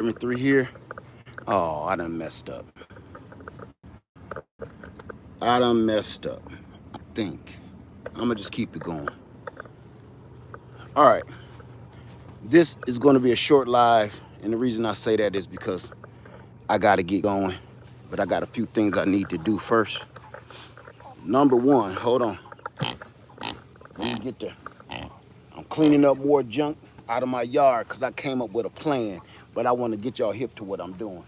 through here. Oh, I done messed up. I think. I'm gonna just keep it going. All right. This is going to be a short live, and the reason I say that is because I got to get going, but I got a few things I need to do first. Number one, hold on. Let me get there. I'm cleaning up more junk out of my yard because I came up with a plan, but I want to get y'all hip to what I'm doing.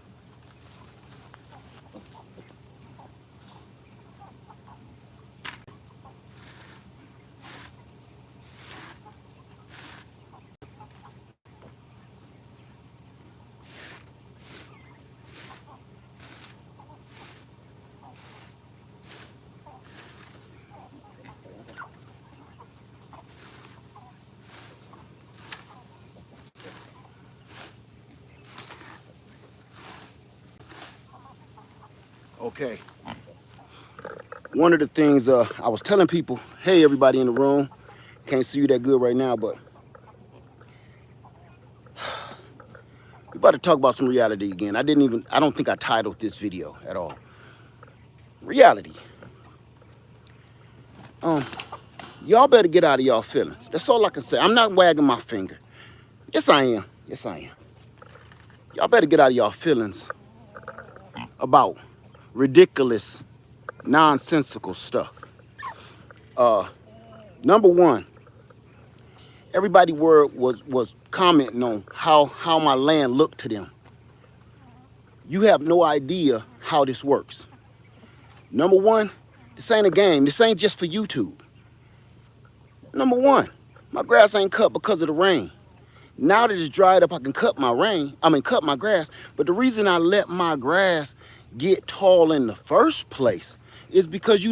Okay. One of the things I was telling people, hey, everybody in the room, can't see you that good right now, but we're about to talk about some reality again. I don't think I titled this video at all. Reality. Y'all better get out of y'all feelings. That's all I can say. I'm not wagging my finger. Yes, I am. Yes, I am. Y'all better get out of y'all feelings about ridiculous, nonsensical stuff. Number one, everybody was commenting on how my land looked to them. You have no idea how this works. Number one, this ain't a game. This ain't just for YouTube. Number one, my grass ain't cut because of the rain. Now that it's dried up, I can cut my grass. But the reason I let my grass get tall in the first place is because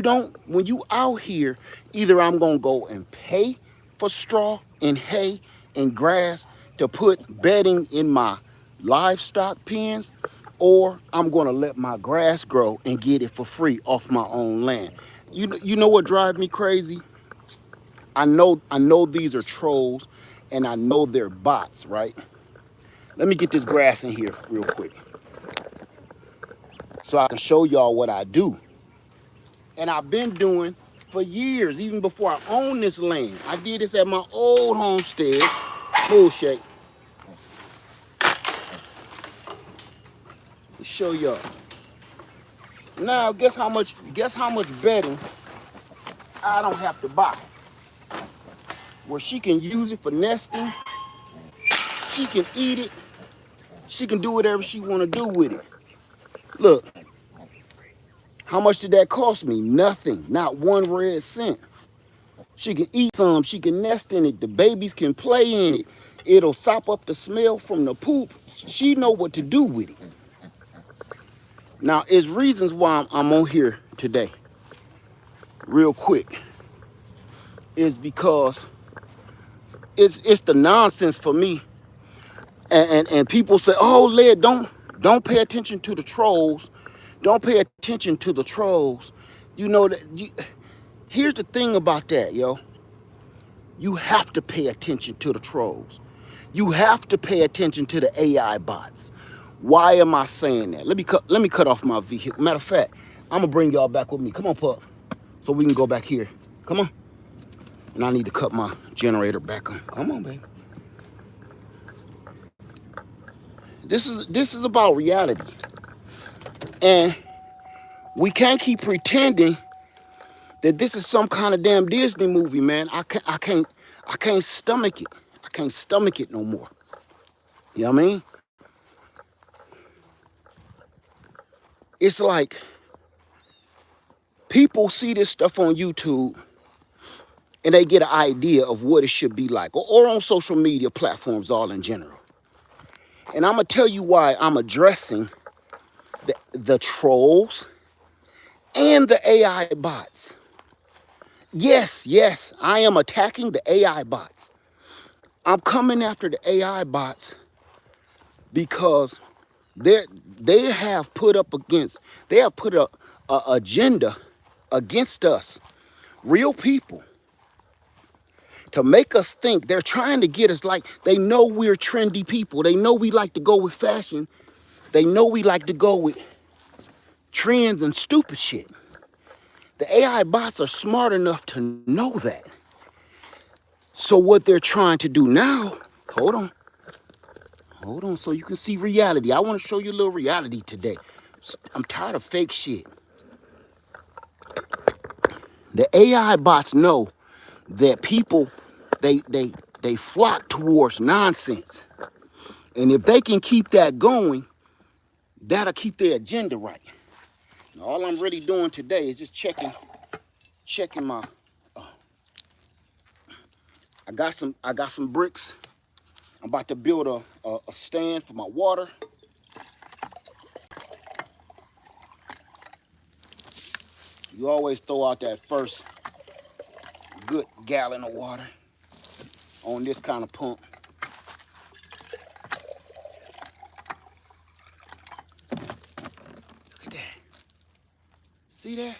when you out here, either I'm gonna go and pay for straw and hay and grass to put bedding in my livestock pens, or I'm gonna let my grass grow and get it for free off my own land. You know what drives me crazy? I know these are trolls and I know they're bots, right? Let me get this grass in here real quick so I can show y'all what I do. And I've been doing for years, even before I owned this land. I did this at my old homestead. Bullshit. To show y'all. Now guess how much bedding I don't have to buy. Where she can use it for nesting, she can eat it, she can do whatever she want to do with it. Look, how much did that cost me? Nothing, not one red cent. She can eat some, she can nest in it, the babies can play in it. It'll sop up the smell from the poop. She know what to do with it. Now, it's reasons why I'm on here today, real quick, is because it's the nonsense for me. And people say, oh, Led, don't pay attention to the trolls. Don't pay attention to the trolls. You know that. Here's the thing about that, yo. You have to pay attention to the trolls. You have to pay attention to the AI bots. Why am I saying that? Let me cut off my vehicle. Matter of fact, I'm gonna bring y'all back with me. Come on, pup, so we can go back here. Come on. And I need to cut my generator back on. Come on, baby. This is about reality, and we can't keep pretending that this is some kind of damn Disney movie, man. I can't stomach it. I can't stomach it no more. You know what I mean? It's like people see this stuff on YouTube and they get an idea of what it should be like, or on social media platforms all in general. And I'm gonna tell you why I'm addressing the trolls and the AI bots. Yes, I am attacking the AI bots. I'm coming after the AI bots because they have put a agenda against us, real people. to make us think. They're trying to get us, like, they know we're trendy people. They know we like to go with fashion. They know we like to go with trends and stupid shit. The AI bots are smart enough to know that. So what they're trying to do now, hold on, so you can see reality. I want to show you a little reality today. I'm tired of fake shit. The AI bots know that people, they flock towards nonsense. And if they can keep that going, that'll keep their agenda right. Now, all I'm really doing today is just checking my, I got some bricks. I'm about to build a stand for my water. You always throw out that first good gallon of water on this kind of pump. Look at that. See that?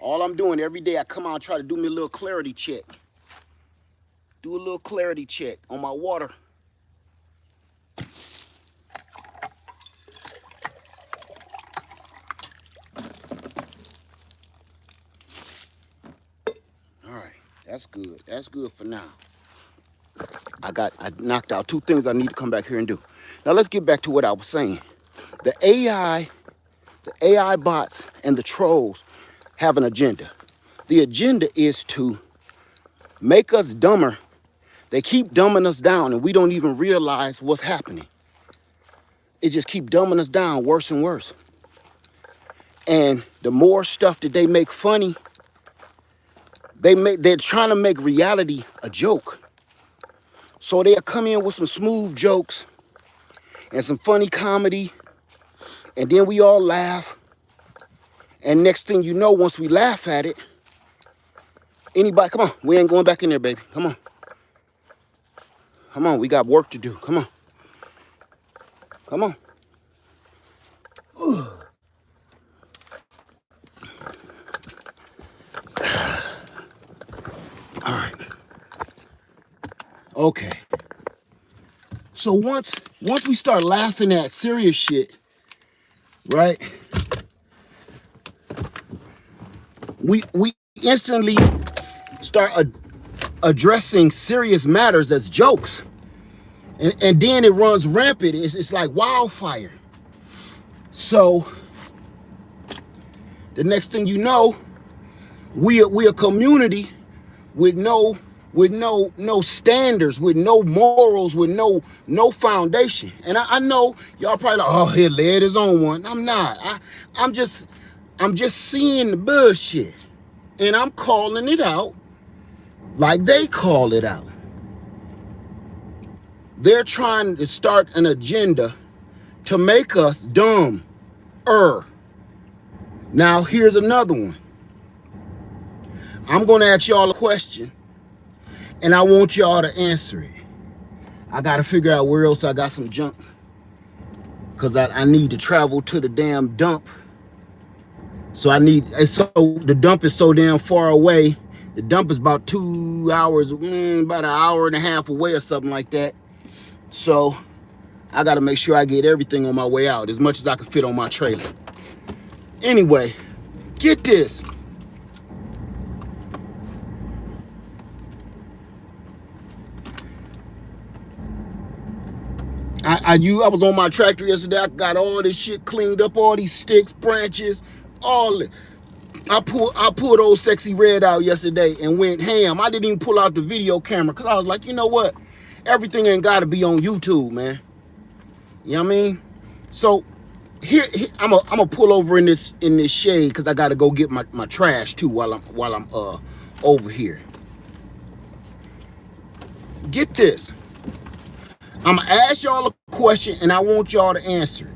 All I'm doing every day, I come out and try to do me a little clarity check. Do a little clarity check on my water. All right, that's good. That's good for now. I knocked out 2 things I need to come back here and do. Now let's get back to what I was saying. The AI bots and the trolls have an agenda. The agenda is to make us dumber. They keep dumbing us down and we don't even realize what's happening. It just keep dumbing us down worse and worse. And the more stuff that they make funny, they're trying to make reality a joke. So they'll come in with some smooth jokes and some funny comedy, and then we all laugh. And next thing you know, once we laugh at it, anybody, come on, we ain't going back in there, baby. Come on. Come on, we got work to do. Come on. Come on. Ooh. All right. Okay. So once we start laughing at serious shit, right? We instantly start addressing serious matters as jokes. And then it runs rampant. It's like wildfire. So the next thing you know, we a community with no standards, with no morals, with no foundation. And I know y'all probably like, oh, he led his own one. I'm not. I'm just seeing the bullshit, and I'm calling it out like they call it out. They're trying to start an agenda to make us dumb. Now here's another one. I'm gonna ask y'all a question, and I want y'all to answer it. I gotta figure out where else I got some junk, because I need to travel to the damn dump. So the dump is so damn far away. The dump is about 2 hours, about an hour and a half away or something like that. So I gotta make sure I get everything on my way out, as much as I can fit on my trailer. Anyway, get this. I was on my tractor yesterday. I got all this shit cleaned up, all these sticks, branches, all it. I pulled old Sexy Red out yesterday and went ham. I didn't even pull out the video camera because I was like, you know what? Everything ain't got to be on YouTube, man. You know what I mean? So here I'm gonna pull over in this shade because I got to go get my trash too while I'm over here. Get this. I'm gonna ask y'all a question and I want y'all to answer it.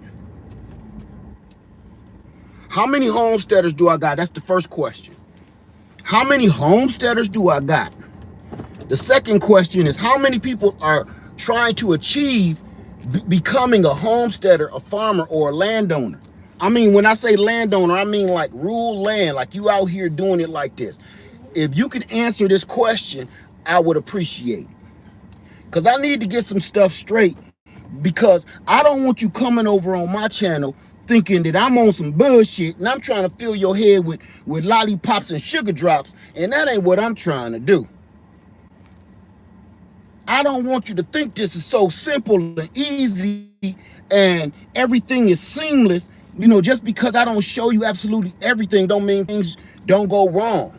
How many homesteaders do I got? That's the first question. How many homesteaders do I got? The second question is, how many people are trying to achieve becoming a homesteader, a farmer, or a landowner? I mean, when I say landowner, I mean like rural land, like you out here doing it like this. If you could answer this question, I would appreciate it. Because I need to get some stuff straight. Because I don't want you coming over on my channel thinking that I'm on some bullshit and I'm trying to fill your head with lollipops and sugar drops. And that ain't what I'm trying to do. I don't want you to think this is so simple and easy and everything is seamless. You know, just because I don't show you absolutely everything don't mean things don't go wrong.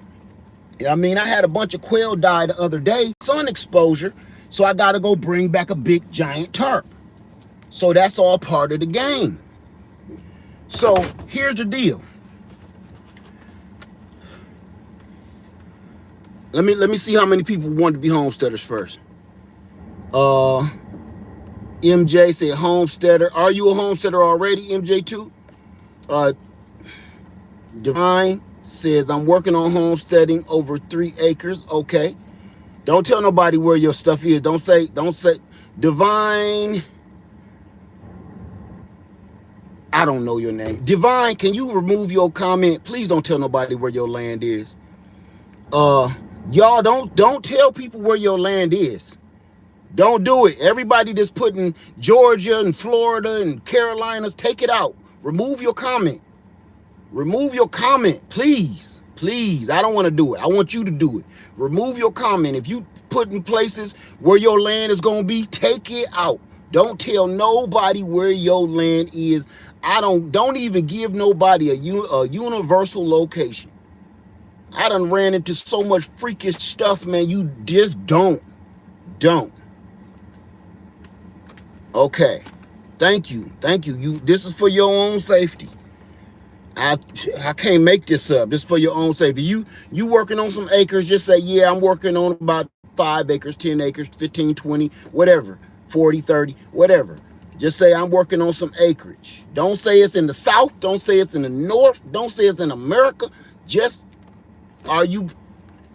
I mean, I had a bunch of quail die the other day, sun exposure, so I got to go bring back a big giant tarp. So that's all part of the game. So here's the deal. Let me see how many people want to be homesteaders first. MJ said homesteader. Are you a homesteader already, MJ too? Divine says I'm working on homesteading over 3 acres. Okay. Don't tell nobody where your stuff is. Don't say Divine. I don't know your name. Divine, can you remove your comment? Please don't tell nobody where your land is. Y'all don't tell people where your land is. Don't do it. Everybody that's putting Georgia and Florida and Carolinas, take it out. Remove your comment. Remove your comment, please. Please. I don't want to do it. I want you to do it. Remove your comment. If you put in places where your land is going to be, take it out. Don't tell nobody where your land is. Don't even give nobody a universal location. I done ran into so much freakish stuff, man. You just don't. Okay. Thank you. This is for your own safety. I can't make this up. This is for your own safety. You working on some acres, just say, yeah, I'm working on about 5 acres, 10 acres, 15, 20, whatever, 40, 30, whatever. Just say I'm working on some acreage. Don't say it's in the South. Don't say it's in the North. Don't say it's in America. Just, are you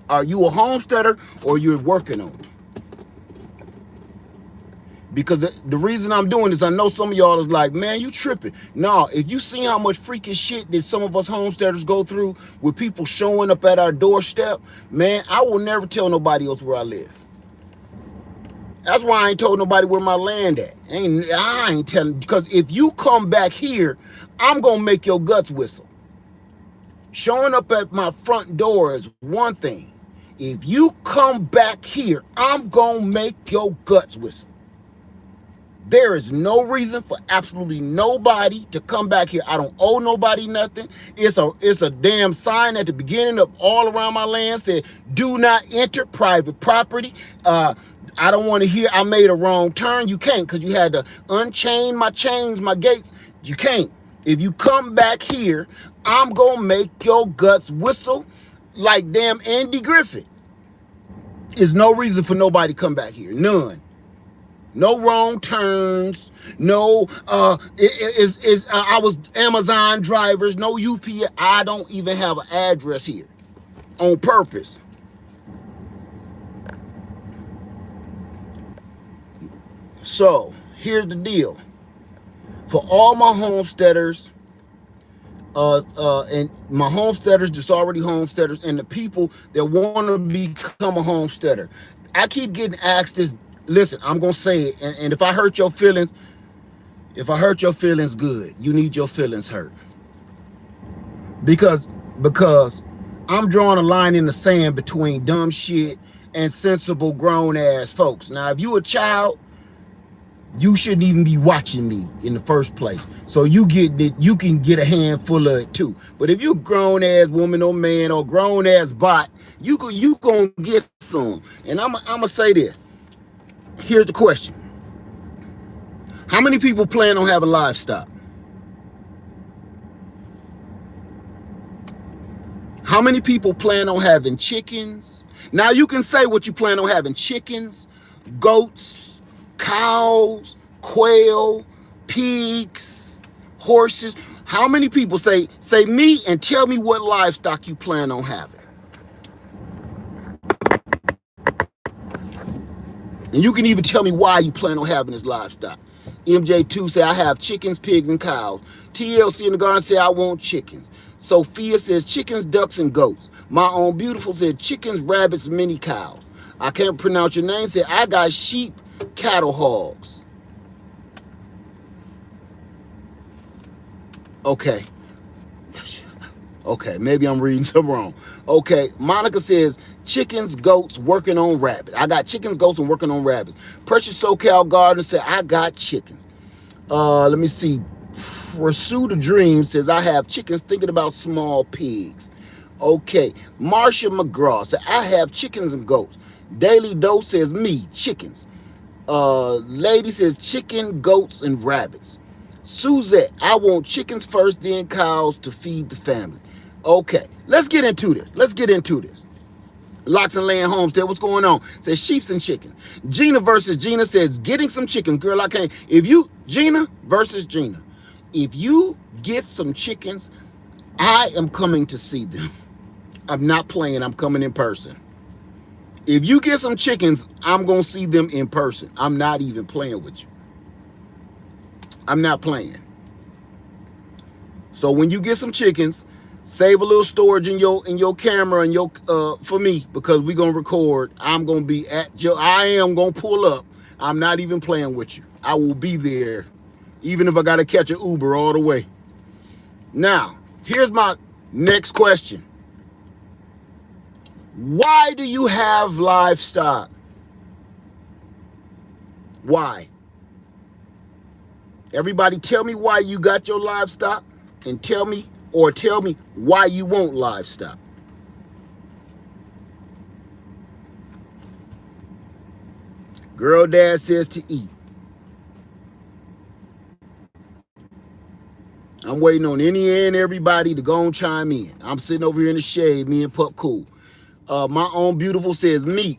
a homesteader or you're working on it? Because the reason I'm doing this, I know some of y'all is like, man, you tripping. No, if you see how much freaking shit that some of us homesteaders go through with people showing up at our doorstep, man, I will never tell nobody else where I live. That's why I ain't told nobody where my land at. I ain't telling, because if you come back here, I'm going to make your guts whistle. Showing up at my front door is one thing. If you come back here, I'm going to make your guts whistle. There is no reason for absolutely nobody to come back here. I don't owe nobody nothing. It's a damn sign at the beginning of all around my land said, do not enter private property. I don't want to hear I made a wrong turn. You can't, because you had to unchain my chains, my gates. You can't. If you come back here, I'm going to make your guts whistle like damn Andy Griffith. There's no reason for nobody to come back here. None. No wrong turns. No, I was Amazon drivers. No UPS. I don't even have an address here on purpose. So here's the deal. For all my homesteaders, and my homesteaders that's already homesteaders, and the people that want to become a homesteader, I keep getting asked this. Listen, I'm going to say it, and if I hurt your feelings, good. You need your feelings hurt. Because I'm drawing a line in the sand between dumb shit and sensible grown-ass folks. Now, if you a child, you shouldn't even be watching me in the first place. So you can get a handful of it too. But if you a grown-ass woman or man or grown-ass bot, you gonna get some. And I'm gonna say this. Here's the question. How many people plan on having livestock? How many people plan on having chickens? Now you can say what you plan on having: chickens, goats, cows, quail, pigs, horses. How many people say me and tell me what livestock you plan on having? And you can even tell me why you plan on having this livestock. MJ2 say I have chickens, pigs, and cows. TLC in the garden say I want chickens. Sophia says chickens, ducks, and goats. My own beautiful said chickens, rabbits, mini cows. I can't pronounce your name. Said I got sheep, cattle, hogs. Okay. Okay, maybe I'm reading something wrong. Okay, Monica says chickens, goats, working on rabbits. I got chickens, goats, and working on rabbits. Precious SoCal Garden said I got chickens. Let me see. Pursue the Dream says I have chickens, thinking about small pigs. Okay, Marsha McGraw said I have chickens and goats. Daily Dose says me, chickens. Lady says chicken, goats, and rabbits. Suzette, I want chickens first, then cows to feed the family. Okay, let's get into this. Locks and Land Homestead, what's going on? Says sheeps and chickens. Gina versus Gina says getting some chickens. Girl, I can't. Gina versus Gina. If you get some chickens, I am coming to see them. I'm not playing, I'm coming in person. If you get some chickens, I'm going to see them in person. I'm not even playing with you. I'm not playing. So when you get some chickens, save a little storage in your camera and your for me, because we're gonna record. I'm gonna be I am gonna pull up. I'm not even playing with you. I will be there, even if I gotta catch an Uber all the way. Now, here's my next question. Why do you have livestock? Why? Everybody tell me why you got your livestock, and tell me why you want livestock. Girl Dad says to eat. I'm waiting on any and everybody to go and chime in. I'm sitting over here in the shade, me and Pup Cool. My own beautiful says meat.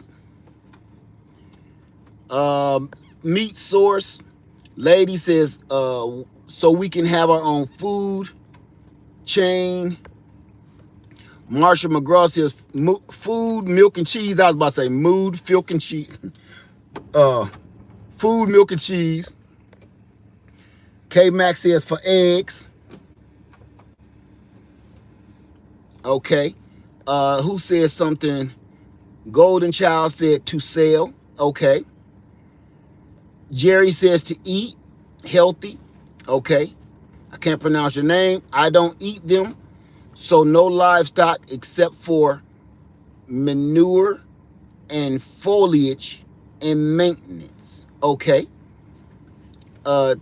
Meat source. Lady says, so we can have our own food chain. Marsha McGraw says food, milk, and cheese. I was about to say mood, milk, and cheese. Food, milk, and cheese. K Max says for eggs. Okay. Who says something? Golden Child said to sell. Okay. Jerry says to eat, healthy. Okay. I can't pronounce your name. I don't eat them. So no livestock except for manure and foliage and maintenance. Okay. To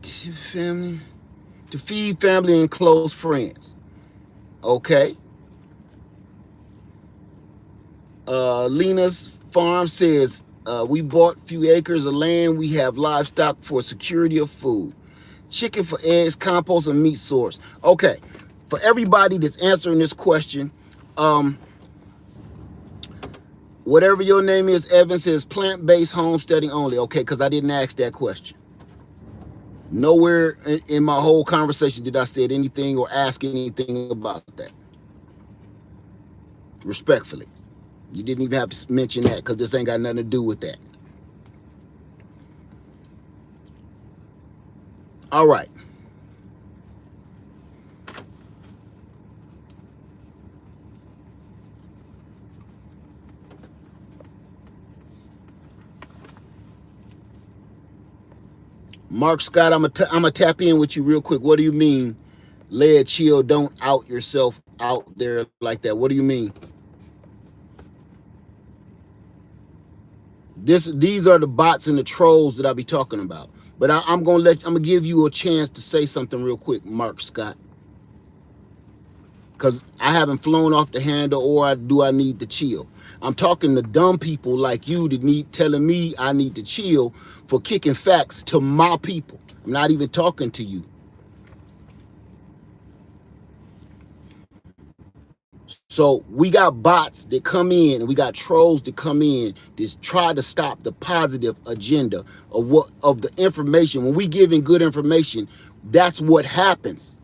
feed family and close friends. Okay. Lena's Farm says, we bought a few acres of land. We have livestock for security of food. Chicken for eggs, compost, and meat source. Okay, for everybody that's answering this question, whatever your name is, Evan says plant-based homesteading only. Okay, because I didn't ask that question. Nowhere in my whole conversation did I say anything or ask anything about that. Respectfully. You didn't even have to mention that because this ain't got nothing to do with that. All right. Mark Scott, I'm gonna tap in with you real quick. What do you mean, lay it chill, don't out yourself out there like that? What do you mean? These are the bots and the trolls that I be talking about. But I'm gonna give you a chance to say something real quick, Mark Scott. Because I haven't flown off the handle, or do I need to chill? I'm talking to dumb people like you that need telling me I need to chill for kicking facts to my people. I'm not even talking to you. So we got bots that come in, and we got trolls that come in that try to stop the positive agenda of the information. When we giving good information, that's what happens.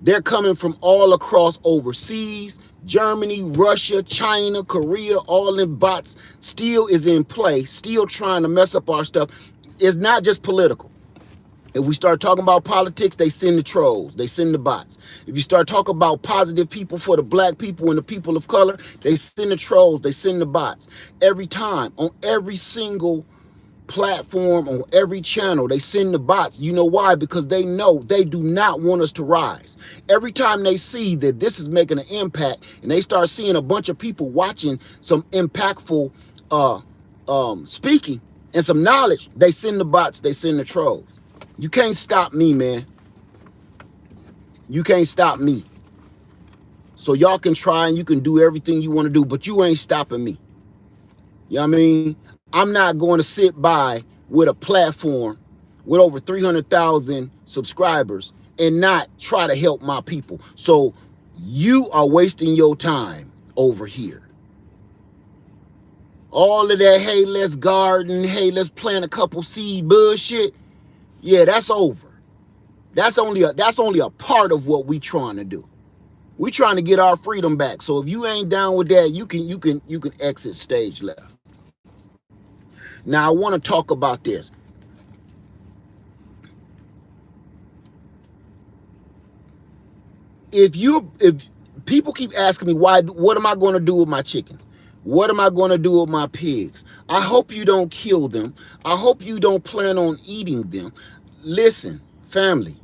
They're coming from all across overseas, Germany, Russia, China, Korea, all them bots still is in play, still trying to mess up our stuff. It's not just political. If we start talking about politics, they send the trolls, they send the bots. If you start talking about positive people for the black people and the people of color, they send the trolls, they send the bots. Every time, on every single platform, on every channel, they send the bots. You know why? Because they know they do not want us to rise. Every time they see that this is making an impact and they start seeing a bunch of people watching some impactful speaking and some knowledge, they send the bots, they send the trolls. You can't stop me, man. You can't stop me. So y'all can try and you can do everything you want to do, but you ain't stopping me. You know what I mean? I'm not going to sit by with a platform with over 300,000 subscribers and not try to help my people. So you are wasting your time over here. All of that, hey, let's garden, hey, let's plant a couple seed bullshit. Yeah, that's over. That's only a part of what we trying to do. We trying to get our freedom back. So if you ain't down with that, you can exit stage left. Now I want to talk about this. If people keep asking me what am I going to do with my chickens? What am I going to do with my pigs? I hope you don't kill them. I hope you don't plan on eating them. Listen, family,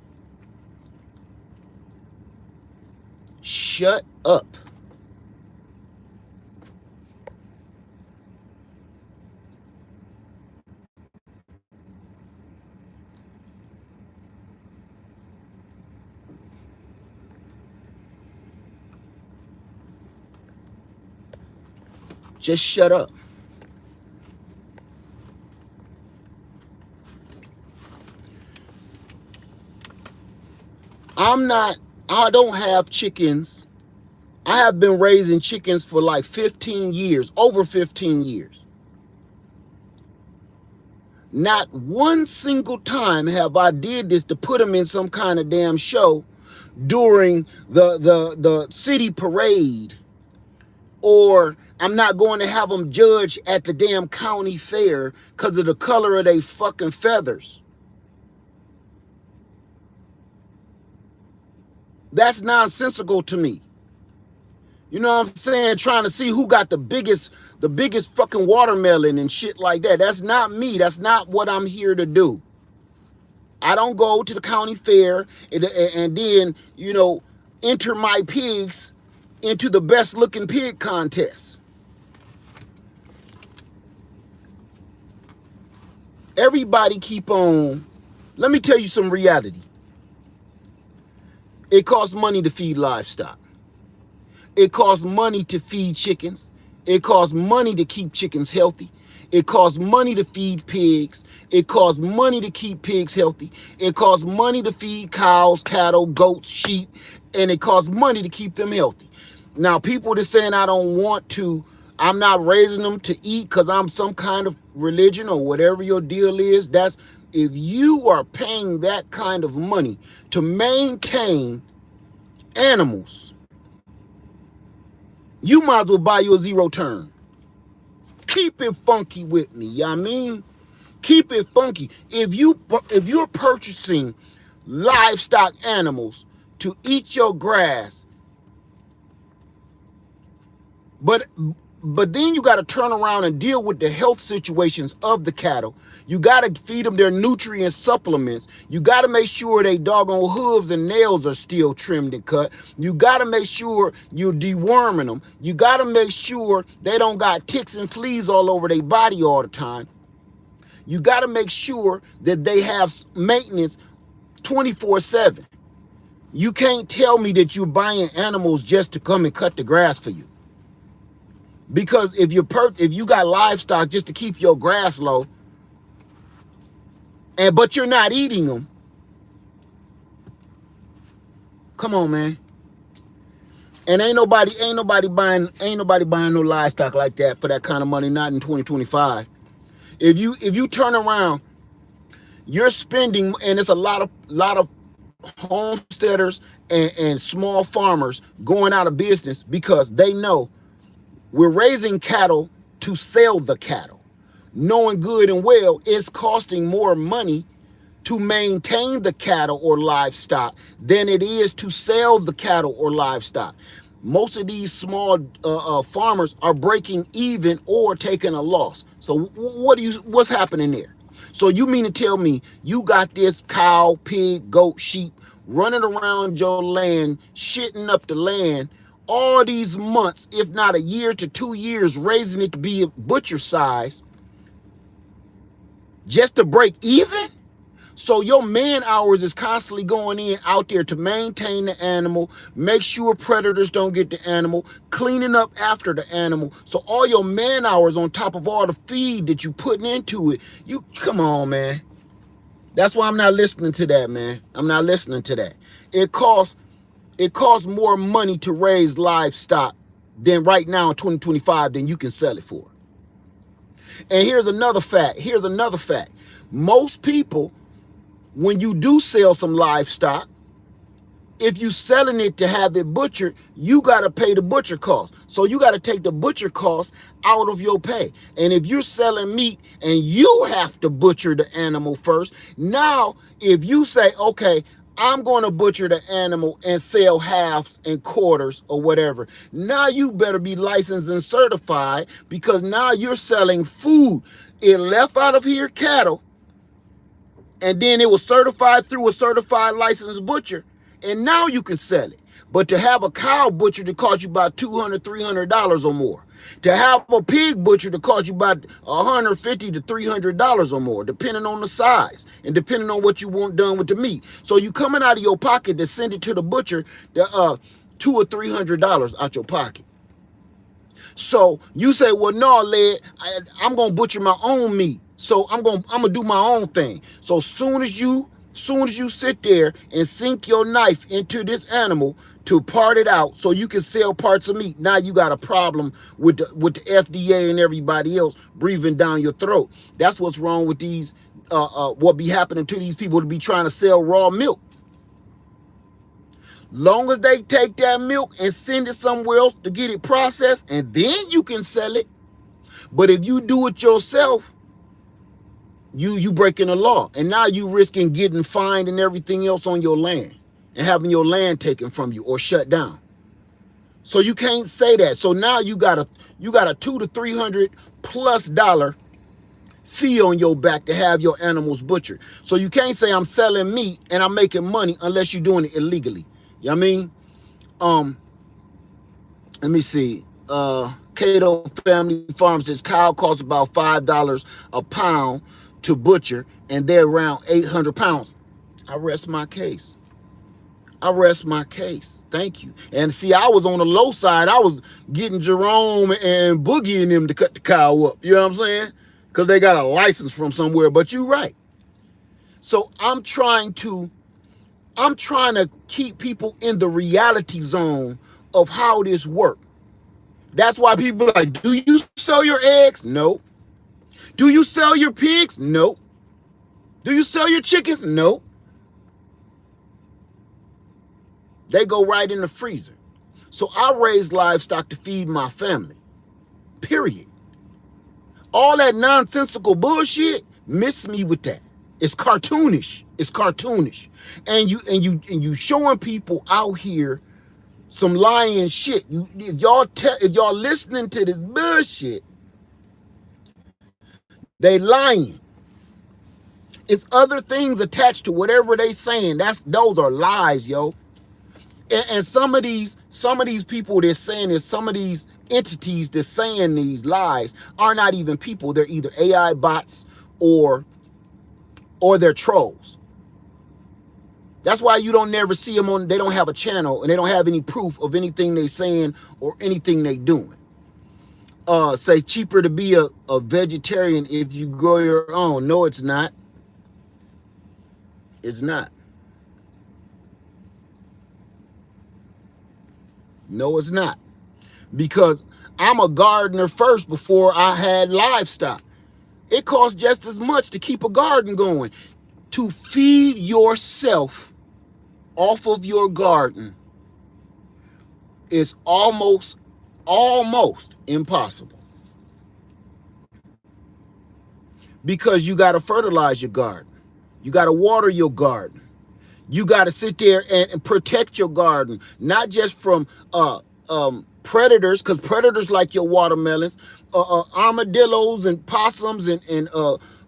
shut up. Just shut up. I don't have chickens. I have been raising chickens for like 15 years, over 15 years. Not one single time have I did this to put them in some kind of damn show during the city parade, or I'm not going to have them judged at the damn county fair because of the color of their fucking feathers. That's nonsensical to me. You know what I'm saying? Trying to see who got the biggest fucking watermelon and shit like that. That's not me. That's not what I'm here to do. I don't go to the county fair and then, enter my pigs into the best looking pig contest. Everybody keep on. Let me tell you some reality. It costs money to feed livestock. It costs money to feed chickens. It costs money to keep chickens healthy. It costs money to feed pigs. It costs money to keep pigs healthy. It costs money to feed cows, cattle, goats, sheep, and it costs money to keep them healthy. Now, people that saying I'm not raising them to eat because I'm some kind of religion or whatever your deal is. That's if you are paying that kind of money to maintain animals, you might as well buy you a zero turn. Keep it funky with me, you know what I mean? Keep it funky. If you're purchasing livestock animals to eat your grass, but then you got to turn around and deal with the health situations of the cattle. You got to feed them their nutrient supplements. You got to make sure they doggone hooves and nails are still trimmed and cut. You got to make sure you're deworming them. You got to make sure they don't got ticks and fleas all over their body all the time. You got to make sure that they have maintenance 24/7. You can't tell me that you're buying animals just to come and cut the grass for you. Because if you got livestock just to keep your grass low, but you're not eating them, come on, man. And ain't nobody buying no livestock like that for that kind of money. Not in 2025. If you turn around, you're spending, and it's a lot of homesteaders and small farmers going out of business because they know we're raising cattle to sell the cattle, knowing good and well it's costing more money to maintain the cattle or livestock than it is to sell the cattle or livestock. Most of these small farmers are breaking even or taking a loss. So what's happening there? So you mean to tell me you got this cow, pig, goat, sheep running around your land, shitting up the land all these months, if not a year to 2 years, raising it to be a butcher size just to break even? So your man hours is constantly going in out there to maintain the animal, make sure predators don't get the animal, cleaning up after the animal. So all your man hours on top of all the feed that you putting into it, you come on, man. That's why I'm not listening to that, man. I'm not listening to that. It costs more money to raise livestock than right now in 2025 than you can sell it for. And here's another fact. Most people, when you do sell some livestock, if you selling it to have it butchered, you got to pay the butcher cost. So you got to take the butcher cost out of your pay. And if you're selling meat and you have to butcher the animal first, now if you say, okay, I'm going to butcher the animal and sell halves and quarters or whatever, now you better be licensed and certified, because now you're selling food. It left out of here cattle, and then it was certified through a certified licensed butcher, and now you can sell it. But to have a cow butcher to cost you about $200, $300 or more. To have a pig butcher to cost you about $150 to $300 or more, depending on the size and depending on what you want done with the meat. So you coming out of your pocket to send it to the butcher, the $200 or $300 out your pocket. So you say, well, no, Led, I'm gonna butcher my own meat. So I'm gonna do my own thing. So soon as you sit there and sink your knife into this animal to part it out so you can sell parts of meat, now you got a problem with the FDA and everybody else breathing down your throat. That's what's wrong with these, what be happening to these people to be trying to sell raw milk. Long as they take that milk and send it somewhere else to get it processed, and then you can sell it. But if you do it yourself, you breaking the law, and now you risking getting fined and everything else on your land and having your land taken from you or shut down. So you can't say that. So now you got a $200 to $300+ fee on your back to have your animals butchered. So you can't say I'm selling meat and I'm making money unless you're doing it illegally. You know what I mean? Let me see. Cato Family Farm says cow costs about $5 a pound to butcher, and they're around 800 pounds. I rest my case. Thank you. And see, I was on the low side. I was getting Jerome and Boogie and them to cut the cow up. You know what I'm saying? Because they got a license from somewhere. But you're right. So I'm trying to keep people in the reality zone of how this works. That's why people are like, do you sell your eggs? No. Do you sell your pigs? No. Do you sell your chickens? No. They go right in the freezer. So I raise livestock to feed my family. Period. All that nonsensical bullshit, miss me with that. It's cartoonish. And you showing people out here some lying shit. If y'all listening to this bullshit, they lying. It's other things attached to whatever they saying. Those are lies, yo. And some of these people they're saying this, some of these entities that's saying these lies are not even people. They're either AI bots or they're trolls. That's why you don't never see them on, they don't have a channel and they don't have any proof of anything they saying or anything they doing. Say cheaper to be a vegetarian if you grow your own. No, it's not. It's not. No, it's not. Because I'm a gardener first before I had livestock. It costs just as much to keep a garden going. To feed yourself off of your garden is almost impossible. Because you got to fertilize your garden. You got to water your garden. You got to sit there and protect your garden, not just from predators, because predators like your watermelons, armadillos and possums and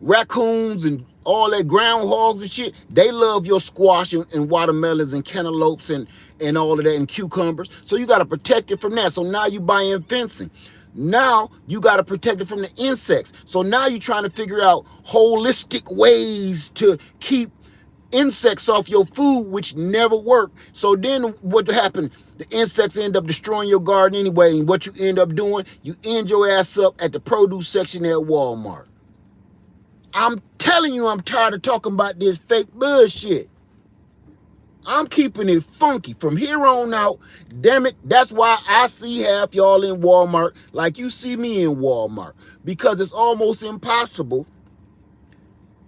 raccoons and all that groundhogs and shit. They love your squash and watermelons and cantaloupes and all of that and cucumbers. So you got to protect it from that. So now you buying fencing. Now you got to protect it from the insects. So now you're trying to figure out holistic ways to keep insects off your food, which never work. So then what happened? The insects end up destroying your garden anyway. And what you end up doing, you end your ass up at the produce section at Walmart. I'm telling you, I'm tired of talking about this fake bullshit. I'm keeping it funky from here on out. Damn it. That's why I see half y'all in Walmart like you see me in Walmart. Because it's almost impossible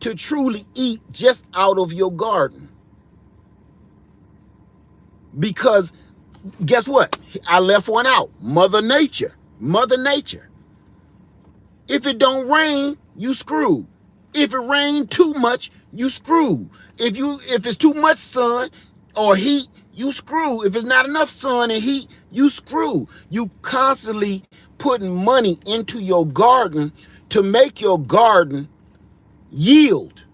to truly eat just out of your garden. Because guess what? I left one out. Mother Nature. Mother Nature. If it don't rain, you screwed. If it rain too much, you screwed. If it's too much sun or heat, you screwed. If it's not enough sun and heat, you screwed. You constantly putting money into your garden to make your garden yield.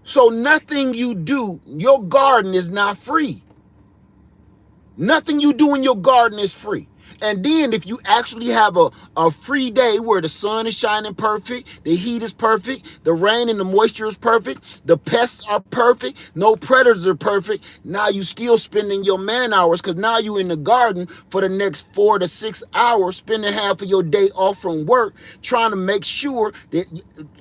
So nothing you do, your garden is not free. Nothing you do in your garden is free. And then if you actually have a free day where the sun is shining perfect, the heat is perfect, the rain and the moisture is perfect, the pests are perfect, no predators are perfect, now you still spending your man hours because now you in the garden for the next 4 to 6 hours, spending half of your day off from work, trying to make sure that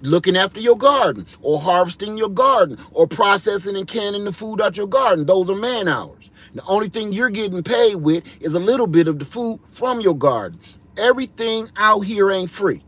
looking after your garden or harvesting your garden or processing and canning the food out your garden. Those are man hours. The only thing you're getting paid with is a little bit of the food from your garden. Everything out here ain't free.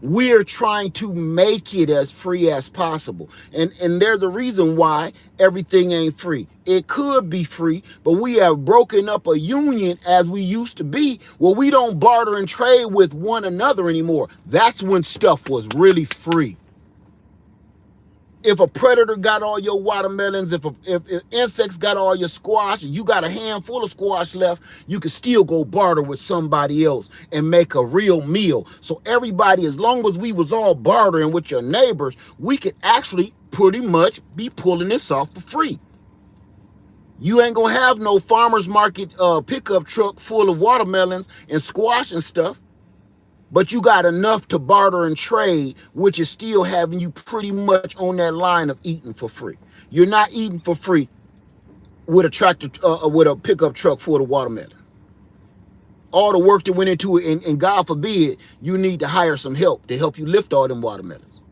We're trying to make it as free as possible. And there's a reason why everything ain't free. It could be free, but we have broken up a union as we used to be, where we don't barter and trade with one another anymore. That's when stuff was really free. If a predator got all your watermelons, if insects got all your squash, and you got a handful of squash left, you can still go barter with somebody else and make a real meal. So everybody, as long as we was all bartering with your neighbors, we could actually pretty much be pulling this off for free. You ain't gonna have no farmer's market pickup truck full of watermelons and squash and stuff. But you got enough to barter and trade, which is still having you pretty much on that line of eating for free. You're not eating for free with a tractor, with a pickup truck full of watermelon. All the work that went into it, and God forbid, you need to hire some help to help you lift all them watermelons.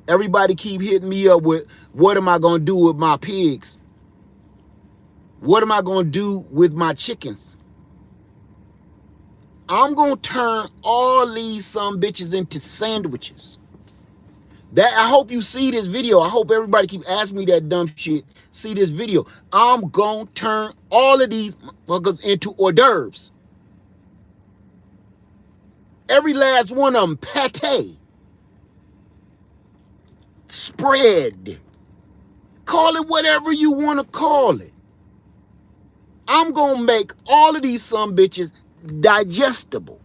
Everybody keep hitting me up with, what am I going to do with my pigs? What am I going to do with my chickens? I'm going to turn all these some bitches into sandwiches. That I hope you see this video. I hope everybody keep asking me that dumb shit. See this video. I'm going to turn all of these motherfuckers into hors d'oeuvres. Every last one of them pate. Spread. Call it whatever you want to call it. I'm going to make all of these some bitches digestible.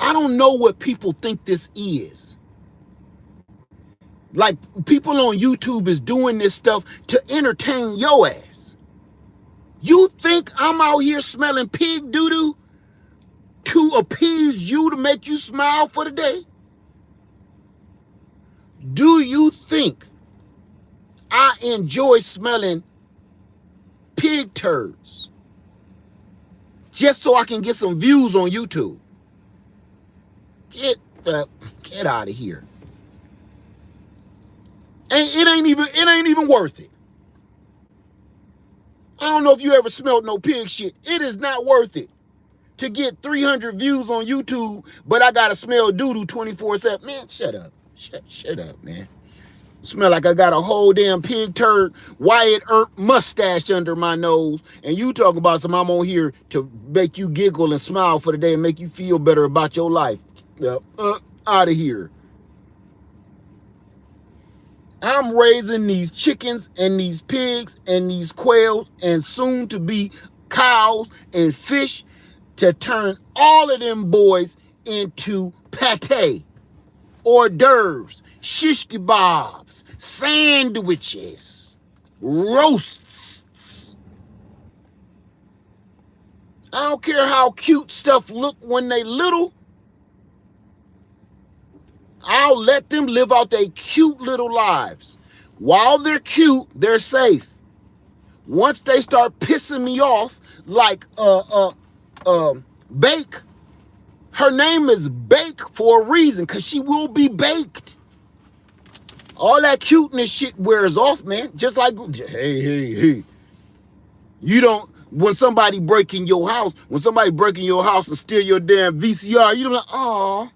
I don't know what people think this is. Like, people on YouTube is doing this stuff to entertain your ass. You think I'm out here smelling pig doo-doo to appease you, to make you smile for the day? Do you think I enjoy smelling pig turds just so I can get some views on YouTube? Get out of here. And it ain't even worth it. I don't know if you ever smelled no pig shit. It is not worth it to get 300 views on YouTube, but I gotta smell doo-doo 24/7. Man, shut up. Shut up, man. Smell like I got a whole damn pig turd, Wyatt Earp mustache under my nose. And you talk about some I'm on here to make you giggle and smile for the day and make you feel better about your life. Out of here. I'm raising these chickens and these pigs and these quails and soon to be cows and fish to turn all of them boys into pate, hors d'oeuvres, shish kebabs, sandwiches, roasts. I don't care how cute stuff look when they little. I'll let them live out their cute little lives. While they're cute, they're safe. Once they start pissing me off, like Bake, her name is Bake for a reason, because she will be baked. All that cuteness shit wears off, man. Just like, hey. You don't, when somebody break in your house and steal your damn VCR, you don't like, aw.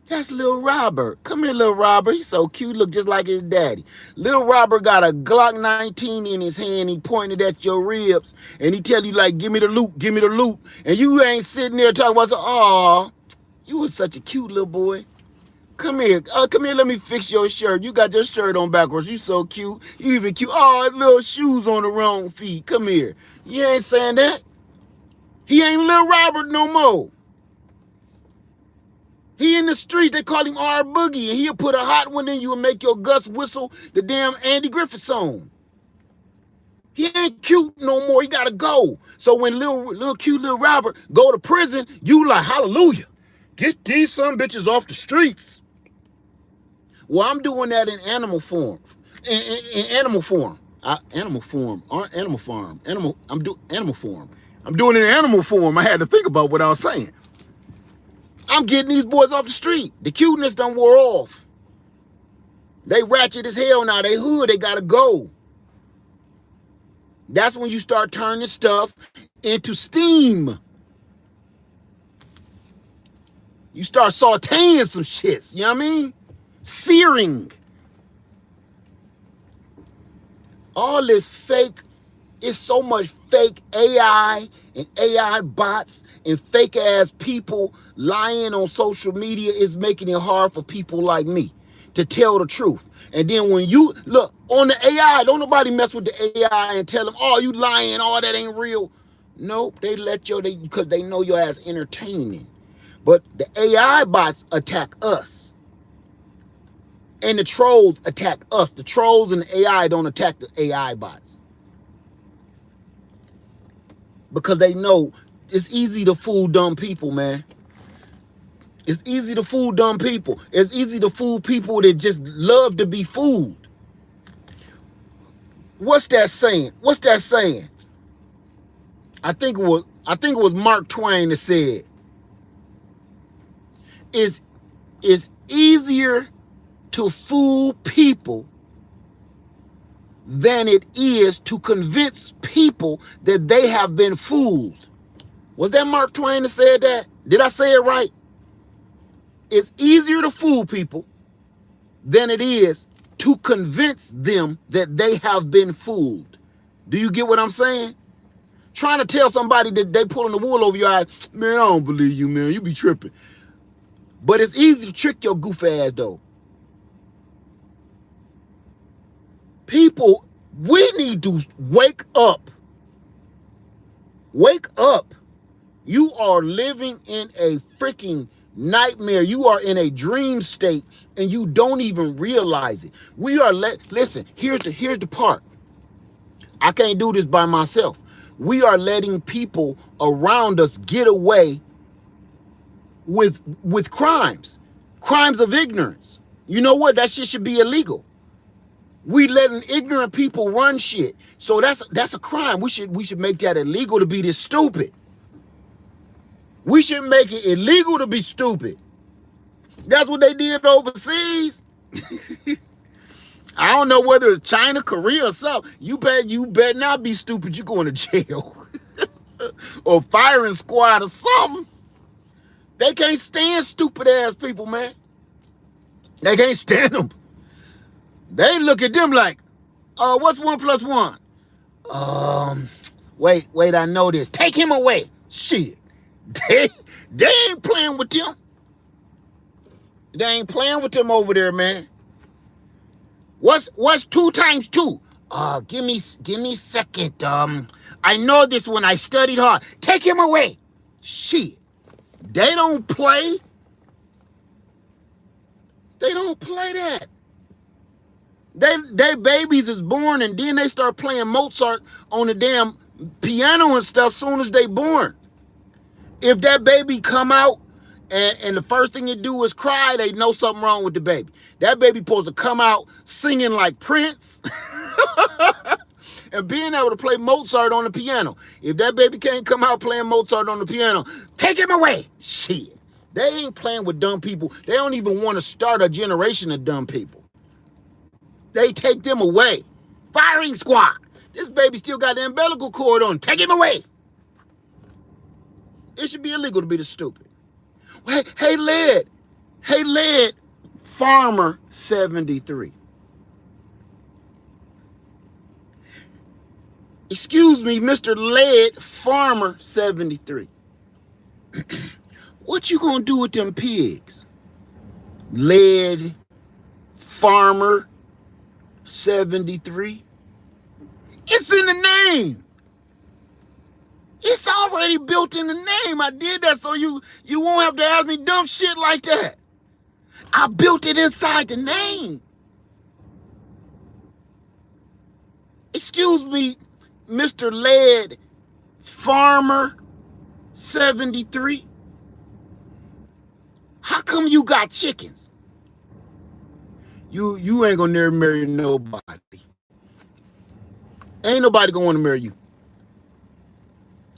That's little Robert. Come here, little Robert. He's so cute. Look just like his daddy. Little Robert got a Glock 19 in his hand. He pointed at your ribs. And he tell you, like, give me the loot, give me the loot. And you ain't sitting there talking about, aw, you was such a cute little boy. Come here. Come here, let me fix your shirt. You got your shirt on backwards. You so cute. You even cute. Oh, little shoes on the wrong feet. Come here. You ain't saying that. He ain't little Robert no more. He in the street, they call him R Boogie, and he'll put a hot one in you and make your guts whistle the damn Andy Griffith song. He ain't cute no more. He gotta go. So when little cute little Robert go to prison, you like, hallelujah. Get these some bitches off the streets. Well, I'm doing that in animal form. In animal form. Animal form. Animal farm. Animal form. I'm doing it in animal form. I had to think about what I was saying. I'm getting these boys off the street. The cuteness done wore off. They ratchet as hell now. They hood. They gotta go. That's when you start turning stuff into steam. You start sauteing some shits. You know what I mean? Searing. All this fake. It's so much fake AI and AI bots and fake ass people lying on social media is making it hard for people like me to tell the truth. And then when you look on the AI, don't nobody mess with the AI and tell them, oh, you lying, all that ain't real. Nope, they let you, because they know your ass entertaining. But the AI bots attack us. And the trolls attack us. The trolls and the AI don't attack the AI bots. Because they know it's easy to fool dumb people, man. It's easy to fool dumb people. It's easy to fool people that just love to be fooled. What's that saying? What's that saying? I think it was Mark Twain that said, it's easier to fool people than it is to convince people that they have been fooled. Was that Mark Twain that said that? Did I say it right? It's easier to fool people than it is to convince them that they have been fooled. Do you get what I'm saying? Trying to tell somebody that they pulling the wool over your eyes, man, I don't believe you, man. You be tripping. But it's easy to trick your goof ass, though. People, we need to wake up. Wake up. You are living in a freaking nightmare. You are in a dream state and you don't even realize it. We are listen, here's the part. I can't do this by myself. We are letting people around us get away with crimes of ignorance. You know what? That shit should be illegal. We letting ignorant people run shit. So that's a crime. We should make that illegal to be this stupid. We should make it illegal to be stupid. That's what they did overseas. I don't know whether it's China, Korea, or something. You better not be stupid. You're going to jail. Or firing squad or something. They can't stand stupid ass people, man. They can't stand them. They look at them like, what's 1 plus 1? Wait, I know this. Take him away. Shit. They, they ain't playing with them. They ain't playing with them over there, man. What's 2 times 2? Give me a second. I know this one. I studied hard. Take him away. Shit. They don't play. They don't play that. They babies is born and then they start playing Mozart on the damn piano and stuff soon as they born. If that baby come out and the first thing you do is cry, they know something wrong with the baby. That baby supposed to come out singing like Prince and being able to play Mozart on the piano. If that baby can't come out playing Mozart on the piano, take him away. Shit. They ain't playing with dumb people. They don't even want to start a generation of dumb people. They take them away. Firing squad. This baby still got the umbilical cord on. Take him away. It should be illegal to be this stupid. Hey, Led. Farmer 73. Excuse me, Mr. Led Farmer 73. What you gonna do with them pigs? Led Farmer 73. It's in the name. It's already built in the name. I did that so you won't have to ask me dumb shit like that. I built it inside the name. Excuse me, Mr. Led Farmer 73. How come you got chickens? You ain't gonna never marry nobody. Ain't nobody gonna want to marry you.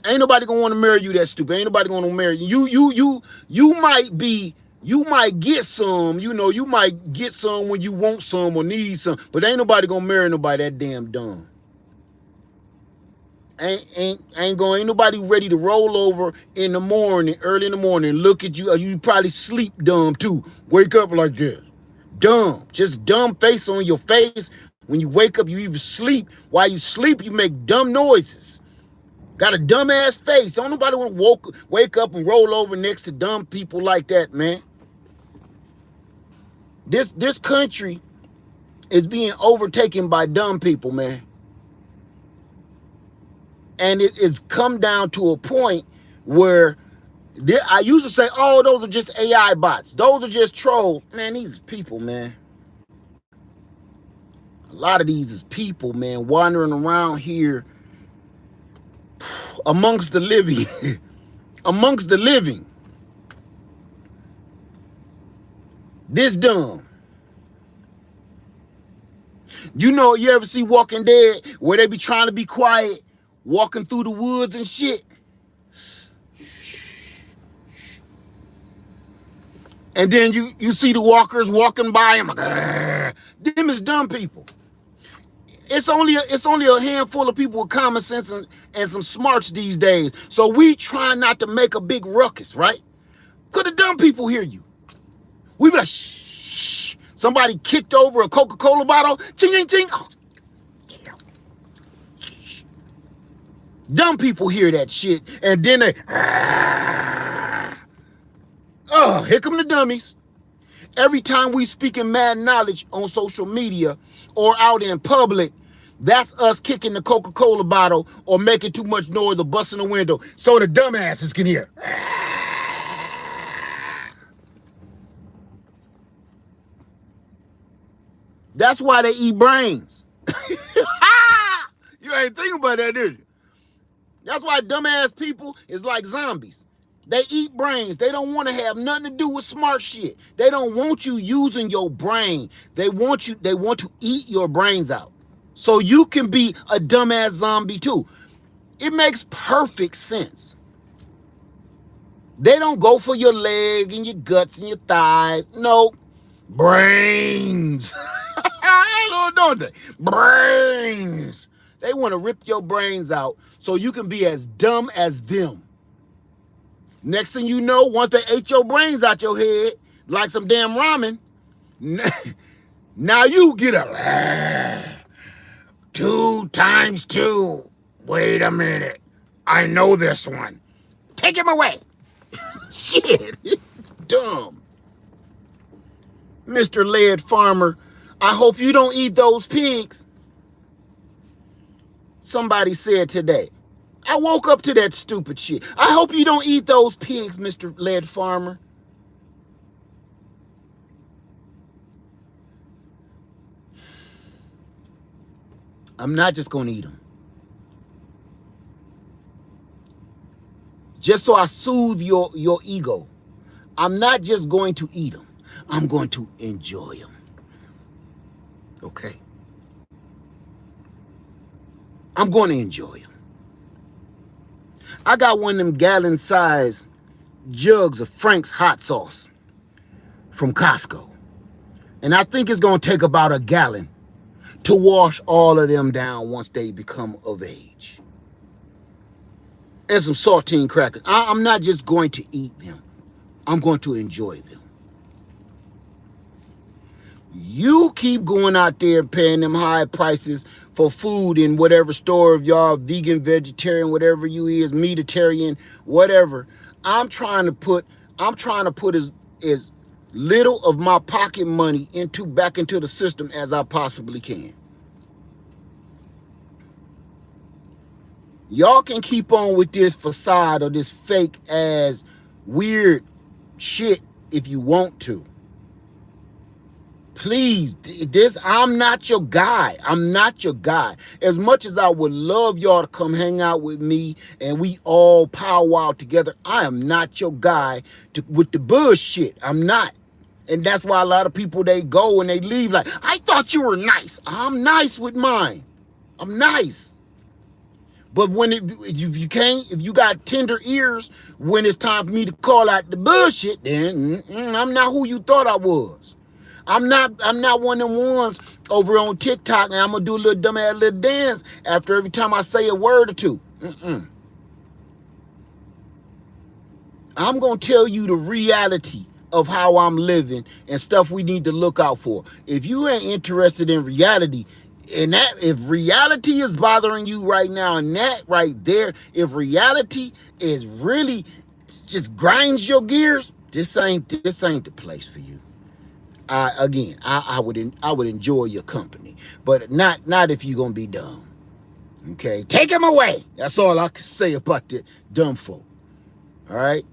Ain't nobody gonna want to marry you that stupid. Ain't nobody gonna marry you. You might get some, you might get some when you want some or need some, but ain't nobody gonna marry nobody that damn dumb. Ain't nobody ready to roll over in the morning, early in the morning, look at you. You probably sleep dumb too. Wake up like this. Dumb. Just dumb face on your face. When you wake up, you even sleep. While you sleep, you make dumb noises. Got a dumb ass face. Don't nobody want to wake up and roll over next to dumb people like that, man. This country is being overtaken by dumb people, man. And it's come down to a point where I used to say, oh, those are just AI bots. Those are just trolls. Man, these people, man. A lot of these is people, man, wandering around here amongst the living. Amongst the living. This dumb. You ever see Walking Dead where they be trying to be quiet, walking through the woods and shit? And then you see the walkers walking by them like, them is dumb people. It's only a handful of people with common sense and some smarts these days. So we try not to make a big ruckus, right? Because the dumb people hear you. We be like, shh. Somebody kicked over a Coca-Cola bottle. Ching, ching, ching. Oh, yeah. Dumb people hear that shit. And then they, here come the dummies. Every time we speaking mad knowledge on social media or out in public, that's us kicking the Coca-Cola bottle or making too much noise or busting the window so the dumbasses can hear. That's why they eat brains. You ain't thinking about that, did you? That's why dumbass people is like zombies. They eat brains. They don't want to have nothing to do with smart shit. They don't want you using your brain. They want to eat your brains out. So you can be a dumbass zombie too. It makes perfect sense. They don't go for your leg and your guts and your thighs. No, brains. Don't they? Brains. They want to rip your brains out so you can be as dumb as them. Next thing you know, once they ate your brains out your head, like some damn ramen, Now you get a 2 times 2. Wait a minute. I know this one. Take him away. Shit. It's dumb. Mr. Lead Farmer, I hope you don't eat those pigs. Somebody said today. I woke up to that stupid shit. I hope you don't eat those pigs, Mr. Lead Farmer. I'm not just going to eat them. Just so I soothe your ego. I'm not just going to eat them. I'm going to enjoy them. Okay? I'm going to enjoy them. I got one of them gallon-sized jugs of Frank's hot sauce from Costco. And I think it's going to take about a gallon to wash all of them down once they become of age. And some saltine crackers. I'm not just going to eat them. I'm going to enjoy them. You keep going out there and paying them high prices for food in whatever store of y'all, vegan, vegetarian, whatever you is, meatitarian, whatever. I'm trying to put as little of my pocket money back into the system as I possibly can. Y'all can keep on with this facade or this fake ass weird shit if you want to. Please, I'm not your guy. I'm not your guy. As much as I would love y'all to come hang out with me and we all powwow together, I am not your guy with the bullshit. I'm not. And that's why a lot of people, they go and they leave like, I thought you were nice. I'm nice with mine. I'm nice. But if you got tender ears when it's time for me to call out the bullshit, then I'm not who you thought I was. I'm not one of them ones over on TikTok and I'm gonna do a little dumbass little dance after every time I say a word or two. I'm gonna tell you the reality of how I'm living and stuff we need to look out for. If you ain't interested in reality, and that if reality is bothering you right now, and that right there, if reality is really just grinds your gears, this ain't the place for you. I would enjoy your company, but not if you're gonna be dumb. Okay, take him away. That's all I can say about the dumb folk. All right.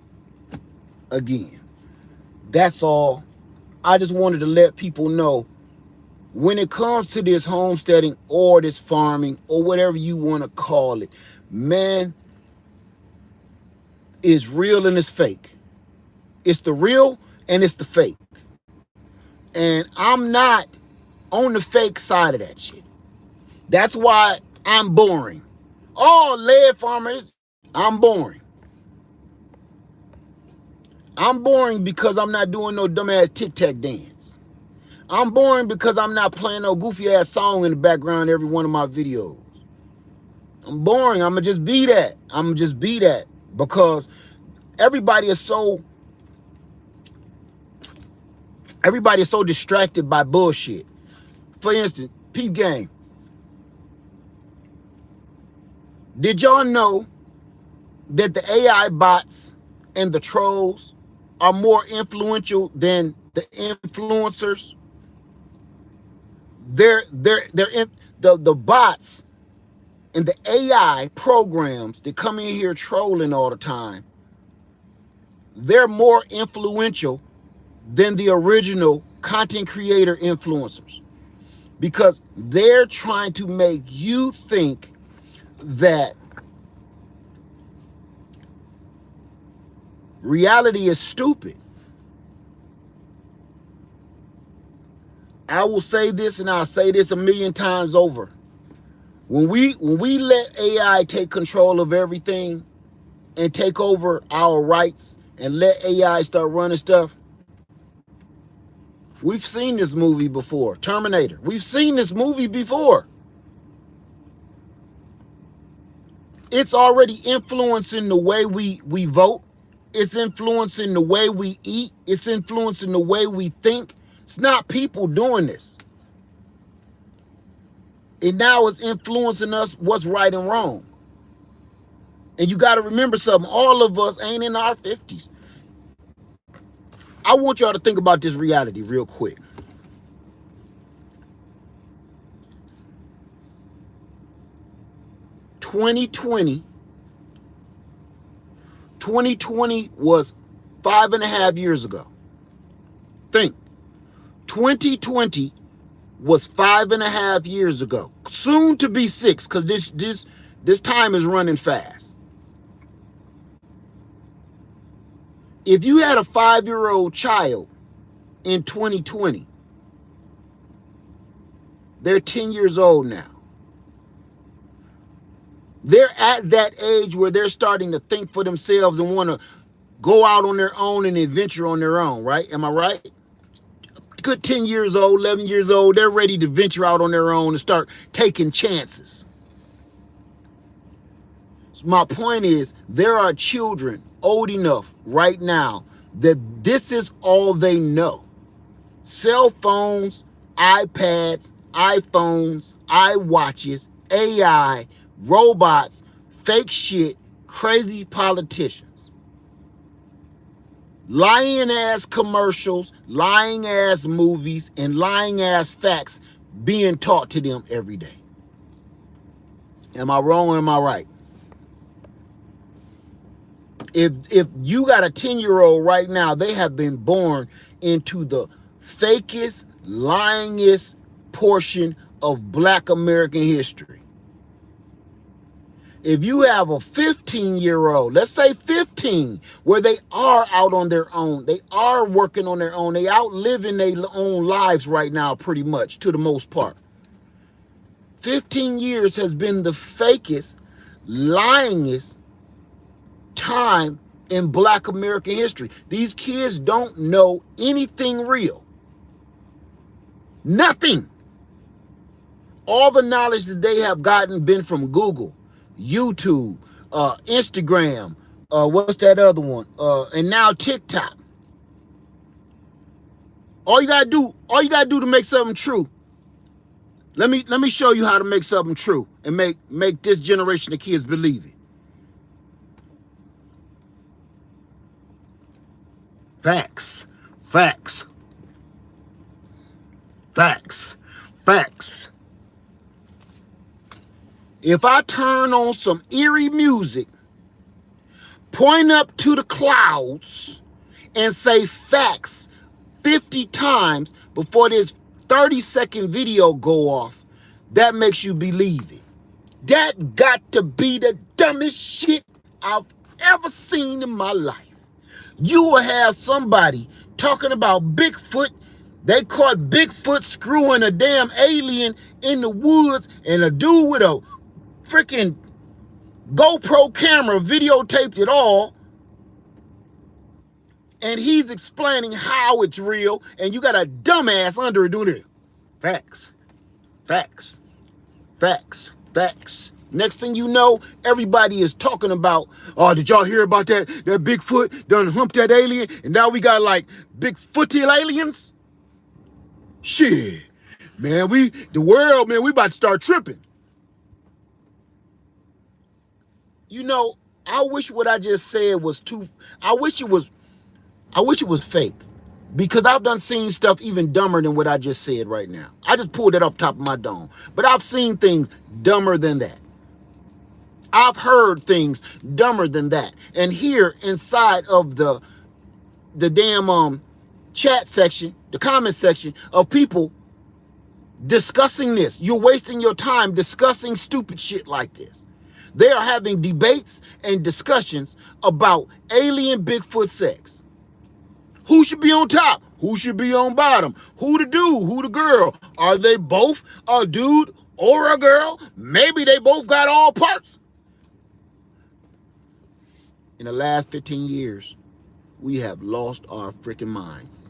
Again, that's all. I just wanted to let people know when it comes to this homesteading or this farming or whatever you want to call it, man, it's real and it's fake. It's the real and it's the fake. And I'm not on the fake side of that shit. That's why I'm boring. All lead farmers, I'm boring. I'm boring because I'm not doing no dumbass tic-tac dance. I'm boring because I'm not playing no goofy ass song in the background every one of my videos. I'm boring. I'ma just be that. Because everybody is so distracted by bullshit. For instance, peep game. Did y'all know that the AI bots and the trolls are more influential than the influencers? The bots and the AI programs that come in here trolling all the time, they're more influential than the original content creator influencers, because they're trying to make you think that reality is stupid. I will say this, and I'll say this a million times over. When we let AI take control of everything and take over our rights and let AI start running stuff, we've seen this movie before, Terminator. We've seen this movie before. It's already influencing the way we vote. It's influencing the way we eat. It's influencing the way we think. It's not people doing this. And now it's influencing us what's right and wrong. And you got to remember something. All of us ain't in our 50s. I want y'all to think about this reality real quick. 2020 was 5.5 years ago. Think. 2020 was 5.5 years ago. Soon to be 6, because this time is running fast. If you had a 5-year-old child in 2020, they're 10 years old now. They're at that age where they're starting to think for themselves and want to go out on their own and adventure on their own, right? Am I right? Good 10 years old, 11 years old, they're ready to venture out on their own and start taking chances. So my point is, there are children old enough right now that this is all they know. Cell phones, iPads, iPhones, iWatches, AI, robots, fake shit, crazy politicians. Lying ass commercials, lying ass movies, and lying ass facts being taught to them every day. Am I wrong or am I right? If you got a 10-year-old right now, they have been born into the fakest, lyingest portion of Black American history. If you have a 15-year-old, let's say 15, where they are out on their own, they are working on their own, they out living their own lives right now pretty much, to the most part. 15 years has been the fakest, lyingest time in Black American history. These kids don't know anything real. Nothing. All the knowledge that they have gotten been from Google, YouTube, Instagram, what's that other one? And now TikTok. All you gotta do to make something true. Let me show you how to make something true and make this generation of kids believe it. Facts. Facts. Facts. Facts. If I turn on some eerie music, point up to the clouds, and say facts 50 times before this 30-second video go off, that makes you believe it. That got to be the dumbest shit I've ever seen in my life. You will have somebody talking about Bigfoot. They caught Bigfoot screwing a damn alien in the woods, and a dude with a freaking GoPro camera videotaped it all, and he's explaining how it's real, and you got a dumbass under it doing it. Facts. Facts. Facts. Facts. Next thing you know, everybody is talking about, oh, did y'all hear about that Bigfoot done humped that alien, and now we got like Bigfooty aliens? Shit. Man, we about to start tripping. You know, I wish what I just said was I wish it was fake. Because I've done seen stuff even dumber than what I just said right now. I just pulled it off the top of my dome. But I've seen things dumber than that. I've heard things dumber than that. And here inside of the damn chat section, the comment section of people discussing this. You're wasting your time discussing stupid shit like this. They are having debates and discussions about alien Bigfoot sex. Who should be on top? Who should be on bottom? Who the dude? Who the girl? Are they both a dude or a girl? Maybe they both got all parts. In the last 15 years, we have lost our freaking minds.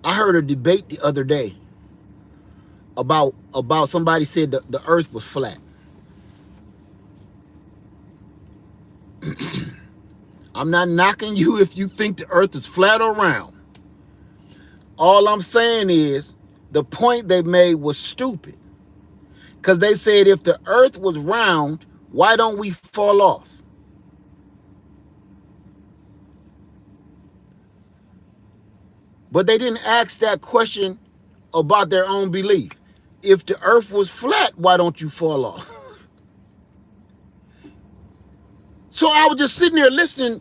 I heard a debate the other day about somebody said the earth was flat. I'm not knocking you if you think the earth is flat or round. All I'm saying is the point they made was stupid. Because they said if the earth was round, why don't we fall off? But they didn't ask that question about their own belief. If the earth was flat, why don't you fall off? So I was just sitting there listening,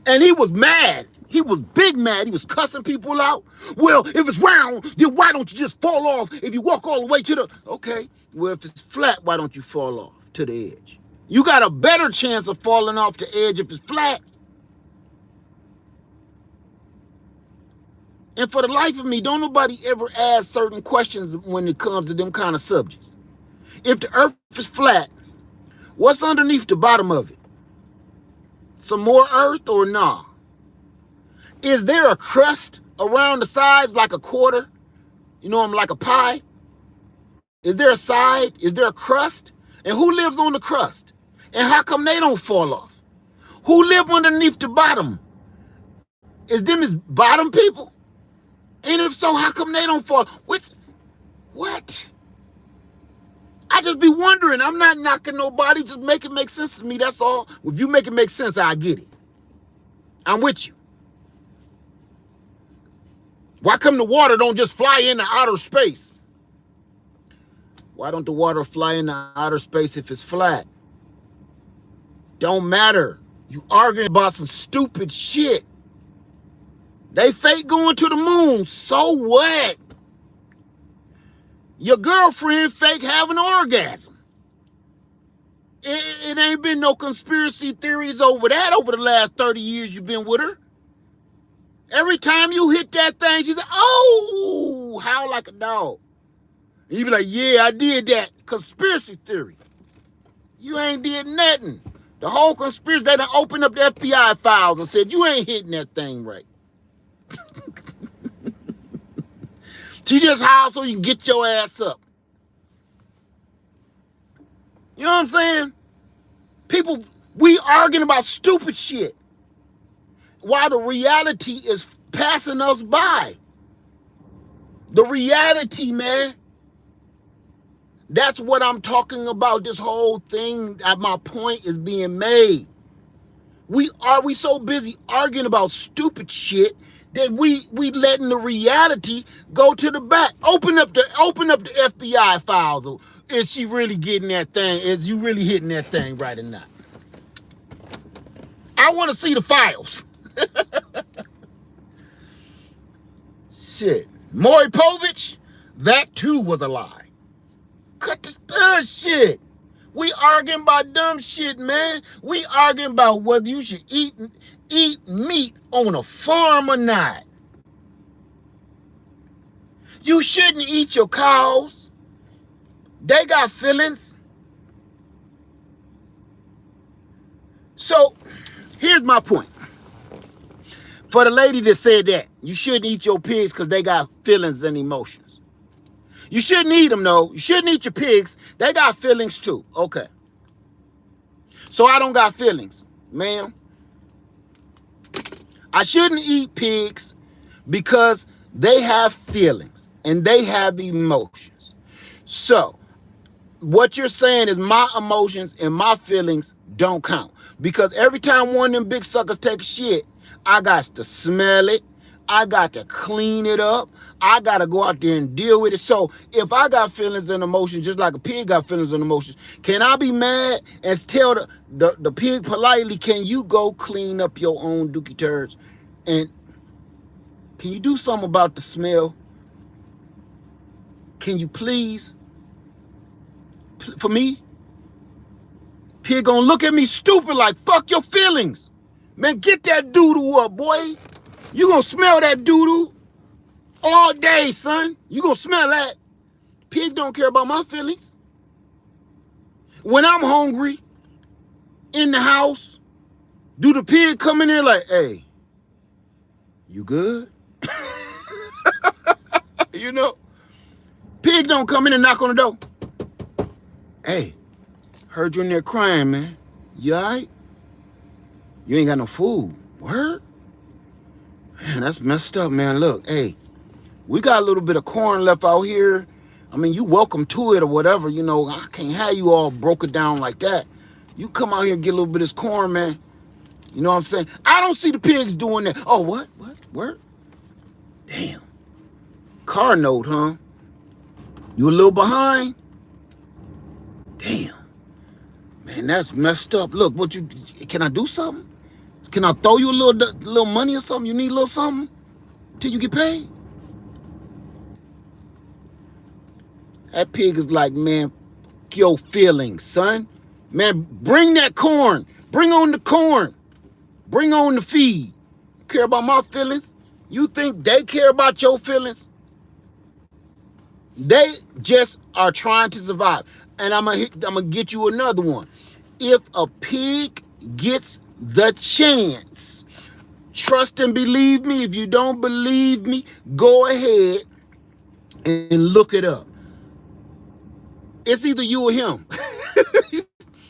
and he was mad. He was big mad. He was cussing people out. Well, if it's round, then why don't you just fall off if you walk all the way to the... Okay, well, if it's flat, why don't you fall off to the edge? You got a better chance of falling off the edge if it's flat. And for the life of me, don't nobody ever ask certain questions when it comes to them kind of subjects. If the earth is flat, what's underneath the bottom of it? Some more earth or nah? Is there a crust around the sides like a quarter? You know, like a pie? Is there a side? Is there a crust? And who lives on the crust? And how come they don't fall off? Who live underneath the bottom? Is them is bottom people? And if so, how come they don't fall? What? I just be wondering. I'm not knocking nobody. Just make it make sense to me. That's all. If you make it make sense, I get it. I'm with you. Why come the water don't just fly into outer space? Why don't the water fly into outer space if it's flat? Don't matter. You arguing about some stupid shit. They fake going to the moon. So what? Your girlfriend fake having an orgasm. It ain't been no conspiracy theories over that over the last 30 years you've been with her. Every time you hit that thing, she's like, oh, howl like a dog. And you be like, yeah, I did that. Conspiracy theory. You ain't did nothing. The whole conspiracy, they done opened up the FBI files and said, you ain't hitting that thing right. She just howled so you can get your ass up. You know what I'm saying? People, we arguing about stupid shit while the reality is passing us by. The reality, man. That's what I'm talking about. This whole thing, my point is being made. We so busy arguing about stupid shit that we letting the reality go to the back. Open up the FBI files. Is she really getting that thing? Is you really hitting that thing right or not? I want to see the files. Shit. Maury Povich, that too was a lie. Cut this bullshit. We arguing about dumb shit, man. We arguing about whether you should eat meat on a farm or not. You shouldn't eat your cows. They got feelings. So, here's my point. For the lady that said that, you shouldn't eat your pigs because they got feelings and emotions. You shouldn't eat them, though. You shouldn't eat your pigs. They got feelings, too. Okay. So I don't got feelings, ma'am. I shouldn't eat pigs because they have feelings and they have emotions. So what you're saying is my emotions and my feelings don't count. Because every time one of them big suckers take a shit, I got to smell it. I got to clean it up. I got to go out there and deal with it. So if I got feelings and emotions, just like a pig got feelings and emotions, can I be mad and tell the pig politely, can you go clean up your own dookie turds? And can you do something about the smell? Can you please? For me? Pig gonna look at me stupid like, fuck your feelings. Man, get that doo-doo up, boy. You gonna smell that doo-doo all day, son. You gonna smell that. Pig don't care about my feelings. When I'm hungry, in the house, do the pig come in there like, hey, you good? You know? Pig don't come in and knock on the door. Hey, heard you in there crying, man. You all right? You ain't got no food. Word? Man, that's messed up, man. Look, hey, we got a little bit of corn left out here. I mean, you welcome to it or whatever. You know, I can't have you all broken down like that. You come out here and get a little bit of this corn, man. You know what I'm saying? I don't see the pigs doing that. Oh, what? What? Where? Damn. Car note, huh? You a little behind? Damn. Man, that's messed up. Look, can I do something? Can I throw you a little money or something? You need a little something till you get paid? That pig is like, man, your feelings, son. Man, bring that corn. Bring on the corn. Bring on the feed. You care about my feelings? You think they care about your feelings? They just are trying to survive. And I'm gonna get you another one. If a pig gets the chance, trust and believe me. If you don't believe me, go ahead and look it up. It's either you or him.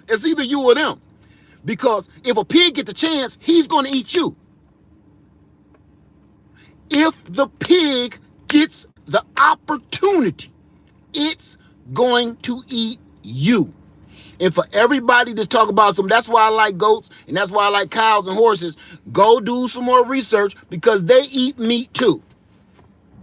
It's either you or them. Because if a pig gets the chance, he's going to eat you. If the pig gets the opportunity, it's going to eat you. And for everybody to talk about that's why I like goats and that's why I like cows and horses, go do some more research because they eat meat too.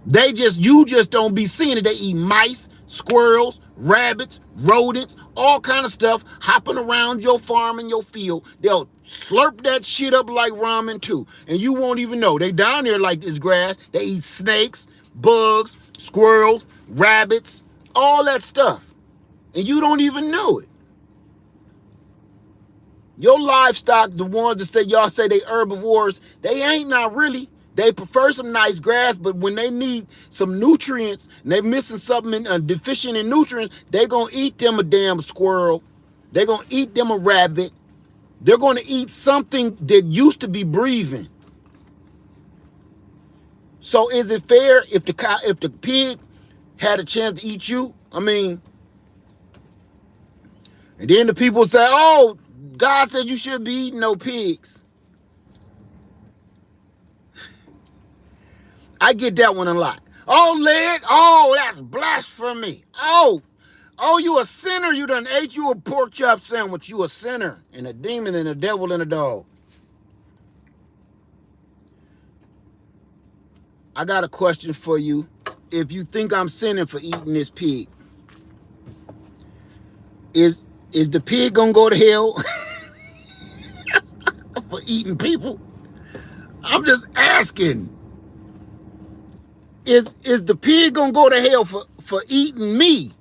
You just don't be seeing it. They eat mice, squirrels, rabbits, rodents, all kind of stuff hopping around your farm and your field. They'll slurp that shit up like ramen too. And you won't even know. They down there like this grass. They eat snakes, bugs, squirrels, rabbits, all that stuff. And you don't even know it. Your livestock, the ones that say y'all say they herbivores, they ain't not really. They prefer some nice grass, but when they need some nutrients and they missing something deficient in nutrients, they gonna eat them a damn squirrel. They gonna eat them a rabbit. They're gonna eat something that used to be breathing. So is it fair if the pig had a chance to eat you? I mean, and then the people say, "Oh, God said you shouldn't be eating no pigs." I get that one a lot. Oh, lead. Oh, that's blasphemy. Oh, you a sinner. You done ate you a pork chop sandwich. You a sinner and a demon and a devil and a dog. I got a question for you. If you think I'm sinning for eating this pig, is the pig gonna go to hell for eating people? I'm just asking. Is the pig gonna go to hell for eating me?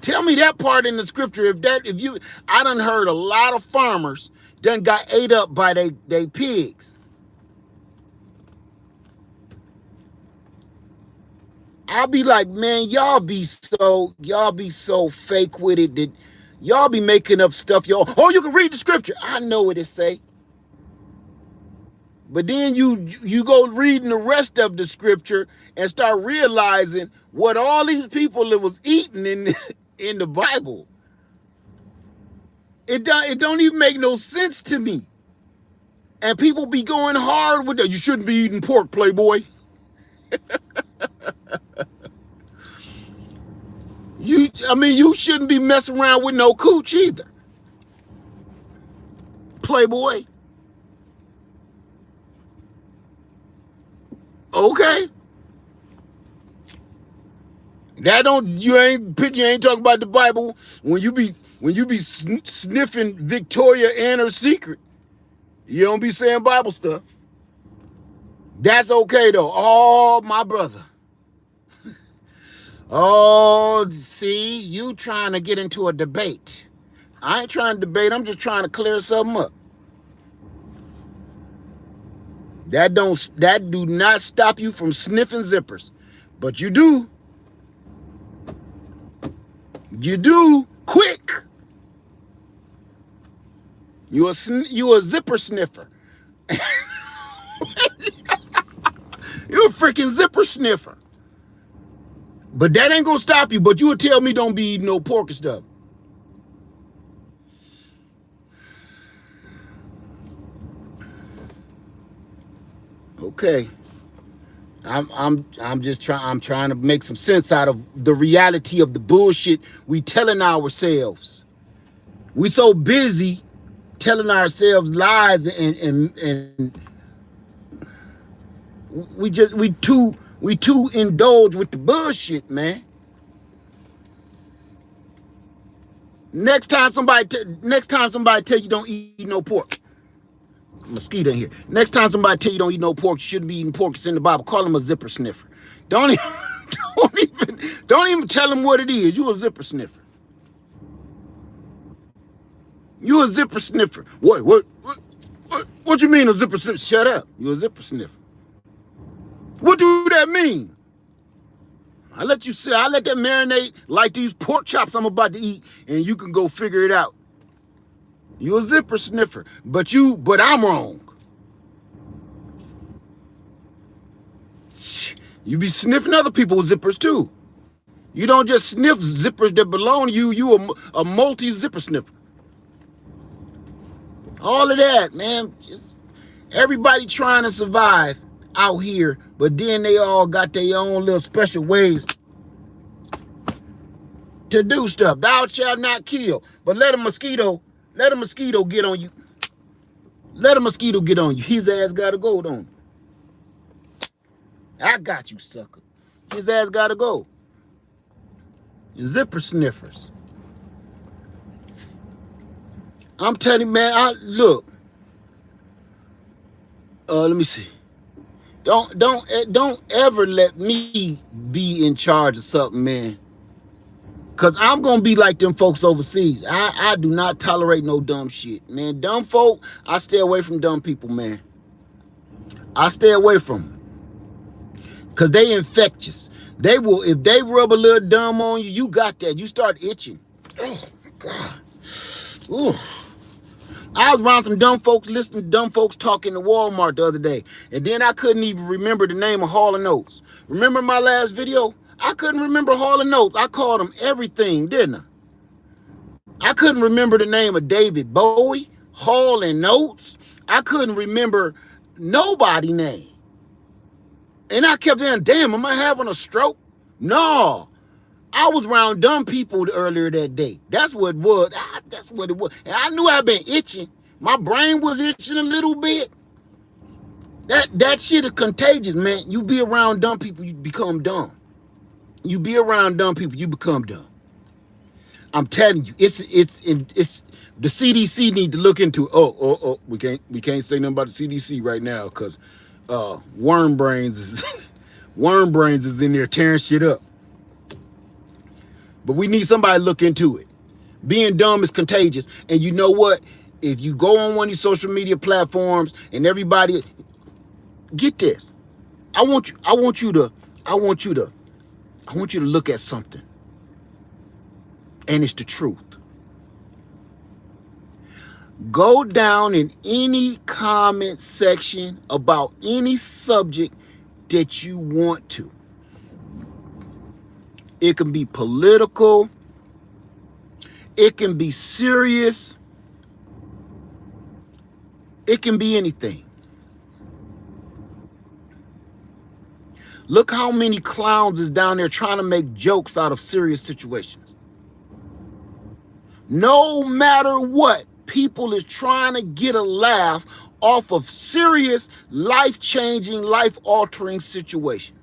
Tell me that part in the scripture. I done heard a lot of farmers done got ate up by they pigs. I'll be like, man, y'all be so fake with it that y'all be making up stuff. Oh, you can read the scripture. I know what it say. But then you go reading the rest of the scripture and start realizing what all these people that was eating in the Bible. It don't even make no sense to me. And people be going hard with that. You shouldn't be eating pork, playboy. You shouldn't be messing around with no cooch either, playboy. Okay. You ain't talking about the Bible when you be sniffing Victoria and her secret. You don't be saying Bible stuff. That's okay though. Oh, my brother. Oh, see, you trying to get into a debate. I ain't trying to debate. I'm just trying to clear something up. That do not stop you from sniffing zippers. But you do. You do. Quick. You a zipper sniffer. You a freaking zipper sniffer. But that ain't gonna stop you. But you would tell me don't be eating no pork and stuff. Okay. I'm trying to make some sense out of the reality of the bullshit we telling ourselves. We so busy telling ourselves lies and we too indulge with the bullshit, man. Next time somebody tell you don't eat no pork. Mosquito in here. Next time somebody tell you don't eat no pork, you shouldn't be eating pork. It's in the Bible. Call them a zipper sniffer. Don't even, don't even tell them what it is. You a zipper sniffer. You a zipper sniffer. What you mean a zipper sniffer? Shut up. You a zipper sniffer. What do that mean? I let that marinate like these pork chops I'm about to eat, and you can go figure it out. You a zipper sniffer, but I'm wrong. You be sniffing other people's zippers too. You don't just sniff zippers that belong to you. You a multi-zipper sniffer. All of that, man. Just everybody trying to survive out here, but then they all got their own little special ways to do stuff. Thou shalt not kill, but let a mosquito get on you. Let a mosquito get on you. His ass gotta go, don't he? I got you, sucker. His ass gotta go. Zipper sniffers. I'm telling you, man. Look. Let me see. Don't ever let me be in charge of something, man. Cause I'm gonna be like them folks overseas. I do not tolerate no dumb shit, man. Dumb folk, I stay away from dumb people, man. I stay away from them. Cause they infectious. They will, if they rub a little dumb on you, you got that. You start itching. Oh my God. Ooh. I was around some dumb folks, listening to dumb folks talking to Walmart the other day. And then I couldn't even remember the name of Hall & Oates. Remember my last video? I couldn't remember Hall & Oates. I called them everything, didn't I? I couldn't remember the name of David Bowie, Hall & Oates. I couldn't remember nobody's name. And I kept saying, damn, am I having a stroke? No. I was around dumb people earlier that day. That's what it was. That's what it was. And I knew I'd been itching. My brain was itching a little bit. That shit is contagious, man. You be around dumb people, you become dumb. You be around dumb people, you become dumb. I'm telling you, it's the CDC need to look into. We can't say nothing about the CDC right now because worm brains is in there tearing shit up. But we need somebody to look into it. Being dumb is contagious. And you know what? If you go on one of these social media platforms and everybody, get this. I want you to look at something. And it's the truth. Go down in any comment section about any subject that you want to. It can be political. It can be serious. It can be anything. Look how many clowns is down there trying to make jokes out of serious situations. No matter what, people is trying to get a laugh off of serious, life-changing, life-altering situations.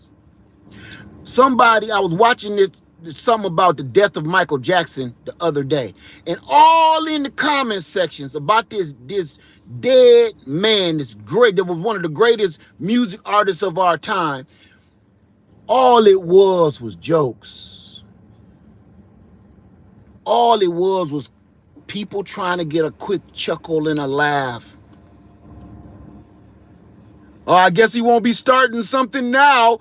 I was watching something about the death of Michael Jackson the other day, and all in the comment sections about this dead man, that was one of the greatest music artists of our time. All it was jokes. All it was people trying to get a quick chuckle and a laugh. Oh, I guess he won't be starting something now.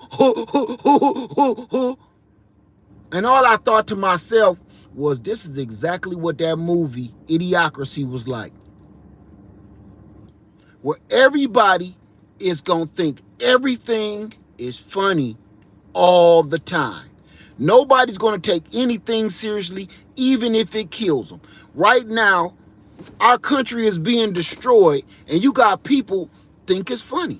And all I thought to myself was, this is exactly what that movie, Idiocracy, was like. Where everybody is going to think everything is funny all the time. Nobody's going to take anything seriously, even if it kills them. Right now, our country is being destroyed, and you got people think it's funny.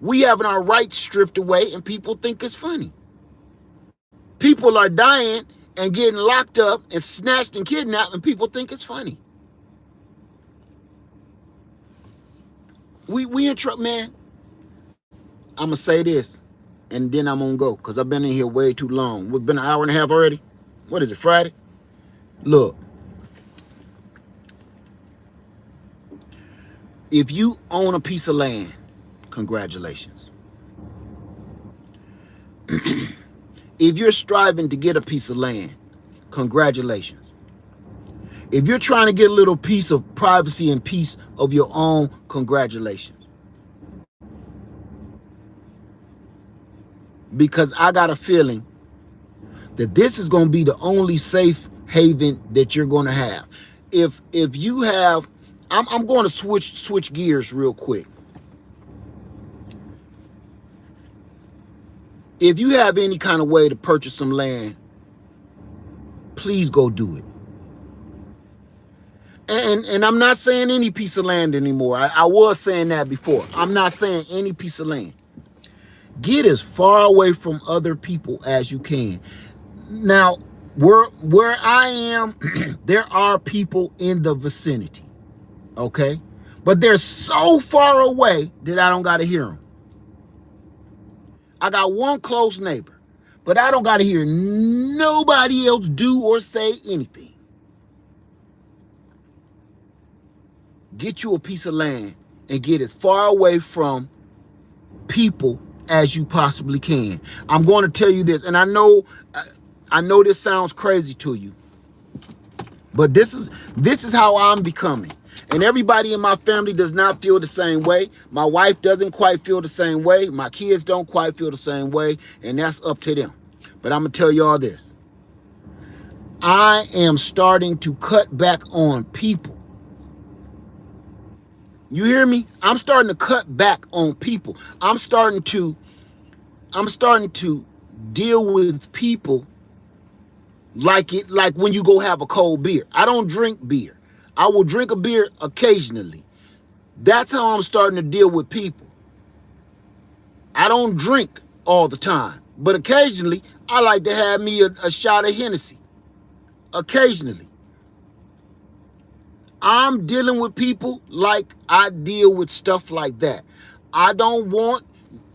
We having our rights stripped away and people think it's funny. People are dying and getting locked up and snatched and kidnapped and people think it's funny. We in trouble, man. I'm going to say this and then I'm going to go because I've been in here way too long. It's been an hour and a half already. What is it, Friday? Look, if you own a piece of land, congratulations. If you're striving to get a piece of land, congratulations. If you're trying to get a little piece of privacy and peace of your own, congratulations. Because I got a feeling that this is going to be the only safe haven that you're going to have. If you have, I'm going to switch gears real quick. If you have any kind of way to purchase some land, please go do it. And I'm not saying any piece of land anymore. I was saying that before. I'm not saying any piece of land. Get as far away from other people as you can. Now, where I am, there are people in the vicinity, okay? But they're so far away that I don't got to hear them. I got one close neighbor, but I don't got to hear nobody else do or say anything. Get you a piece of land and get as far away from people as you possibly can. I'm going to tell you this, and I know this sounds crazy to you, but this is how I'm becoming. And everybody in my family does not feel the same way. My wife doesn't quite feel the same way. My kids don't quite feel the same way, and that's up to them. But I'm going to tell y'all this. I am starting to cut back on people. You hear me? I'm starting to cut back on people. I'm starting to deal with people like when you go have a cold beer. I don't drink beer. I will drink a beer occasionally. That's how I'm starting to deal with people. I don't drink all the time, but occasionally I like to have me a shot of Hennessy. Occasionally. I'm dealing with people like I deal with stuff like that. I don't want,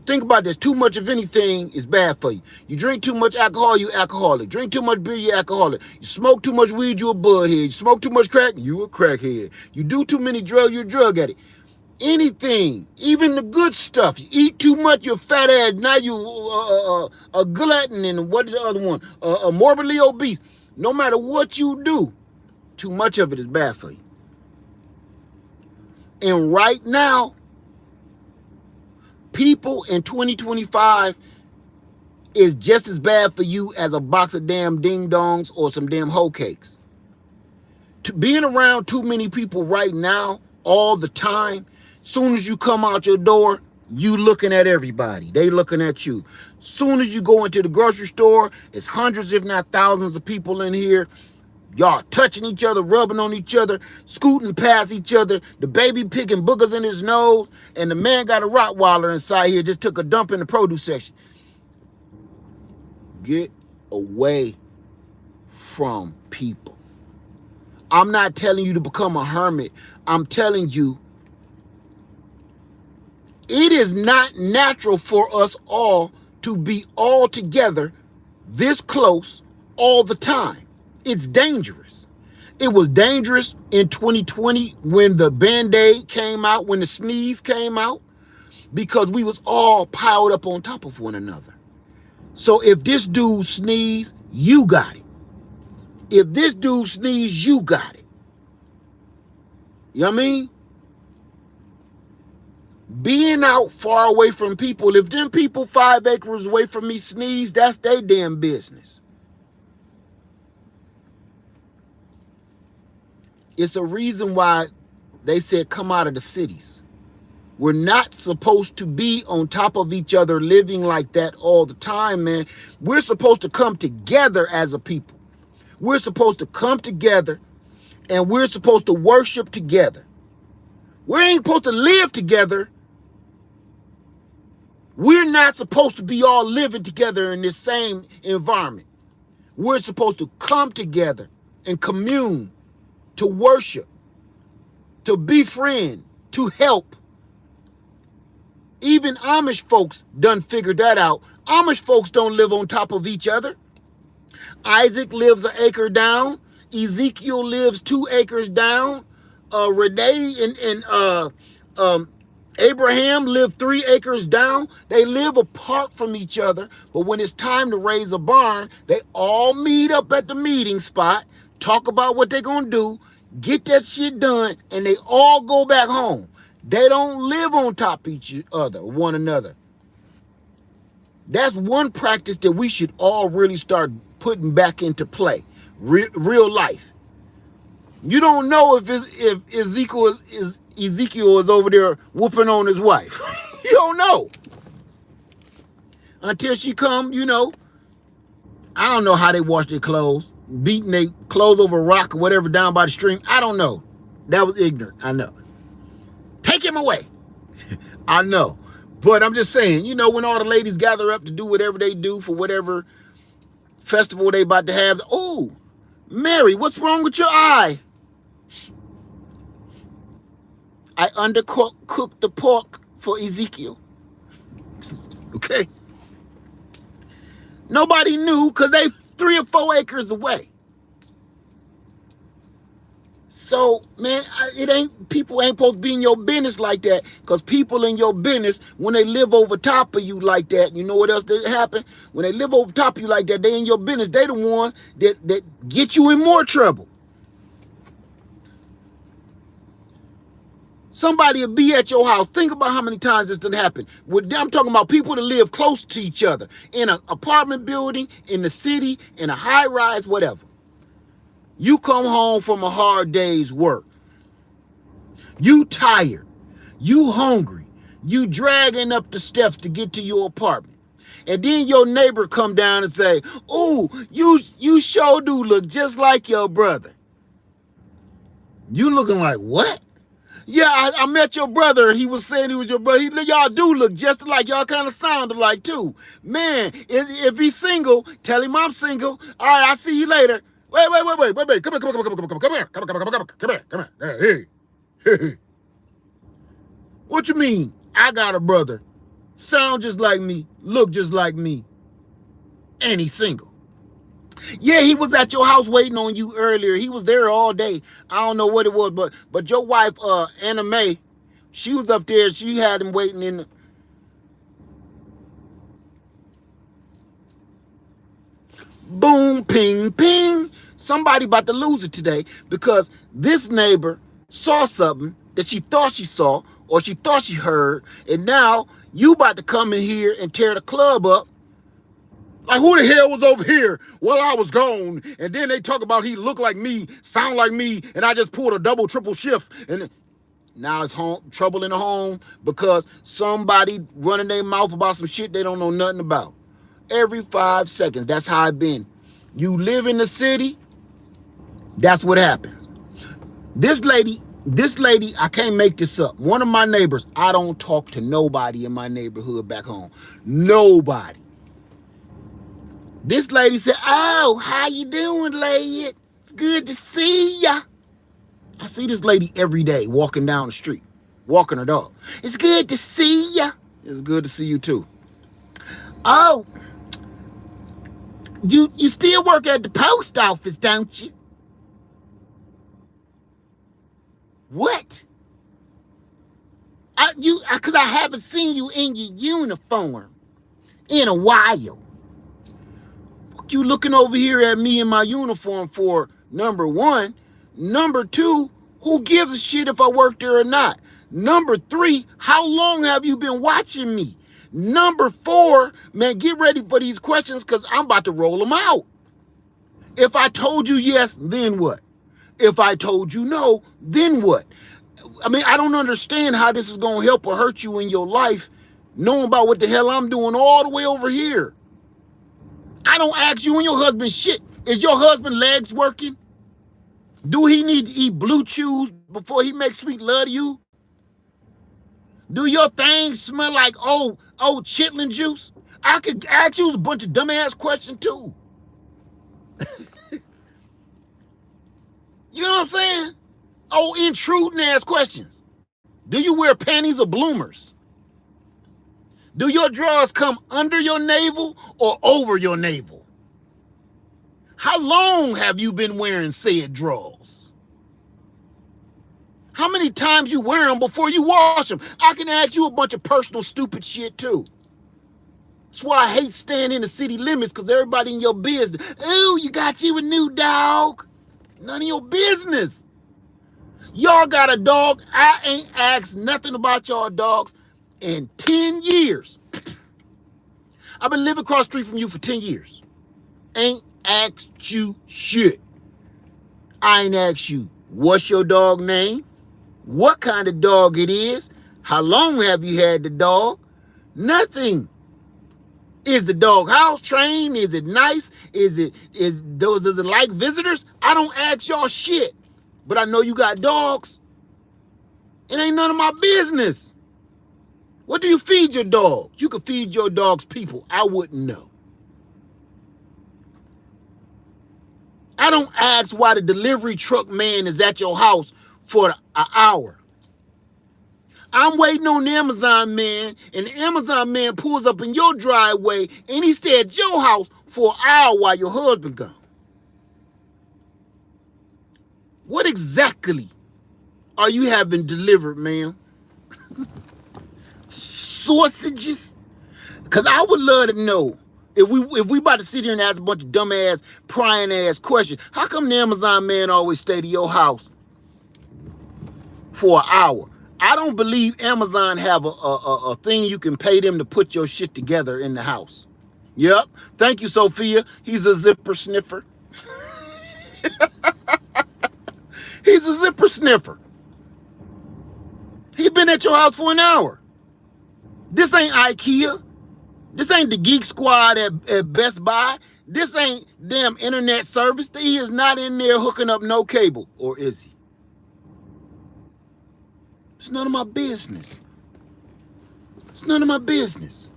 think about this, too much of anything is bad for you. You drink too much alcohol, you alcoholic. Drink too much beer, you alcoholic. You smoke too much weed, you a budhead. You smoke too much crack, you a crackhead. You do too many drugs, you're a drug addict. Anything, even the good stuff. You eat too much, you're fat ass. Now you a glutton, and what is the other one? Morbidly obese. No matter what you do, too much of it is bad for you. And right now, people in 2025 is just as bad for you as a box of damn ding-dongs or some damn hoe cakes. Being around too many people right now, all the time, soon as you come out your door, you looking at everybody. They looking at you. Soon as you go into the grocery store, it's hundreds, if not thousands of people in here. Y'all touching each other, rubbing on each other, scooting past each other, the baby picking boogers in his nose, and the man got a Rottweiler inside here, just took a dump in the produce section. Get away from people. I'm not telling you to become a hermit. I'm telling you, it is not natural for us all to be all together this close all the time. It's dangerous. It was dangerous in 2020 when the Band-Aid came out, when the sneeze came out, because we was all piled up on top of one another. So if this dude sneezed, you got it. If this dude sneezed, you got it. You know what I mean? Being out far away from people, if them people 5 acres away from me sneeze, that's their damn business. It's a reason why they said come out of the cities. We're not supposed to be on top of each other living like that all the time, man. We're supposed to come together as a people. We're supposed to come together and we're supposed to worship together. We ain't supposed to live together We're not supposed to be all living together in this same environment. We're supposed to come together and commune, to worship, to befriend, to help. Even Amish folks done figured that out. Amish folks don't live on top of each other. Isaac lives an acre down. Ezekiel lives 2 acres down. Renee and Abraham lived 3 acres down. They live apart from each other, but when it's time to raise a barn, they all meet up at the meeting spot, talk about what they're going to do, get that shit done, and they all go back home. They don't live on top of each other, one another. That's one practice that we should all really start putting back into play. Real life. You don't know if Ezekiel is over there whooping on his wife. You don't know. Until she come, I don't know how they wash their clothes. Beating their clothes over a rock or whatever down by the stream. I don't know. That was ignorant. I know. Take him away. I know. But I'm just saying, when all the ladies gather up to do whatever they do for whatever festival they about to have. Oh, Mary, what's wrong with your eye? I undercooked the pork for Ezekiel. Okay. Nobody knew because they 3 or 4 acres away. So, man, people ain't supposed to be in your business like that, because people in your business, when they live over top of you like that, you know what else that happen? When they live over top of you like that, they in your business, they the ones that get you in more trouble. Somebody will be at your house. Think about how many times this done happen. I'm talking about people that live close to each other, in an apartment building, in the city, in a high rise, whatever. You come home from a hard day's work. You tired. You hungry. You dragging up the steps to get to your apartment. And then your neighbor come down and say, "Oh, you sure do look just like your brother." You looking like, what? Yeah, I met your brother. He was saying he was your brother. Y'all do look just alike. Y'all kind of sound alike too. Man, if he's single, tell him I'm single. All right, I'll see you later. Wait. Come here. Hey. What you mean? I got a brother. Sound just like me. Look just like me. And he's single. Yeah, he was at your house waiting on you earlier. He was there all day. I don't know what it was, but your wife, Anna Mae, she was up there. She had him waiting in the... Boom, ping, ping. Somebody about to lose it today, because this neighbor saw something that she thought she saw or she thought she heard, and now you about to come in here and tear the club up. Like, who the hell was over here while I was gone? And then they talk about he looked like me, sound like me, and I just pulled a double, triple shift. And now it's trouble in the home because somebody running their mouth about some shit they don't know nothing about. Every 5 seconds, that's how it been. You live in the city, that's what happens. This lady, I can't make this up. One of my neighbors, I don't talk to nobody in my neighborhood back home. Nobody. This lady said, "Oh, how you doing, lady? It's good to see ya." I see this lady every day walking down the street, walking her dog. "It's good to see ya." It's good to see you too. "Oh, you still work at the post office, don't you?" What? Because I haven't seen you in your uniform in a while. You looking over here at me in my uniform for, number one. Number two, who gives a shit if I work there or not? Number three, how long have you been watching me? Number four, man, get ready for these questions because I'm about to roll them out. If I told you yes, then what? If I told you no, then what? I mean, I don't understand how this is going to help or hurt you in your life, knowing about what the hell I'm doing all the way over here. I don't ask you and your husband shit. Is your husband legs working? Do he need to eat blue chews before he makes sweet love to you? Do your thing smell like, Oh, chitlin juice. I could ask you a bunch of dumbass questions too. You know what I'm saying? Oh, intruding ass questions. Do you wear panties or bloomers? Do your drawers come under your navel or over your navel? How long have you been wearing said drawers? How many times you wear them before you wash them? I can ask you a bunch of personal stupid shit too. That's why I hate staying in the city limits, because everybody in your business. Ooh, you got you a new dog. None of your business. Y'all got a dog. I ain't asked nothing about y'all dogs in 10 years. I've been living across the street from you for 10 years. Ain't asked you shit. I ain't asked you what's your dog name, what kind of dog it is, how long have you had the dog. Nothing. Is the dog house trained? Is it nice? Does it like visitors? I don't ask y'all shit. But I know you got dogs. It ain't none of my business. What do you feed your dog? You could feed your dogs people. I wouldn't know. I don't ask why the delivery truck man is at your house for an hour. I'm waiting on the Amazon man, and the Amazon man pulls up in your driveway, and he stay at your house for an hour while your husband gone. What exactly are you having delivered, ma'am? Sausages? Because I would love to know, if we about to sit here and ask a bunch of dumbass, prying ass questions, how come the Amazon man always stay to your house for an hour? I don't believe Amazon have a thing you can pay them to put your shit together in the house. Yep. Thank you, Sophia. He's a zipper sniffer. He's a zipper sniffer. He been at your house for an hour. This ain't IKEA. This ain't the Geek Squad at Best Buy. This ain't damn internet service. He is not in there hooking up no cable. Or is he? It's none of my business. It's none of my business.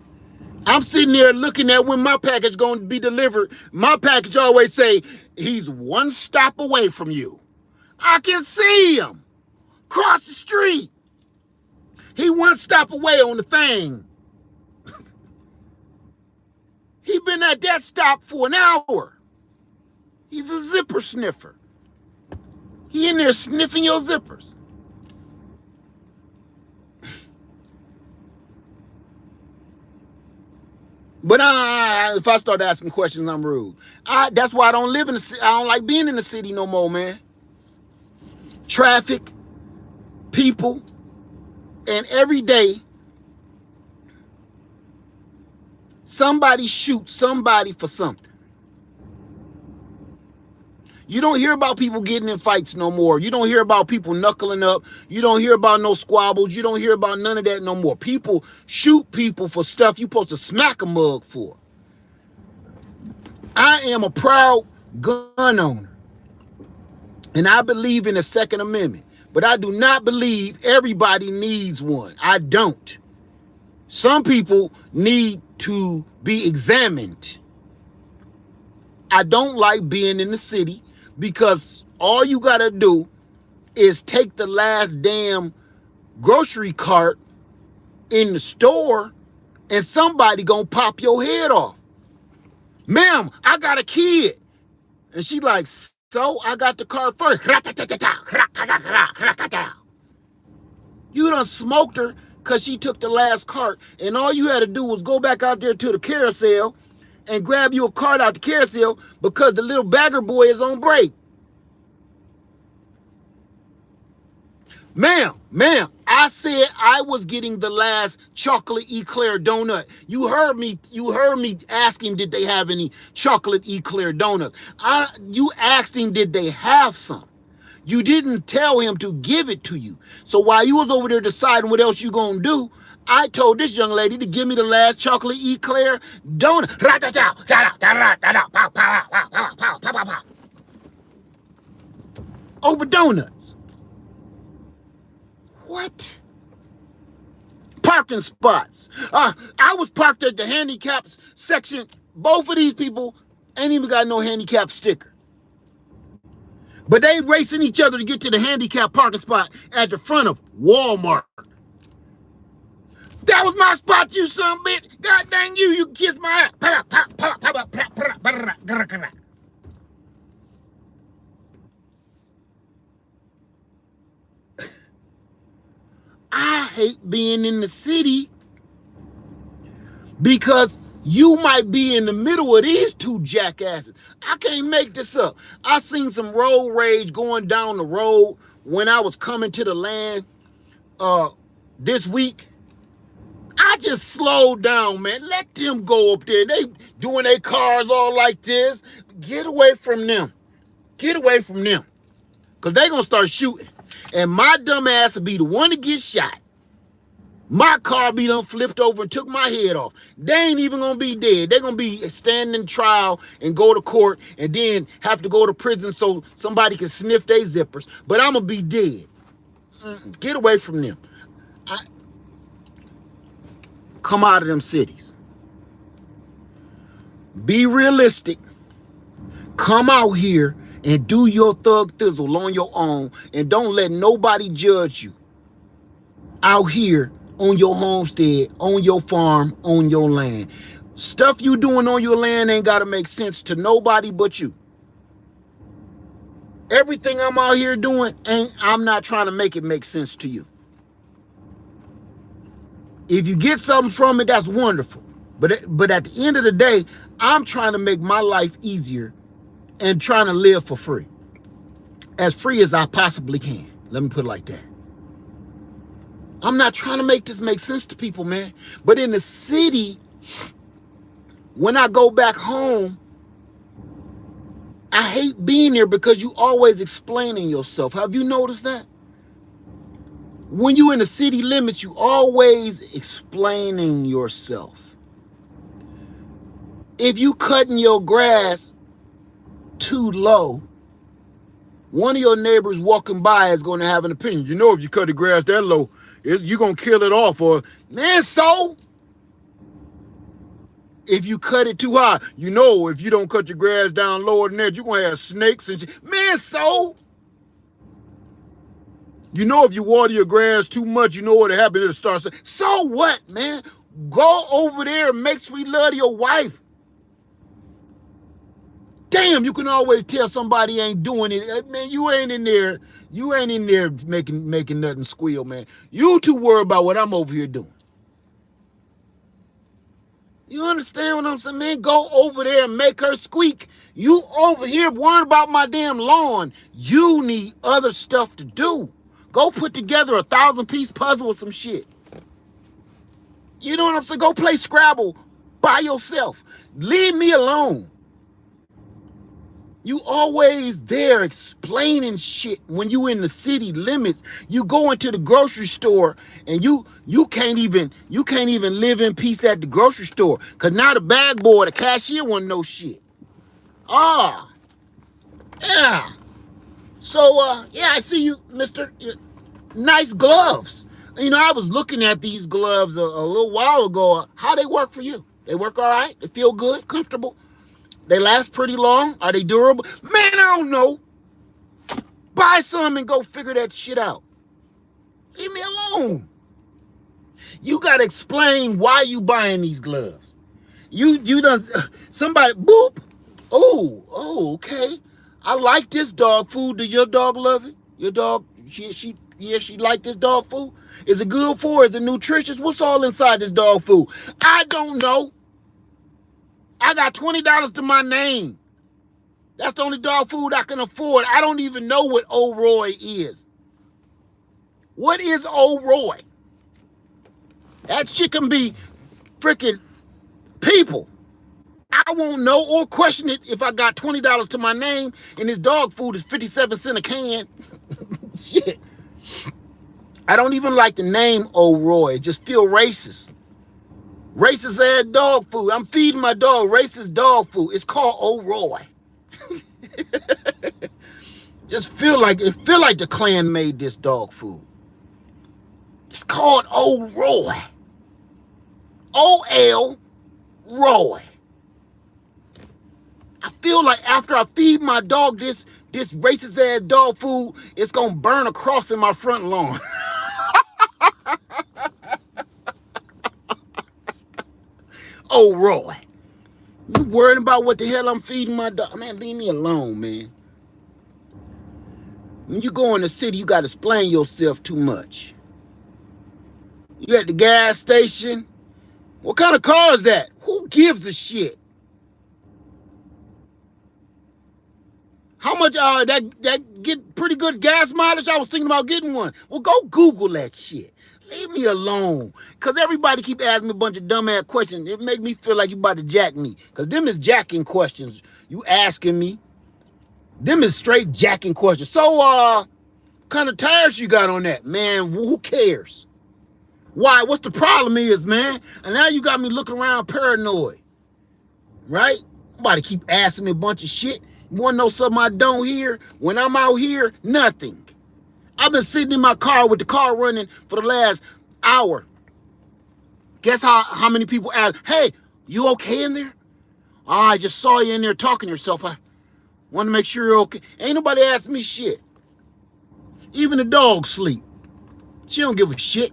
I'm sitting there looking at when my package going to be delivered. My package always say, he's one stop away from you. I can see him across the street. He one stop away on the thing. He been at that stop for an hour. He's a zipper sniffer. He in there sniffing your zippers. But if I start asking questions, I'm rude. That's why I don't live in the city. I don't like being in the city no more, man. Traffic, people, and every day, somebody shoots somebody for something. You don't hear about people getting in fights no more. You don't hear about people knuckling up. You don't hear about no squabbles. You don't hear about none of that no more. People shoot people for stuff you're supposed to smack a mug for. I am a proud gun owner, and I believe in the Second Amendment, but I do not believe everybody needs one. I don't. Some people need to be examined. I don't like being in the city because all you gotta do is take the last damn grocery cart in the store and somebody gonna pop your head off. Ma'am, I got a kid. And she like, so I got the cart first. You done smoked her because she took the last cart, and all you had to do was go back out there to the carousel and grab you a cart out the carousel because the little bagger boy is on break. Ma'am, I said I was getting the last chocolate eclair donut. You heard me asking, did they have any chocolate eclair donuts? You asked him, did they have some? You didn't tell him to give it to you. So while you was over there deciding what else you gonna do, I told this young lady to give me the last chocolate eclair donut. Over donuts. What? parking spots. I was parked at the handicap section. Both of these people ain't even got no handicap sticker. But they racing each other to get to the handicap parking spot at the front of Walmart. That was my spot, you son of a bitch. God dang you, you kiss my ass. I hate being in the city because you might be in the middle of these two jackasses. I can't make this up. I seen some road rage going down the road when I was coming to the land this week. I just slowed down, man. Let them go up there. They doing their cars all like this. Get away from them. Get away from them. Because they going to start shooting. And my dumb ass will be the one to get shot. My car be done flipped over and took my head off. They ain't even going to be dead. They're going to be standing trial and go to court and then have to go to prison so somebody can sniff their zippers. But I'm going to be dead. Get away from them. Come out of them cities. Be realistic. Come out here and do your thug thizzle on your own and don't let nobody judge you. Out here on your homestead, on your farm, on your land. Stuff you doing on your land ain't got to make sense to nobody but you. Everything I'm out here doing, I'm not trying to make it make sense to you. If you get something from it, that's wonderful. But at the end of the day, I'm trying to make my life easier and trying to live for free. As free as I possibly can. Let me put it like that. I'm not trying to make this make sense to people, man. But in the city, when I go back home, I hate being there because you always explaining yourself. Have you noticed that? When you in the city limits, you always explaining yourself. If you cutting your grass too low, one of your neighbors walking by is going to have an opinion. You know, if you cut the grass that low, you're going to kill it off. Or, man, so? If you cut it too high, you know, if you don't cut your grass down lower than that, you're going to have snakes and shit. Man, so? You know, if you water your grass too much, you know what'll happen. It'll start saying, so what, man? Go over there and make sweet love to your wife. Damn, you can always tell somebody ain't doing it. Man, you ain't in there making nothing squeal, man. You too worried about what I'm over here doing. You understand what I'm saying, man? Go over there and make her squeak. You over here worried about my damn lawn. You need other stuff to do. Go put together a 1,000-piece puzzle or some shit. You know what I'm saying? Go play Scrabble by yourself. Leave me alone. You always there explaining shit when you in the city limits. You go into the grocery store and you can't even live in peace at the grocery store. Cause now the bag boy, the cashier won't know shit. Yeah. So yeah, I see you, Mr. Nice gloves. You know, I was looking at these gloves a little while ago. How they work for you? They work all right? They feel good, comfortable? They last pretty long? Are they durable? Man, I don't know. Buy some and go figure that shit out. Leave me alone. You got to explain why you buying these gloves. You done, somebody, boop. Oh, okay. I like this dog food. Do your dog love it? Your dog, she like this dog food? Is it good for her? Is it nutritious? What's all inside this dog food? I don't know. I got $20 to my name. That's the only dog food I can afford. I don't even know what Old Roy is. What is Old Roy? That shit can be freaking people. I won't know or question it if I got $20 to my name and this dog food is 57 cents a can. Shit. I don't even like the name Old Roy. It just feel racist. Racist ass dog food. I'm feeding my dog racist dog food. It's called Old Roy. Just feel like the Klan made this dog food. It's called Old Roy. O.L. Roy. I feel like after I feed my dog this racist ass dog food, it's gonna burn a cross in my front lawn. Oh, Roy. You worried about what the hell I'm feeding my dog? Man, leave me alone, man. When you go in the city, you gotta explain yourself too much. You at the gas station? What kind of car is that? Who gives a shit? How much that get pretty good gas mileage? I was thinking about getting one. Well, go Google that shit. Leave me alone. Cause everybody keep asking me a bunch of dumbass questions. It make me feel like you about to jack me. Cause them is jacking questions. You asking me. Them is straight jacking questions. So kind of tires you got on that? Man, who cares? Why? What's the problem is, man? And now you got me looking around paranoid. Right? Nobody keep asking me a bunch of shit. You want to know something I don't hear? When I'm out here, nothing. I've been sitting in my car with the car running for the last hour. Guess how many people ask, hey, you okay in there? Oh, I just saw you in there talking to yourself. I want to make sure you're okay. Ain't nobody asked me shit. Even the dog sleep. She don't give a shit.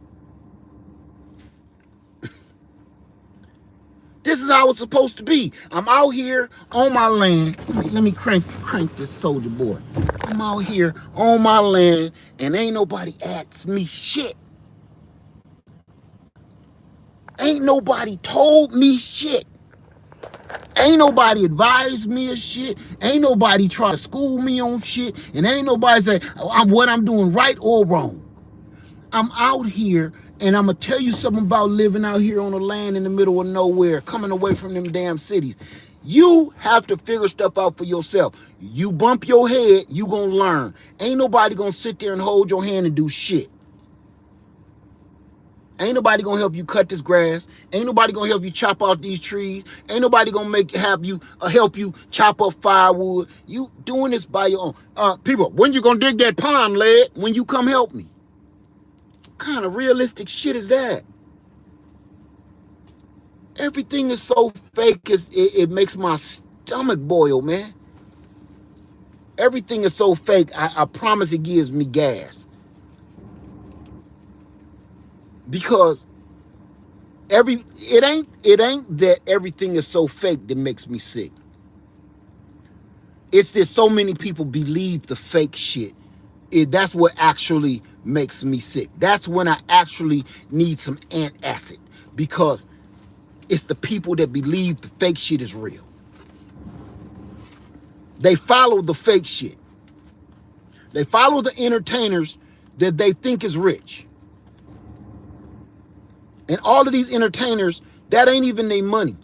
This is how it's supposed to be. I'm out here on my land. Let me crank this soldier boy. I'm out here on my land and ain't nobody asked me shit. Ain't nobody told me shit. Ain't nobody advised me of shit. Ain't nobody try to school me on shit. And ain't nobody say what I'm doing right or wrong. I'm out here and I'm going to tell you something about living out here on the land in the middle of nowhere, coming away from them damn cities. You have to figure stuff out for yourself. You bump your head, you going to learn. Ain't nobody going to sit there and hold your hand and do shit. Ain't nobody going to help you cut this grass. Ain't nobody going to help you chop out these trees. Ain't nobody going to help you chop up firewood. You doing this by your own. People, when you going to dig that pond, lad? When you come help me? What kind of realistic shit is that? Everything is so fake, it makes my stomach boil, man. Everything is so fake, I promise it gives me gas. Because it ain't that everything is so fake that makes me sick. It's that so many people believe the fake shit. That's what actually makes me sick. That's when I actually need some antacid, because it's the people that believe the fake shit is real. They follow the fake shit. They follow the entertainers that they think is rich. And all of these entertainers, that ain't even their money.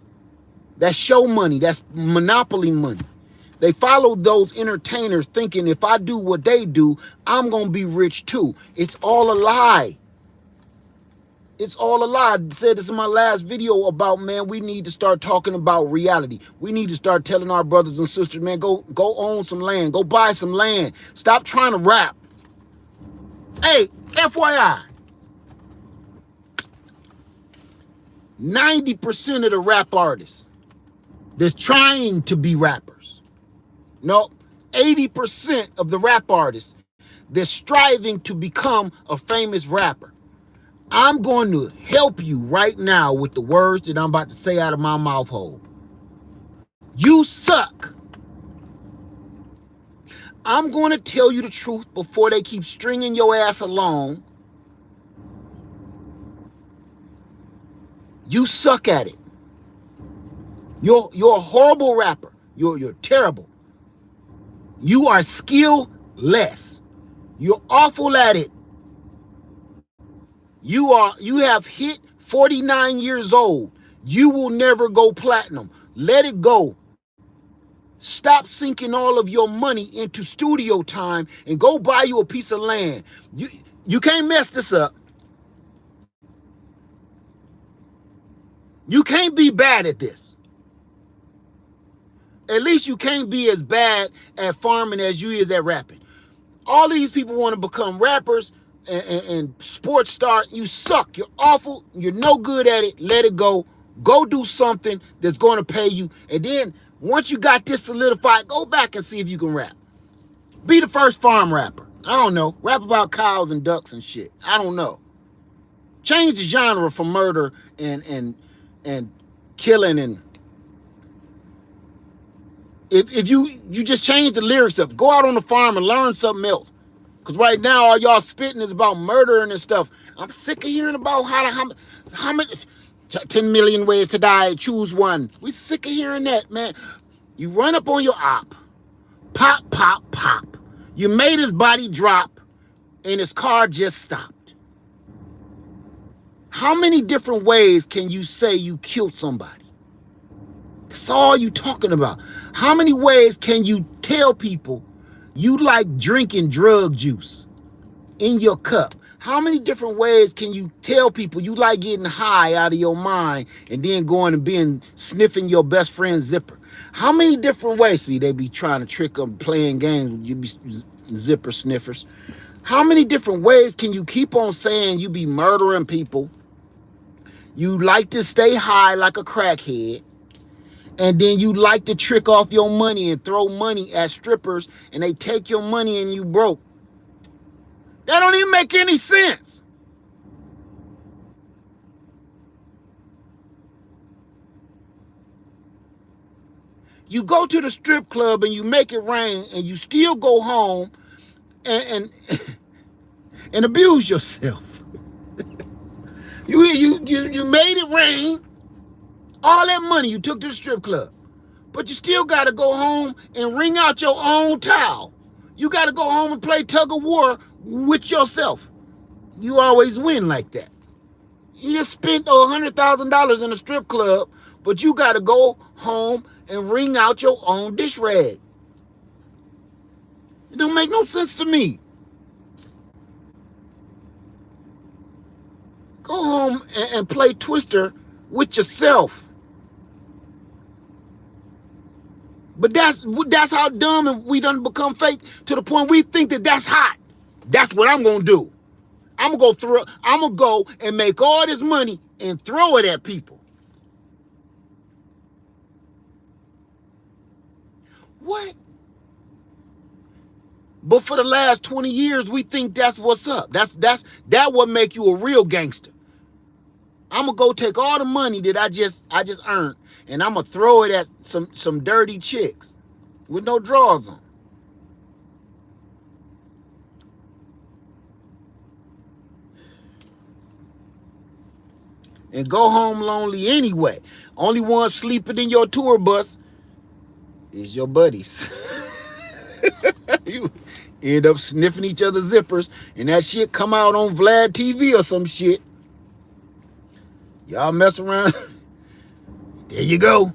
That's show money. That's monopoly money. They follow those entertainers thinking if I do what they do, I'm going to be rich too. It's all a lie. It's all a lie. I said this in my last video about, man, we need to start talking about reality. We need to start telling our brothers and sisters, man, go own some land. Go buy some land. Stop trying to rap. Hey, FYI. 90% of the rap artists that's trying to be rappers. No, 80% of the rap artists that's striving to become a famous rapper. I'm going to help you right now with the words that I'm about to say out of my mouth hole. You suck. I'm going to tell you the truth before they keep stringing your ass along. You suck at it. You're a horrible rapper. You're terrible. You are skillless. You're awful at it. You have hit 49 years old. You will never go platinum. Let it go. Stop sinking all of your money into studio time and go buy you a piece of land. You can't mess this up. You can't be bad at this. At least you can't be as bad at farming as you is at rapping. All of these people want to become rappers. and sports star, you suck. You're awful. You're no good at it. Let it go. Go do something that's going to pay you. And then once you got this solidified, go back and see if you can rap. Be the first farm rapper. I don't know. Rap about cows and ducks and shit. I don't know. Change the genre from murder and killing, and if you just change the lyrics up, go out on the farm and learn something else. Because right now all y'all spitting is about murdering and stuff. I'm sick of hearing about how many 10 million ways to die, choose one. We sick of hearing that, man. You run up on your op, pop, pop, pop. You made his body drop and his car just stopped. How many different ways can you say you killed somebody? That's all you talking about. How many ways can you tell people you like drinking drug juice in your cup? How many different ways can you tell people you like getting high out of your mind and then going and sniffing your best friend's zipper? How many different ways? See, they be trying to trick them playing games. You be zipper sniffers. How many different ways can you keep on saying you be murdering people? You like to stay high like a crackhead. And then you like to trick off your money and throw money at strippers and they take your money and you broke. That don't even make any sense. You go to the strip club and you make it rain and you still go home and abuse yourself. You made it rain. All that money you took to the strip club. But you still got to go home and wring out your own towel. You got to go home and play tug of war with yourself. You always win like that. You just spent $100,000 in a strip club, but you got to go home and wring out your own dish rag. It don't make no sense to me. Go home and play Twister with yourself. But that's how dumb we done become fake to the point we think that that's hot. That's what I'm gonna do. I'm gonna go and make all this money and throw it at people. What? But for the last 20 years, we think that's what's up. That what make you a real gangster. I'm gonna go take all the money that I just earned and I'm gonna throw it at some dirty chicks with no drawers on. And go home lonely anyway. Only one sleeping in your tour bus is your buddies. You end up sniffing each other's zippers and that shit come out on Vlad TV or some shit. Y'all mess around. There you go.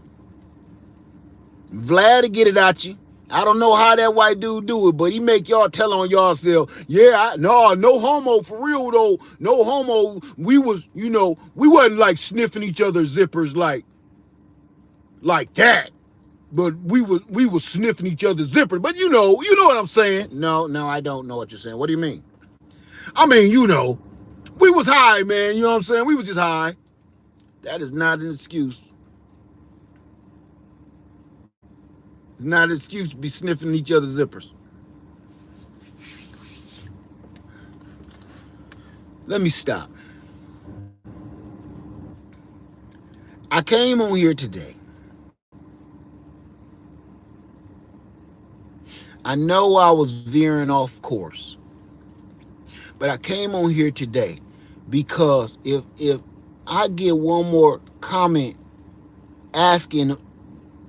Vlad to get it out you. I don't know how that white dude do it, but he make y'all tell on y'allself. Yeah, no homo for real though. No homo. We wasn't like sniffing each other's zippers like that. But we was sniffing each other's zippers. But you know what I'm saying. No, I don't know what you're saying. What do you mean? I mean, we was high, man. You know what I'm saying? We was just high. That is not an excuse. It's not an excuse to be sniffing each other's zippers. Let me stop. I came on here today. I know I was veering off course. But I came on here today because if I get one more comment asking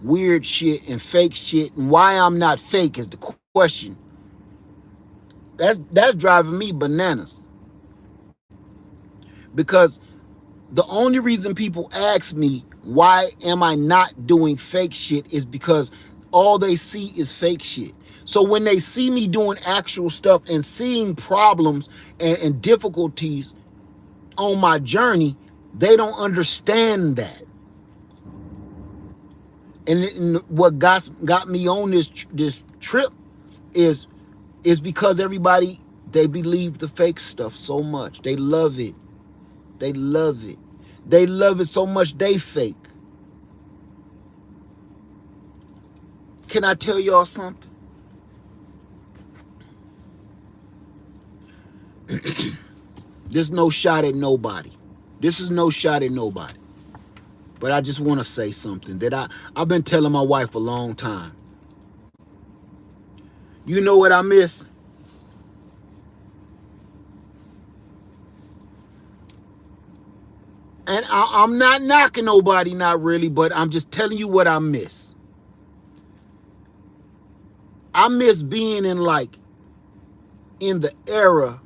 weird shit and fake shit and why I'm not fake is the question, that's driving me bananas. Because the only reason people ask me why am I not doing fake shit is because all they see is fake shit. So when they see me doing actual stuff and seeing problems and difficulties on my journey, they don't understand that. And what got me on this trip is because everybody They believe the fake stuff so much. They love it. They love it. They love it so much they fake. Can I tell y'all something? There's no shot at nobody. This is no shot at nobody. But I just want to say something that I've been telling my wife a long time. You know what I miss? And I'm not knocking nobody, not really, but I'm just telling you what I miss. I miss being in the era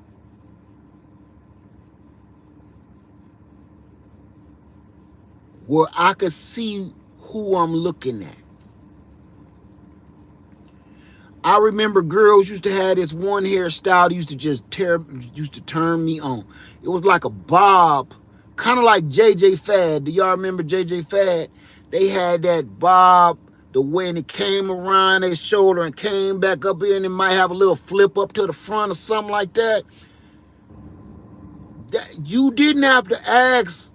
where I could see who I'm looking at. I remember girls used to have this one hairstyle that used to turn me on. It was like a bob, kind of like JJ Fad. Do y'all remember JJ Fad? They had that bob, the way it came around their shoulder and came back up here, and it might have a little flip up to the front or something like that. You didn't have to ask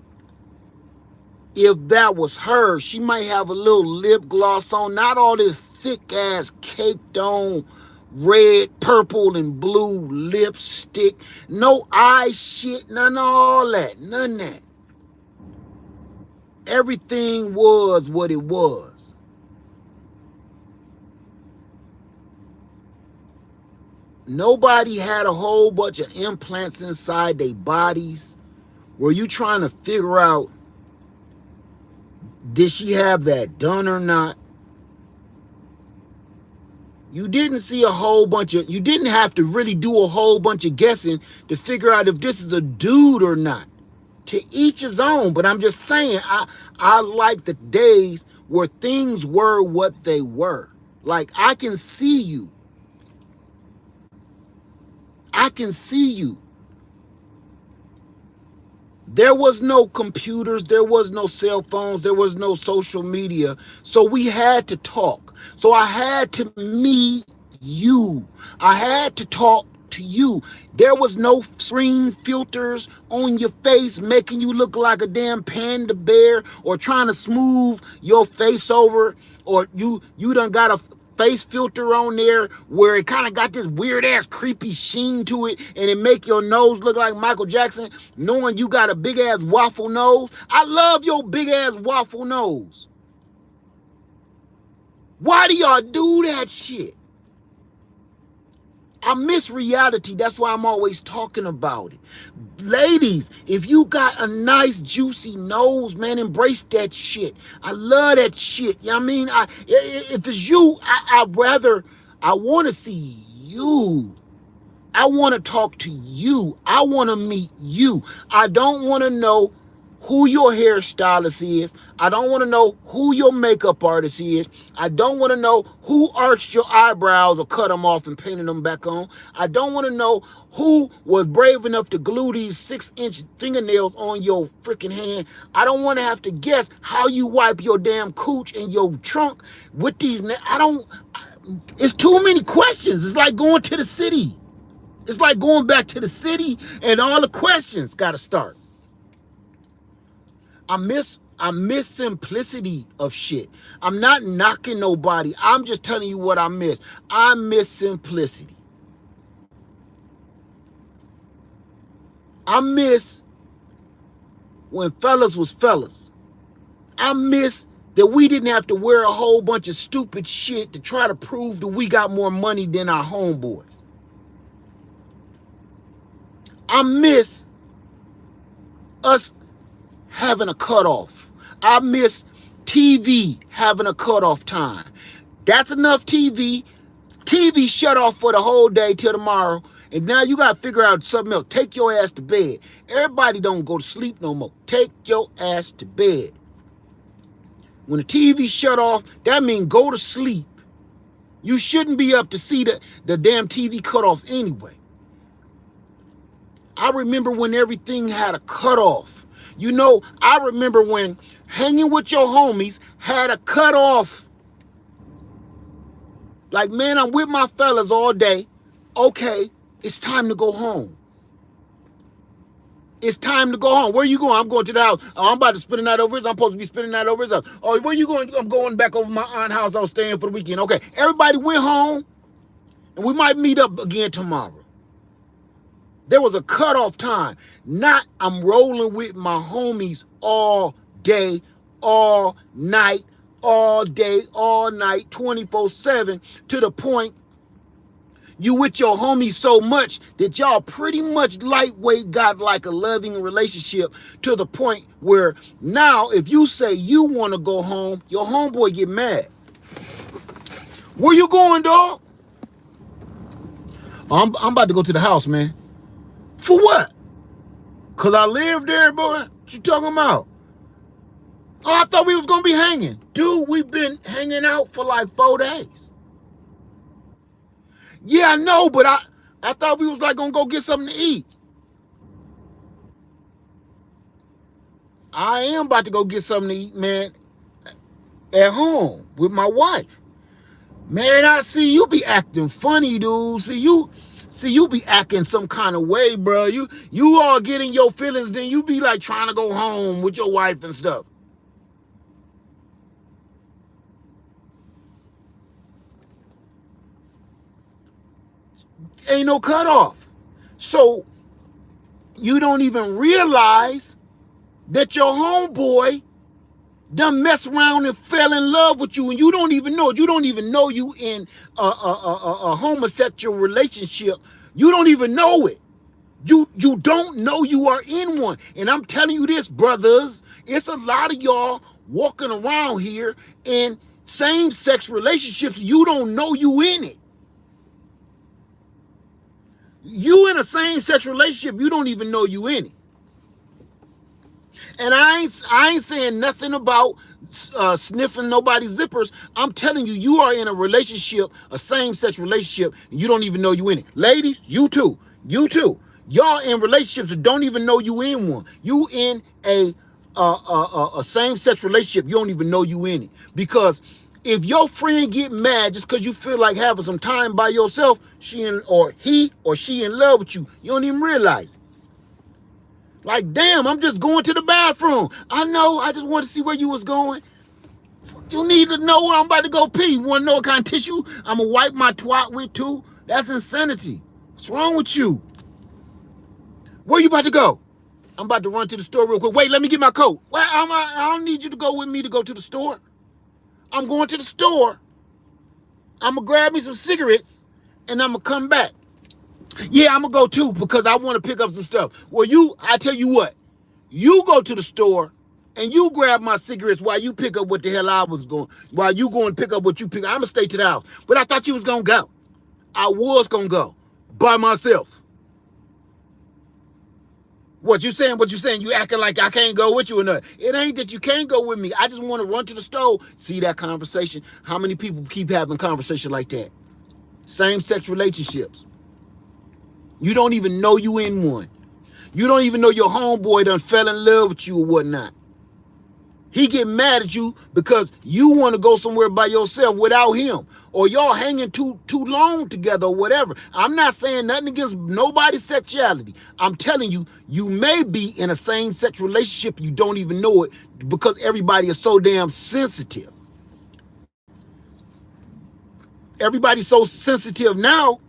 if that was her. She might have a little lip gloss on, not all this thick ass caked on red, purple, and blue lipstick. No eye shit, none of all that. None of that. Everything was what it was. Nobody had a whole bunch of implants inside their bodies. Were you trying to figure out, did she have that done or not? You didn't see you didn't have to really do a whole bunch of guessing to figure out if this is a dude or not. To each his own, but I'm just saying, I like the days where things were what they were. Like, I can see you. I can see you. There was no computers, there was no cell phones, there was no social media, so we had to talk. So I had to meet you. I had to talk to you. There was no screen filters on your face making you look like a damn panda bear, or trying to smooth your face over, or you done got a face filter on there where it kind of got this weird ass creepy sheen to it, and it make your nose look like Michael Jackson, knowing you got a big ass waffle nose. I love your big ass waffle nose. Why do y'all do that shit? I miss reality. That's why I'm always talking about it. Ladies, if you got a nice juicy nose, man, embrace that shit. I love that shit. You know what I mean? If it's you, I want to see you. I want to talk to you. I want to meet you. I don't want to know who your hairstylist is. I don't want to know who your makeup artist is. I don't want to know who arched your eyebrows or cut them off and painted them back on. I don't want to know who was brave enough to glue these 6-inch fingernails on your freaking hand. I don't want to have to guess how you wipe your damn cooch in your trunk with these. It's too many questions. It's like going to the city. It's like going back to the city, and all the questions got to start. I miss simplicity of shit. I'm not knocking nobody. I'm just telling you what I miss. I miss simplicity. I miss when fellas was fellas. I miss that we didn't have to wear a whole bunch of stupid shit to try to prove that we got more money than our homeboys. I miss us having a cutoff. I miss TV having a cutoff time. That's enough TV. TV shut off for the whole day till tomorrow. And now you got to figure out something else. Take your ass to bed. Everybody don't go to sleep no more. Take your ass to bed. When the TV shut off, that means go to sleep. You shouldn't be up to see the damn TV cut off anyway. I remember when everything had a cutoff. You know, I remember when hanging with your homies had a cutoff. Like, man, I'm with my fellas all day. Okay, It's time to go home. It's time to go home. Where you going? I'm going to the house. Oh, I'm about to spend the night over his. I'm supposed to be spending the night over his house. Oh, where you going? I'm going back over my aunt's house. I was staying for the weekend. Okay, everybody went home, and we might meet up again tomorrow. There was a cutoff time. Not I'm rolling with my homies all day, all night, all day, all night, 24/7, to the point you with your homies so much that y'all pretty much lightweight got like a loving relationship, to the point where now if you say you want to go home, your homeboy get mad. Where you going, dog? I'm about to go to the house, man. For what? Cause I live there, boy? What you talking about? Oh, I thought we was gonna be hanging. Dude, we've been hanging out for like 4 days. Yeah, I know, but I thought we was like gonna go get something to eat. I am about to go get something to eat, man, at home with my wife. Man, I see you be acting funny, dude. See you be acting some kind of way, bro. You all getting your feelings, then you be like trying to go home with your wife and stuff. Ain't no cutoff. So you don't even realize that your homeboy done mess around and fell in love with you, and you don't even know it. You don't even know you in a homosexual relationship. You don't even know it. You don't know you are in one. And I'm telling you this, brothers, it's a lot of y'all walking around here in same-sex relationships. You don't know you in it. You in a same-sex relationship, you don't even know you in it. And I ain't saying nothing about sniffing nobody's zippers. I'm telling you, you are in a relationship, a same-sex relationship, and you don't even know you in it. Ladies, you too. You too. Y'all in relationships that don't even know you in one. You in a same-sex relationship, you don't even know you in it. Because if your friend get mad just because you feel like having some time by yourself, he or she in love with you. You don't even realize it. Like, damn, I'm just going to the bathroom. I know, I just want to see where you was going. You need to know where I'm about to go pee. You want to know what kind of tissue I'm going to wipe my twat with too? That's insanity. What's wrong with you? Where you about to go? I'm about to run to the store real quick. Wait, let me get my coat. Well, I don't need you to go with me to go to the store. I'm going to the store. I'm going to grab me some cigarettes, and I'm going to come back. Yeah, I'm going to go too because I want to pick up some stuff. Well, I tell you what. You go to the store and you grab my cigarettes while you pick up what the hell I was going. While you go and pick up what you pick up. I'm going to stay to the house. But I thought you was going to go. I was going to go by myself. What you saying? You acting like I can't go with you or not. It ain't that you can't go with me. I just want to run to the store. See that conversation? How many people keep having conversation like that? Same-sex relationships. You don't even know you in one. You don't even know your homeboy done fell in love with you or whatnot. He get mad at you because you want to go somewhere by yourself without him. Or y'all hanging too long together or whatever. I'm not saying nothing against nobody's sexuality. I'm telling you, you may be in a same-sex relationship. You don't even know it because everybody is so damn sensitive. Everybody's so sensitive now.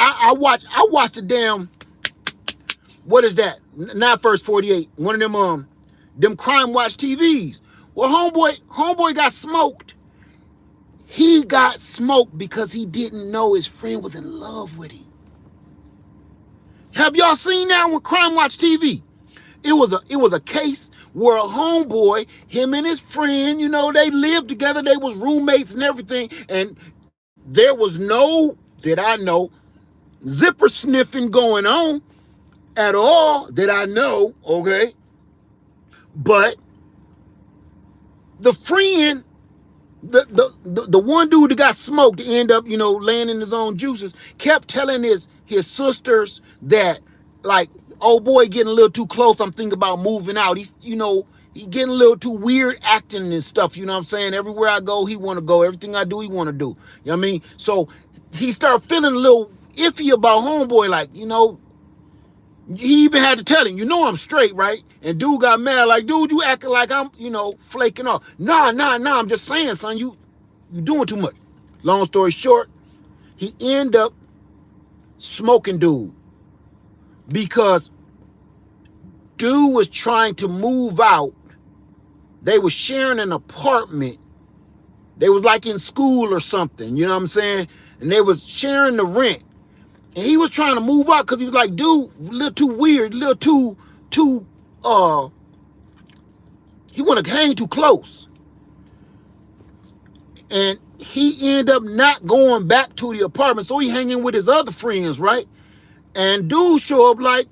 I watched the damn, what is that? Not First 48. One of them crime watch TVs. Well, homeboy got smoked. He got smoked because he didn't know his friend was in love with him. Have y'all seen that with Crime Watch TV? It was a case where a homeboy, him and his friend, they lived together. They was roommates and everything. And there was no, that I know, zipper sniffing going on at all that I know, okay? But the friend, the one dude that got smoked to end up, laying in his own juices, kept telling his sisters that, like, oh boy, getting a little too close. I'm thinking about moving out. He getting a little too weird acting and stuff. You know what I'm saying? Everywhere I go, he want to go. Everything I do, he want to do. You know what I mean? So he started feeling a little iffy about homeboy. Like, he even had to tell him, I'm straight, right? And dude got mad, like, dude, you acting like I'm, flaking off. Nah, I'm just saying, son, you doing too much. Long story short, he ended up smoking dude because dude was trying to move out. They were sharing an apartment. They was like in school or something, you know what I'm saying? And they was sharing the rent. And he was trying to move out because he was like, dude, a little too weird, a little too, he wanted to hang too close. And he ended up not going back to the apartment, so he hanging with his other friends, right? And dude show up like,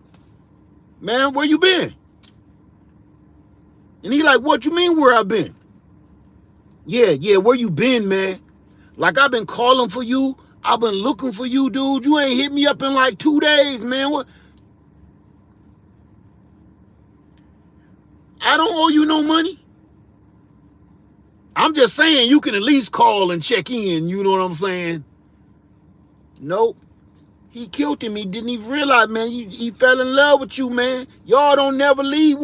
man, where you been? And he like, what you mean where I been? Yeah, where you been, man? Like, I've been calling for you. I've been looking for you, dude. You ain't hit me up in like 2 days, man. What? I don't owe you no money. I'm just saying you can at least call and check in, you know what I'm saying? Nope. He killed him. He didn't even realize, man, he fell in love with you, man. Y'all don't never leave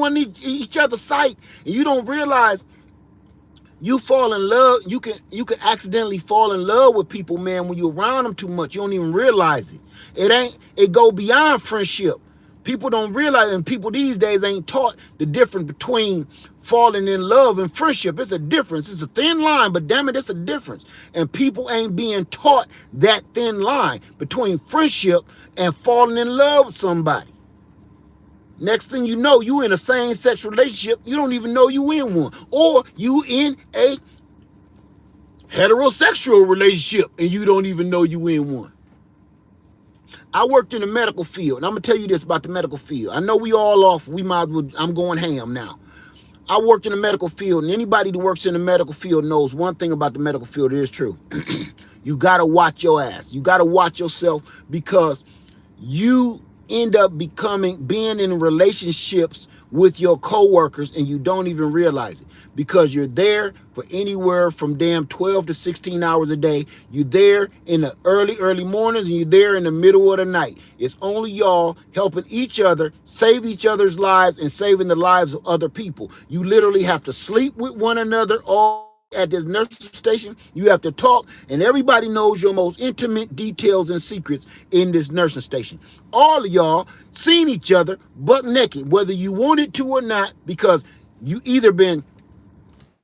each other's sight. And you don't realize you fall in love. You can accidentally fall in love with people, man, when you're around them too much. You don't even realize it. It go beyond friendship. People don't realize, and people these days ain't taught the difference between falling in love and friendship. It's a difference. It's a thin line, but damn it, it's a difference. And people ain't being taught that thin line between friendship and falling in love with somebody. Next thing you know, you in a same-sex relationship. You don't even know you in one. Or you in a heterosexual relationship and you don't even know you in one. I worked in the medical field, and I'm going to tell you this about the medical field. I know we all off. We might as well, I'm going ham now. I worked in the medical field, and anybody that works in the medical field knows one thing about the medical field. It is true. You got to watch your ass. You got to watch yourself because you end up being in relationships with your coworkers and you don't even realize it because you're there for anywhere from damn 12 to 16 hours a day. You're there in the early mornings and you're there in the middle of the night. It's only y'all helping each other, save each other's lives and saving the lives of other people. You literally have to sleep with one another all at this nursing station. You have to talk, and everybody knows your most intimate details and secrets in this nursing station. All of y'all seen each other butt naked, whether you wanted to or not, because you either been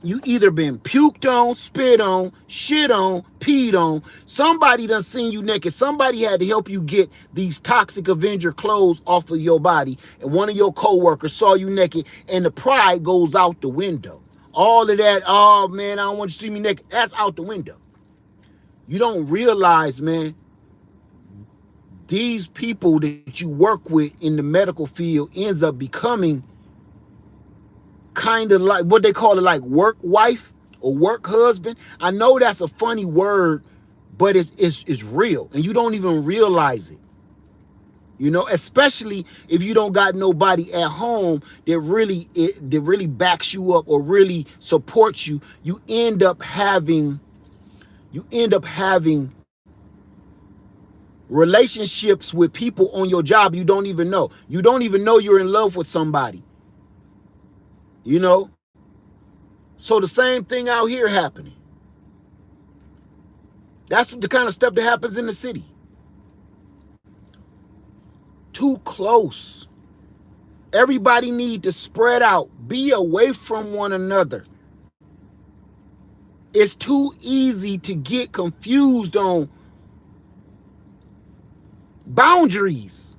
puked on, spit on, shit on, peed on. Somebody done seen you naked. Somebody had to help you get these toxic Avenger clothes off of your body, and one of your coworkers saw you naked, and the pride goes out the window. All of that, oh man, I don't want you to see me naked. That's out the window. You don't realize, man, these people that you work with in the medical field ends up becoming kind of like what they call it, like work wife or work husband. I know that's a funny word, but it's real, and you don't even realize it. Especially if you don't got nobody at home that really backs you up or really supports you. You end up having relationships with people on your job you don't even know. You don't even know you're in love with somebody. So the same thing out here happening. That's the kind of stuff that happens in the city. Too close. Everybody need to spread out. Be away from one another. It's too easy to get confused on boundaries.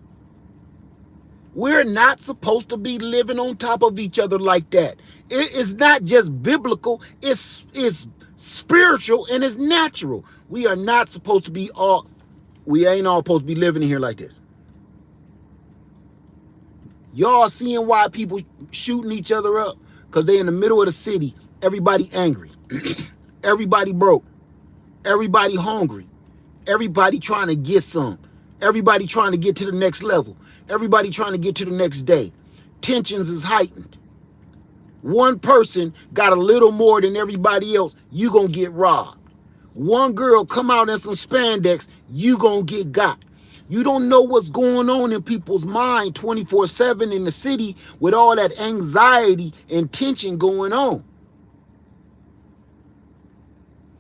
We're not supposed to be living on top of each other like that. It's not just biblical, it's spiritual and it's natural. We are not supposed to be we ain't all supposed to be living in here like this. Y'all seeing why people shooting each other up? Because they in the middle of the city. Everybody angry. Everybody broke. Everybody hungry. Everybody trying to get some. Everybody trying to get to the next level. Everybody trying to get to the next day. Tensions is heightened. One person got a little more than everybody else, you gonna get robbed. One girl come out in some spandex, you gonna get got. You don't know what's going on in people's mind 24/7 in the city with all that anxiety and tension going on.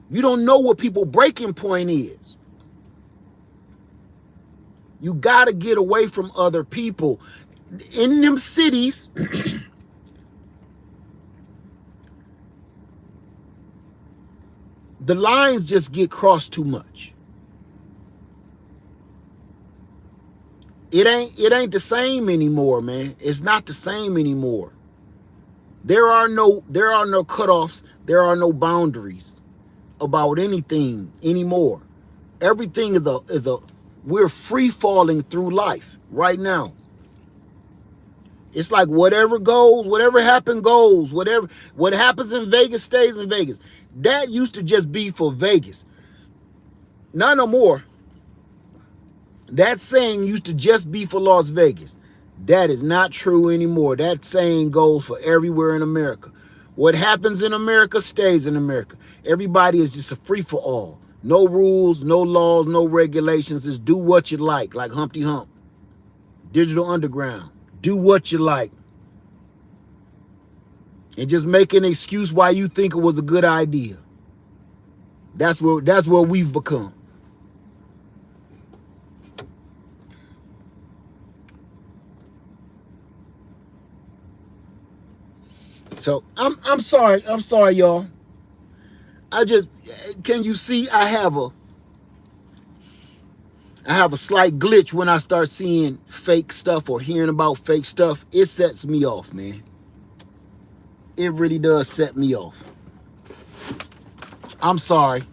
You don't know what people's breaking point is. You got to get away from other people. In them cities, the lines just get crossed too much. It ain't the same anymore, man. It's not the same anymore. There are no cutoffs. There are no boundaries about anything anymore. Everything is a we're free falling through life right now. It's like whatever goes, whatever happened goes, what happens in Vegas stays in Vegas. That used to just be for Vegas. Not no more. That saying used to just be for Las Vegas. That is not true anymore. That saying goes for everywhere in America. What happens in America stays in America. Everybody is just a free-for-all. No rules, no laws, no regulations. Just do what you like Humpty Hump. Digital Underground. Do what you like. And just make an excuse why you think it was a good idea. That's where we've become. So I'm sorry, y'all. Can you see I have a slight glitch when I start seeing fake stuff or hearing about fake stuff. It sets me off, man. It really does set me off. I'm sorry.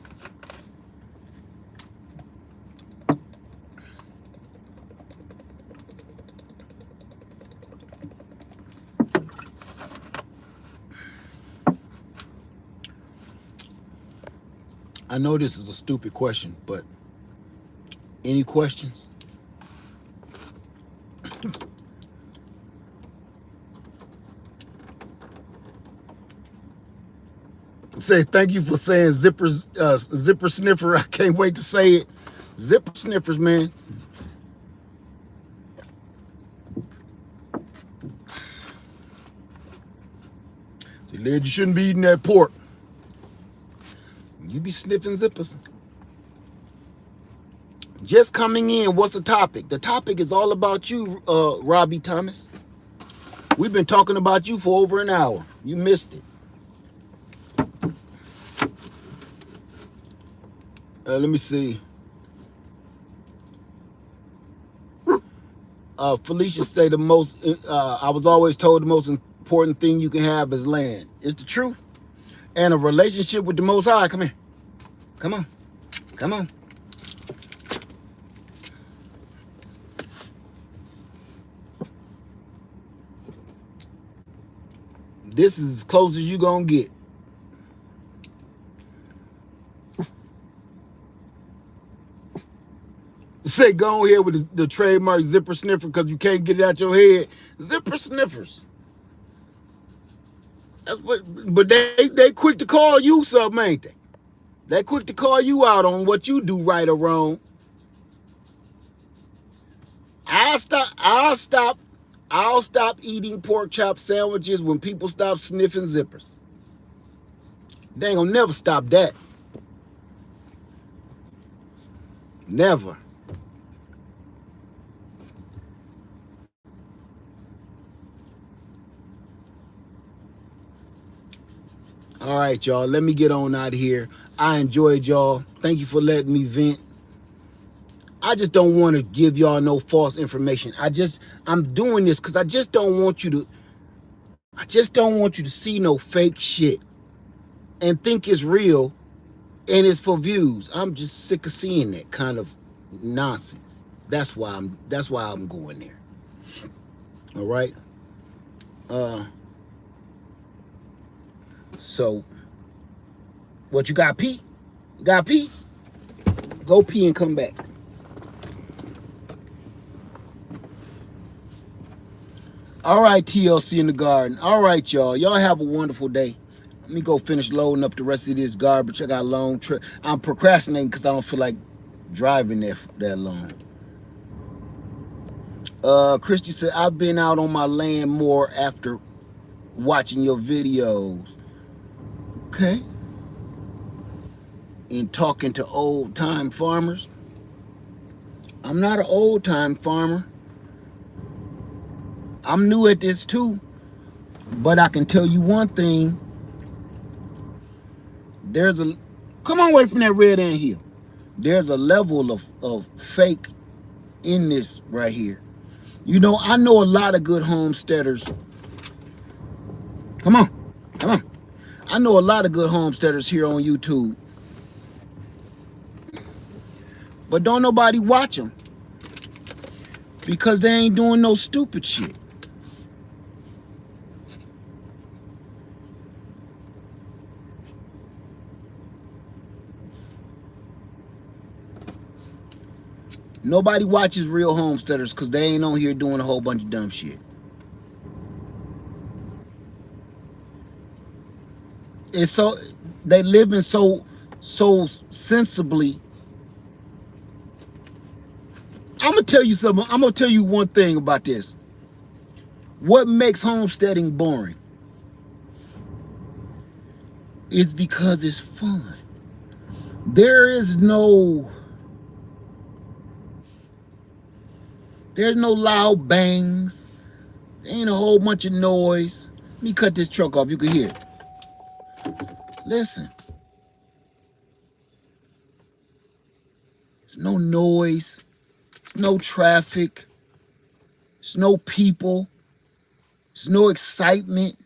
I know this is a stupid question, but any questions? Say thank you for saying zipper sniffer. I can't wait to say it. Zipper sniffers, man. Say, Lid, you shouldn't be eating that pork. You be sniffing zippers. Just coming in, what's the topic? The topic is all about you, Robbie Thomas. We've been talking about you for over an hour. You missed it. Let me see. Felicia say I was always told the most important thing you can have is land. It's the truth. And a relationship with the Most High. Come here. Come on. Come on. This is as close as you gonna get. Say go on here with the trademark zipper sniffer because you can't get it out your head. Zipper sniffers. That's what, but they quick to call you something, ain't they? They quick to call you out on what you do right or wrong. I'll stop eating pork chop sandwiches when people stop sniffing zippers. They ain't gonna never stop that. Never. All right, y'all. Let me get on out of here. I enjoyed y'all. Thank you for letting me vent. I just don't want to give y'all no false information. I'm doing this because I just don't want you to see no fake shit and think it's real and it's for views. I'm just sick of seeing that kind of nonsense. That's why I'm going there. All right. So what you got pee? You got pee? Go pee and come back. All right, TLC in the garden. All right, y'all. Y'all have a wonderful day. Let me go finish loading up the rest of this garbage. I got a long trip. I'm procrastinating because I don't feel like driving there that long. Christy said, I've been out on my land more after watching your videos. Okay. And talking to old time farmers. I'm not an old time farmer. I'm new at this too. But I can tell you one thing. There's a, come on away from that red ant hill. There's a level of fake in this right here. You know, I know a lot of good homesteaders. Come on, come on. I know a lot of good homesteaders here on YouTube. But don't nobody watch them because they ain't doing no stupid shit. Nobody watches real homesteaders because they ain't on here doing a whole bunch of dumb shit. It's so, they living so sensibly. I'm gonna tell you something. I'm gonna tell you one thing about this. What makes homesteading boring is because it's fun. There's no loud bangs. There ain't a whole bunch of noise. Let me cut this truck off. You can hear it. Listen. There's no noise. There's no traffic. There's no people. There's no excitement.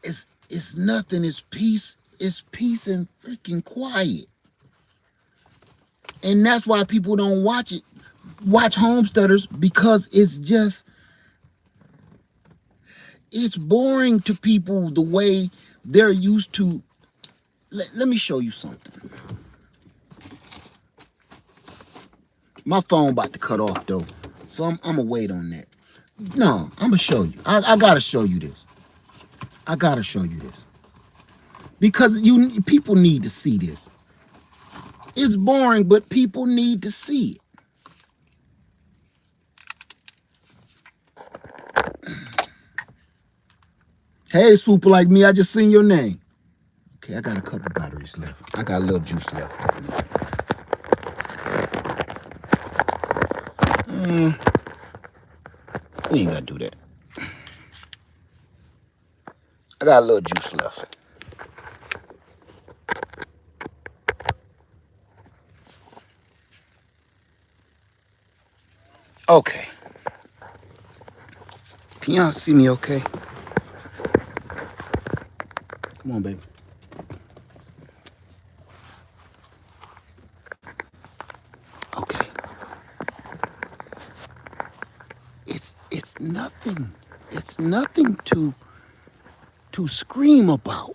It's nothing. It's peace. It's peace and freaking quiet. And that's why people don't watch homesteaders, because it's boring to people the way they're used to. Let me show you something. My phone about to cut off though, so I'm gonna wait on that. No, I'm gonna show you. I gotta show you this. I gotta show you this because people need to see this. It's boring, but people need to see it. Hey, swooper like me, I just seen your name. Okay, I got a couple batteries left. I got a little juice left. We ain't gotta do that. I got a little juice left. Okay. Can y'all see me okay? Come on, baby. Okay. It's nothing. It's nothing to scream about.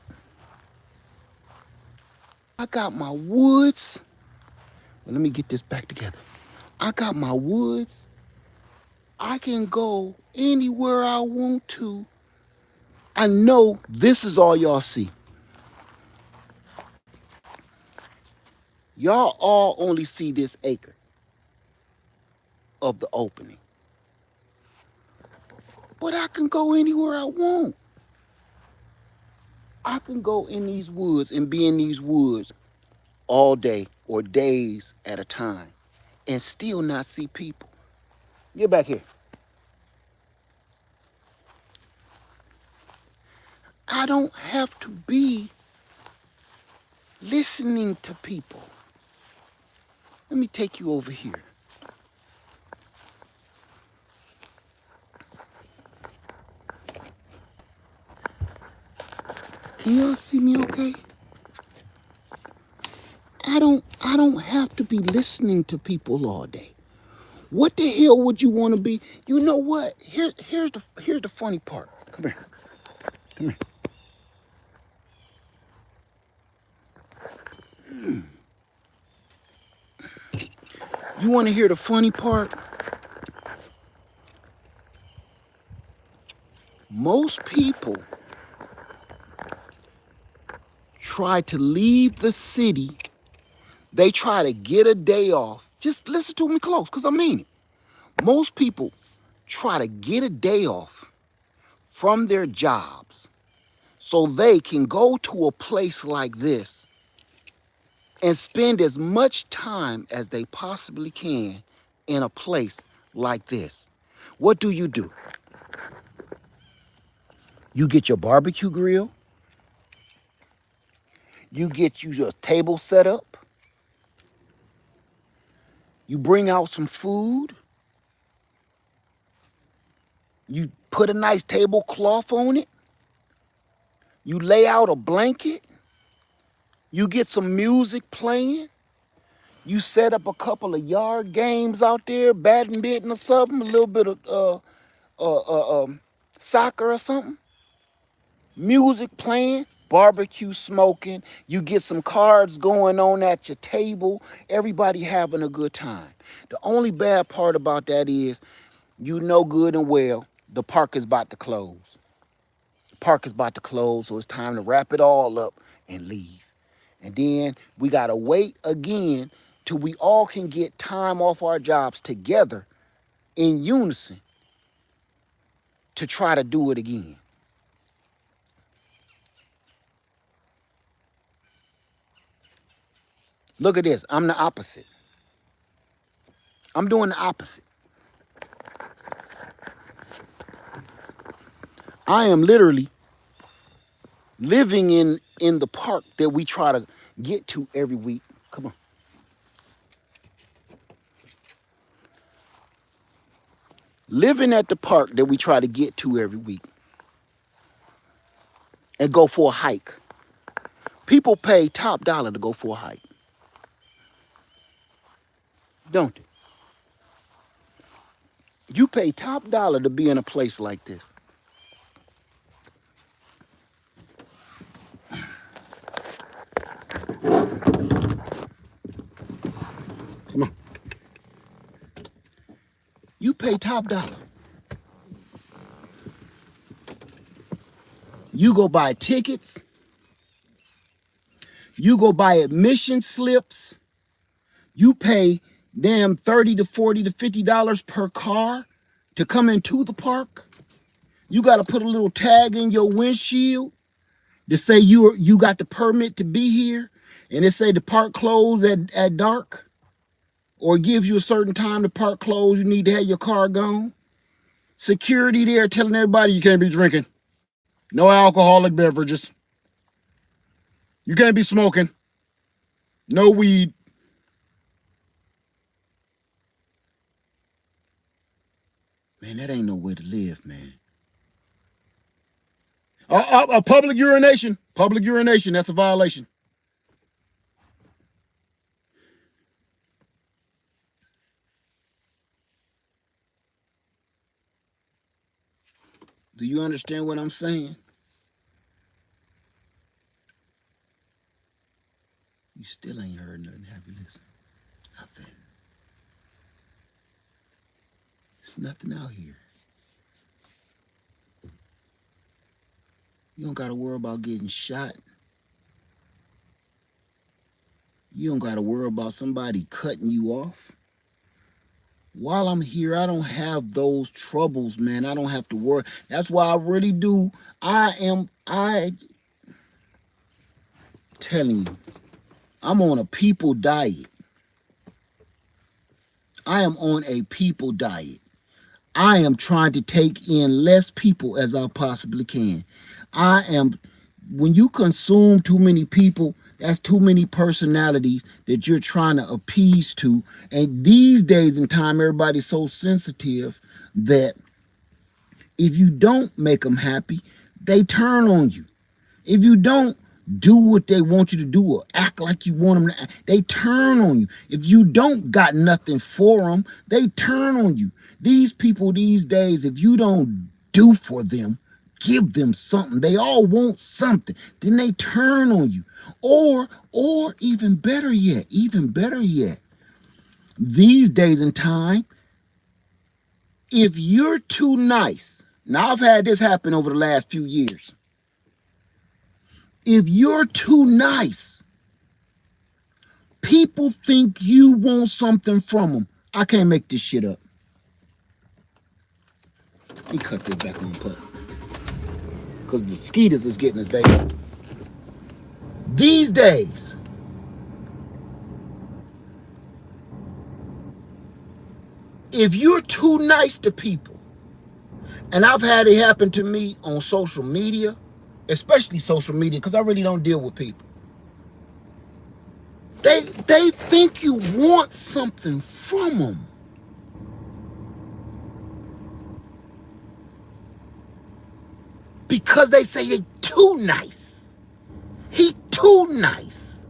I got my woods. Well, let me get this back together. I got my woods. I can go anywhere I want to. I know this is all y'all see. Y'all all only see this acre of the opening. But I can go anywhere I want. I can go in these woods and be in these woods all day or days at a time and still not see people. Get back here. I don't have to be listening to people. Let me take you over here. Can y'all see me okay? I don't have to be listening to people all day. What the hell would you want to be? You know what? Here's the funny part. Come here. Come here. You want to hear the funny part? Most people try to leave the city. They try to get a day off. Just listen to me close, because I mean it. Most people try to get a day off from their jobs so they can go to a place like this and spend as much time as they possibly can in a place like this. What do? You get your barbecue grill, you get you a table set up, you bring out some food, you put a nice tablecloth on it, you lay out a blanket, you get some music playing, you set up a couple of yard games out there, badminton or something, a little bit of soccer or something, music playing, barbecue smoking, you get some cards going on at your table, everybody having a good time. The only bad part about that is, you know good and well, the park is about to close. The park is about to close, so it's time to wrap it all up and leave. And then we gotta wait again till we all can get time off our jobs together in unison to try to do it again. Look at this. I'm the opposite. I'm doing the opposite. I am literally living in the park that we try to get to every week. Come on. Living at the park that we try to get to every week and go for a hike. People pay top dollar to go for a hike, don't they? You pay top dollar to be in a place like this. Come on. You pay top dollar. You go buy tickets. You go buy admission slips. You pay damn $30 to $40 to $50 per car to come into the park. You got to put a little tag in your windshield to say you got the permit to be here, and it say the park closed at dark, or it gives you a certain time the park closed, you need to have your car gone. Security there telling everybody you can't be drinking. No alcoholic beverages. You can't be smoking. No weed. Man, that ain't no way to live, man. Public urination. Public urination, that's a violation. Do you understand what I'm saying? You still ain't heard nothing, have you? Listen, nothing. There's nothing out here. You don't got to worry about getting shot. You don't got to worry about somebody cutting you off. While I'm here, I don't have those troubles, man. I don't have to worry. That's why I really do. I telling you, I'm on a people diet. I am on a people diet. I am trying to take in less people as I possibly can. When you consume too many people, that's too many personalities that you're trying to appease to. And these days in time, everybody's so sensitive that if you don't make them happy, they turn on you. If you don't do what they want you to do or act like you want them to act, they turn on you. If you don't got nothing for them, they turn on you. These people these days, if you don't do for them, give them something, they all want something, then they turn on you. Or even better yet, these days in time, if you're too nice, now I've had this happen over the last few years. If you're too nice, people think you want something from them. I can't make this shit up. Let me cut this back on pup. Because the mosquitoes is getting us, baby. These days, if you're too nice to people, and I've had it happen to me on social media, especially social media, because I really don't deal with people. They think you want something from them. Because they say they too nice. He too nice.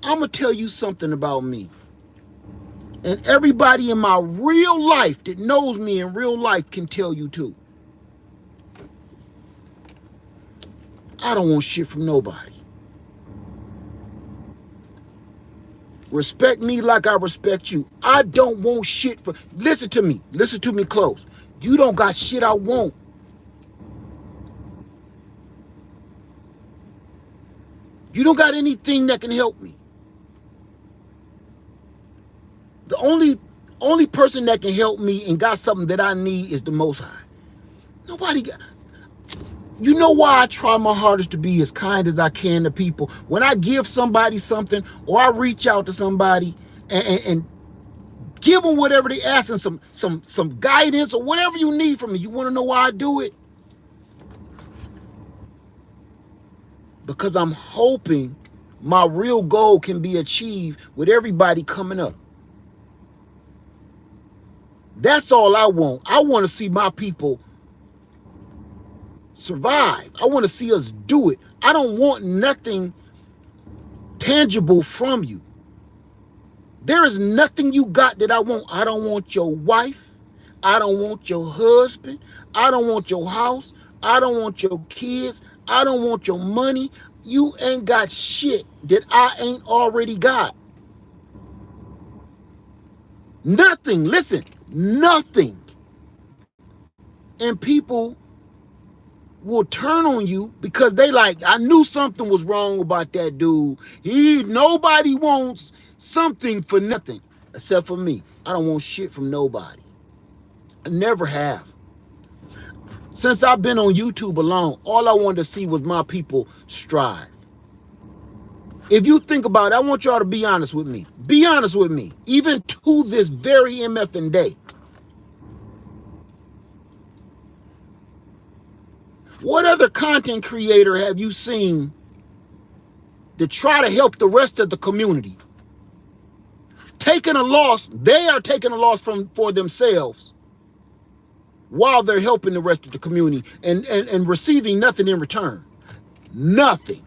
I'm going to tell you something about me. And everybody in my real life that knows me in real life can tell you too. I don't want shit from nobody. Respect me like I respect you. I don't want shit for... Listen to me. Listen to me close. You don't got shit I want. You don't got anything that can help me. The only person that can help me and got something that I need is the Most High. Nobody got... You know why I try my hardest to be as kind as I can to people? When I give somebody something or I reach out to somebody and give them whatever they ask and some guidance or whatever you need from me. You want to know why I do it? Because I'm hoping my real goal can be achieved with everybody coming up. That's all I want. I want to see my people survive. I want to see us do it. I don't want nothing tangible from you. There is nothing you got that I want. I don't want your wife. I don't want your husband. I don't want your house. I don't want your kids. I don't want your money. You ain't got shit that I ain't already got. Nothing. Listen, nothing. And people will turn on you because they like, I knew something was wrong about that dude. Nobody wants something for nothing except for me. I don't want shit from nobody. I never have. Since I've been on YouTube alone, all I wanted to see was my people strive. If you think about it, I want y'all to be honest with me. Be honest with me. Even to this very MFing day. What other content creator have you seen to try to help the rest of the community? Taking a loss, they are taking a loss for themselves while they're helping the rest of the community and receiving nothing in return. Nothing.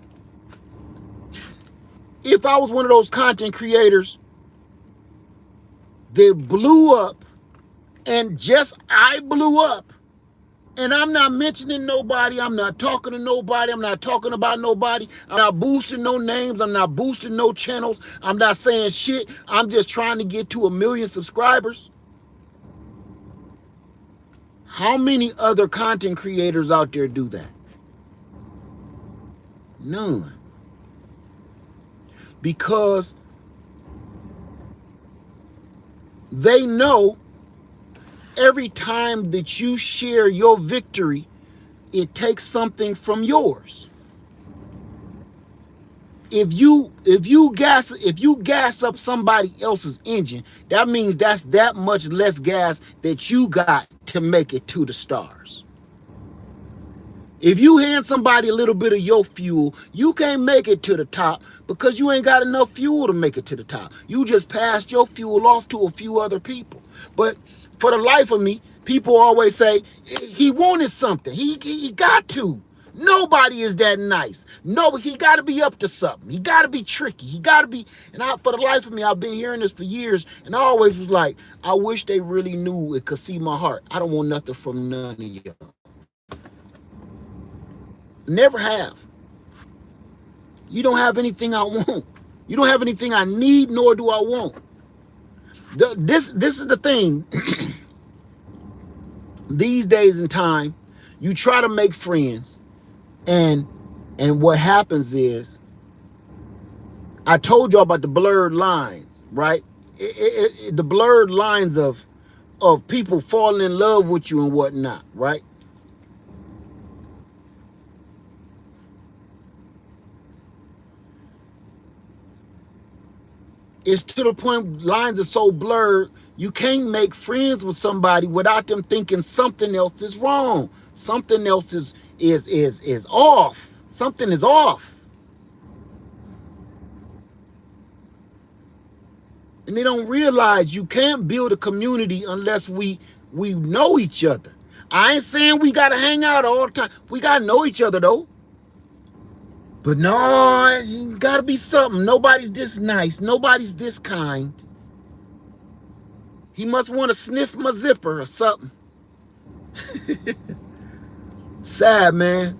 If I was one of those content creators that blew up and just I blew up, and I'm not mentioning nobody, I'm not talking to nobody, I'm not talking about nobody, I'm not boosting no names, I'm not boosting no channels, I'm not saying shit, I'm just trying to get to 1 million subscribers. How many other content creators out there do that? None. Because they know every time that you share your victory, it takes something from yours. If you gas up somebody else's engine, that means that's that much less gas that you got to make it to the stars. If you hand somebody a little bit of your fuel, you can't make it to the top because you ain't got enough fuel to make it to the top. You just passed your fuel off to a few other people. But for the life of me, people always say, he wanted something. He got to. Nobody is that nice. No, he got to be up to something. He got to be tricky. He got to be, and for the life of me, I've been hearing this for years, and I always was like, I wish they really knew it could see my heart. I don't want nothing from none of y'all. Never have. You don't have anything I want. You don't have anything I need, nor do I want. This is the thing. These days and time, you try to make friends, and what happens is, I told y'all about the blurred lines, right? the blurred lines of people falling in love with you and whatnot, right? It's to the point lines are so blurred, you can't make friends with somebody without them thinking something else is wrong. Something else is off. Something is off. And they don't realize you can't build a community unless we know each other. I ain't saying we gotta hang out all the time. We gotta know each other though. But no, you gotta be something. Nobody's this nice. Nobody's this kind. He must want to sniff my zipper or something. Sad, man.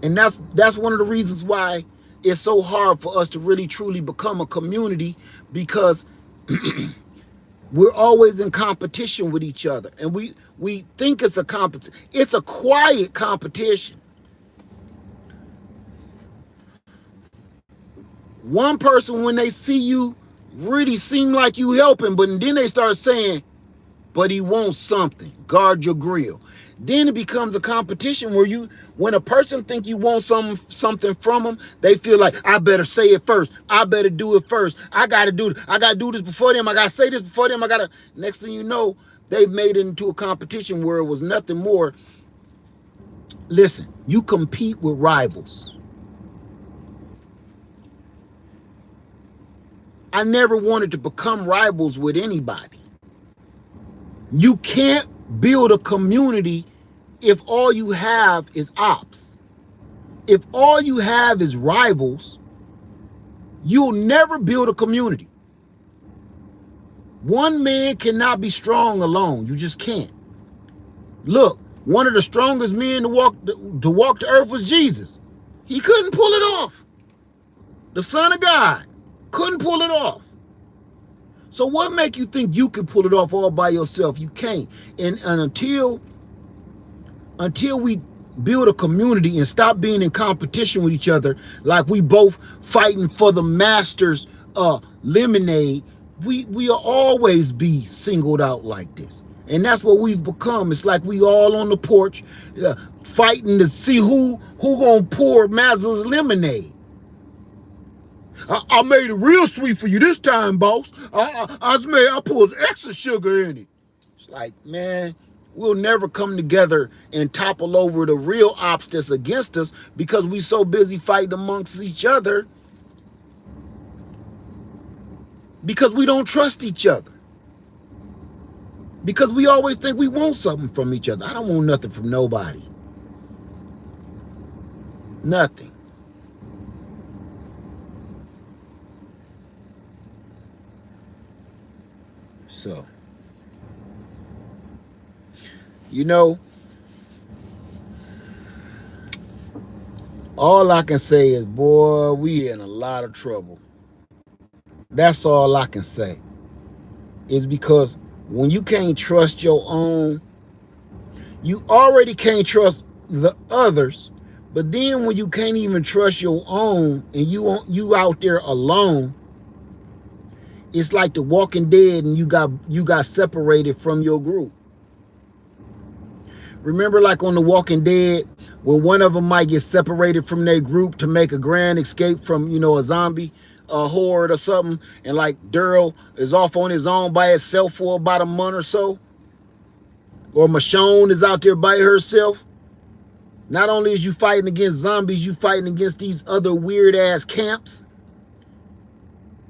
And that's one of the reasons why it's so hard for us to really truly become a community, because we're always in competition with each other. And we think it's a competition. It's a quiet competition. One person, when they see you, really seem like you helping, but then they start saying, but he wants something. Guard your grill. Then it becomes a competition where when a person think you want something from them, they feel like, I better say it first. I better do it first. I gotta do this before them. I gotta say this before them. Next thing you know, they've made it into a competition where it was nothing more. Listen, you compete with rivals. I never wanted to become rivals with anybody. You can't build a community if all you have is ops. If all you have is rivals, you'll never build a community. One man cannot be strong alone. You just can't. Look, one of the strongest men to walk the earth was Jesus. He couldn't pull it off. The Son of God couldn't pull it off. So what make you think you can pull it off all by yourself? You can't. And until we build a community and stop being in competition with each other, like we both fighting for the master's lemonade, we'll always be singled out like this. And that's what we've become. It's like we all on the porch fighting to see who gonna pour Mazda's lemonade. I made it real sweet for you this time, boss. I poured extra sugar in it. It's like, man, we'll never come together and topple over the real ops that's against us because we so busy fighting amongst each other because we don't trust each other. Because we always think we want something from each other. I don't want nothing from nobody. Nothing. So, all I can say is, boy, we in a lot of trouble. That's all I can say. Is because when you can't trust your own, you already can't trust the others. But then when you can't even trust your own and you out there alone, it's like The Walking Dead and you got separated from your group. Remember, like on The Walking Dead, when one of them might get separated from their group to make a grand escape from, a zombie horde or something, and like Daryl is off on his own by himself for about a month or so, or Michonne is out there by herself. Not only is you fighting against zombies, you fighting against these other weird ass camps.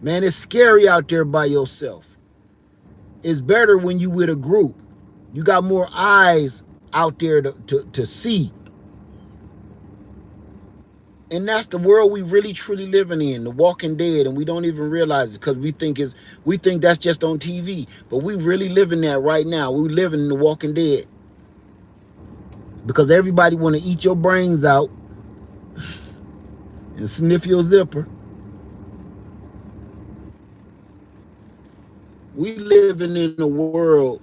Man, it's scary out there by yourself. It's better when you with a group. You got more eyes out there to see. And that's the world we really truly living in, The Walking Dead, and we don't even realize it because we think that's just on TV. But we really living that right now. We living in The Walking Dead. Because everybody want to eat your brains out and sniff your zipper. We living in a world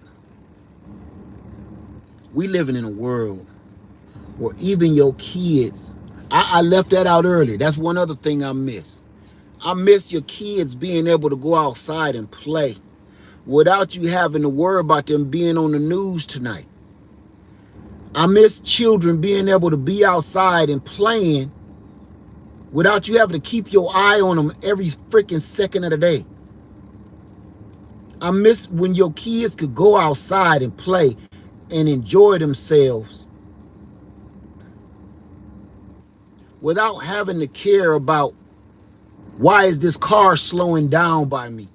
where even your kids, I left that out earlier. That's one other thing I missed. I miss your kids being able to go outside and play without you having to worry about them being on the news tonight. I miss children being able to be outside and playing without you having to keep your eye on them every freaking second of the day. I miss when your kids could go outside and play and enjoy themselves without having to care about why is this car slowing down by me.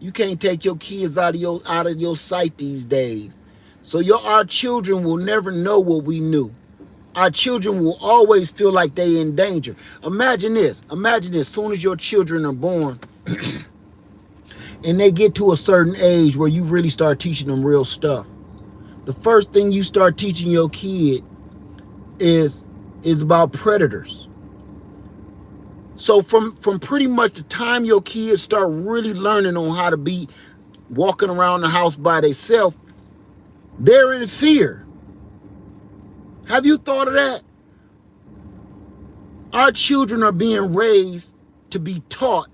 You can't take your kids out of your sight these days. So our children will never know what we knew. Our children will always feel like they in danger. Imagine this. Imagine this. As soon as your children are born and they get to a certain age where you really start teaching them real stuff, the first thing you start teaching your kid is about predators. So from pretty much the time your kids start really learning on how to be walking around the house by themselves, they're in fear. Have you thought of that? Our children are being raised to be taught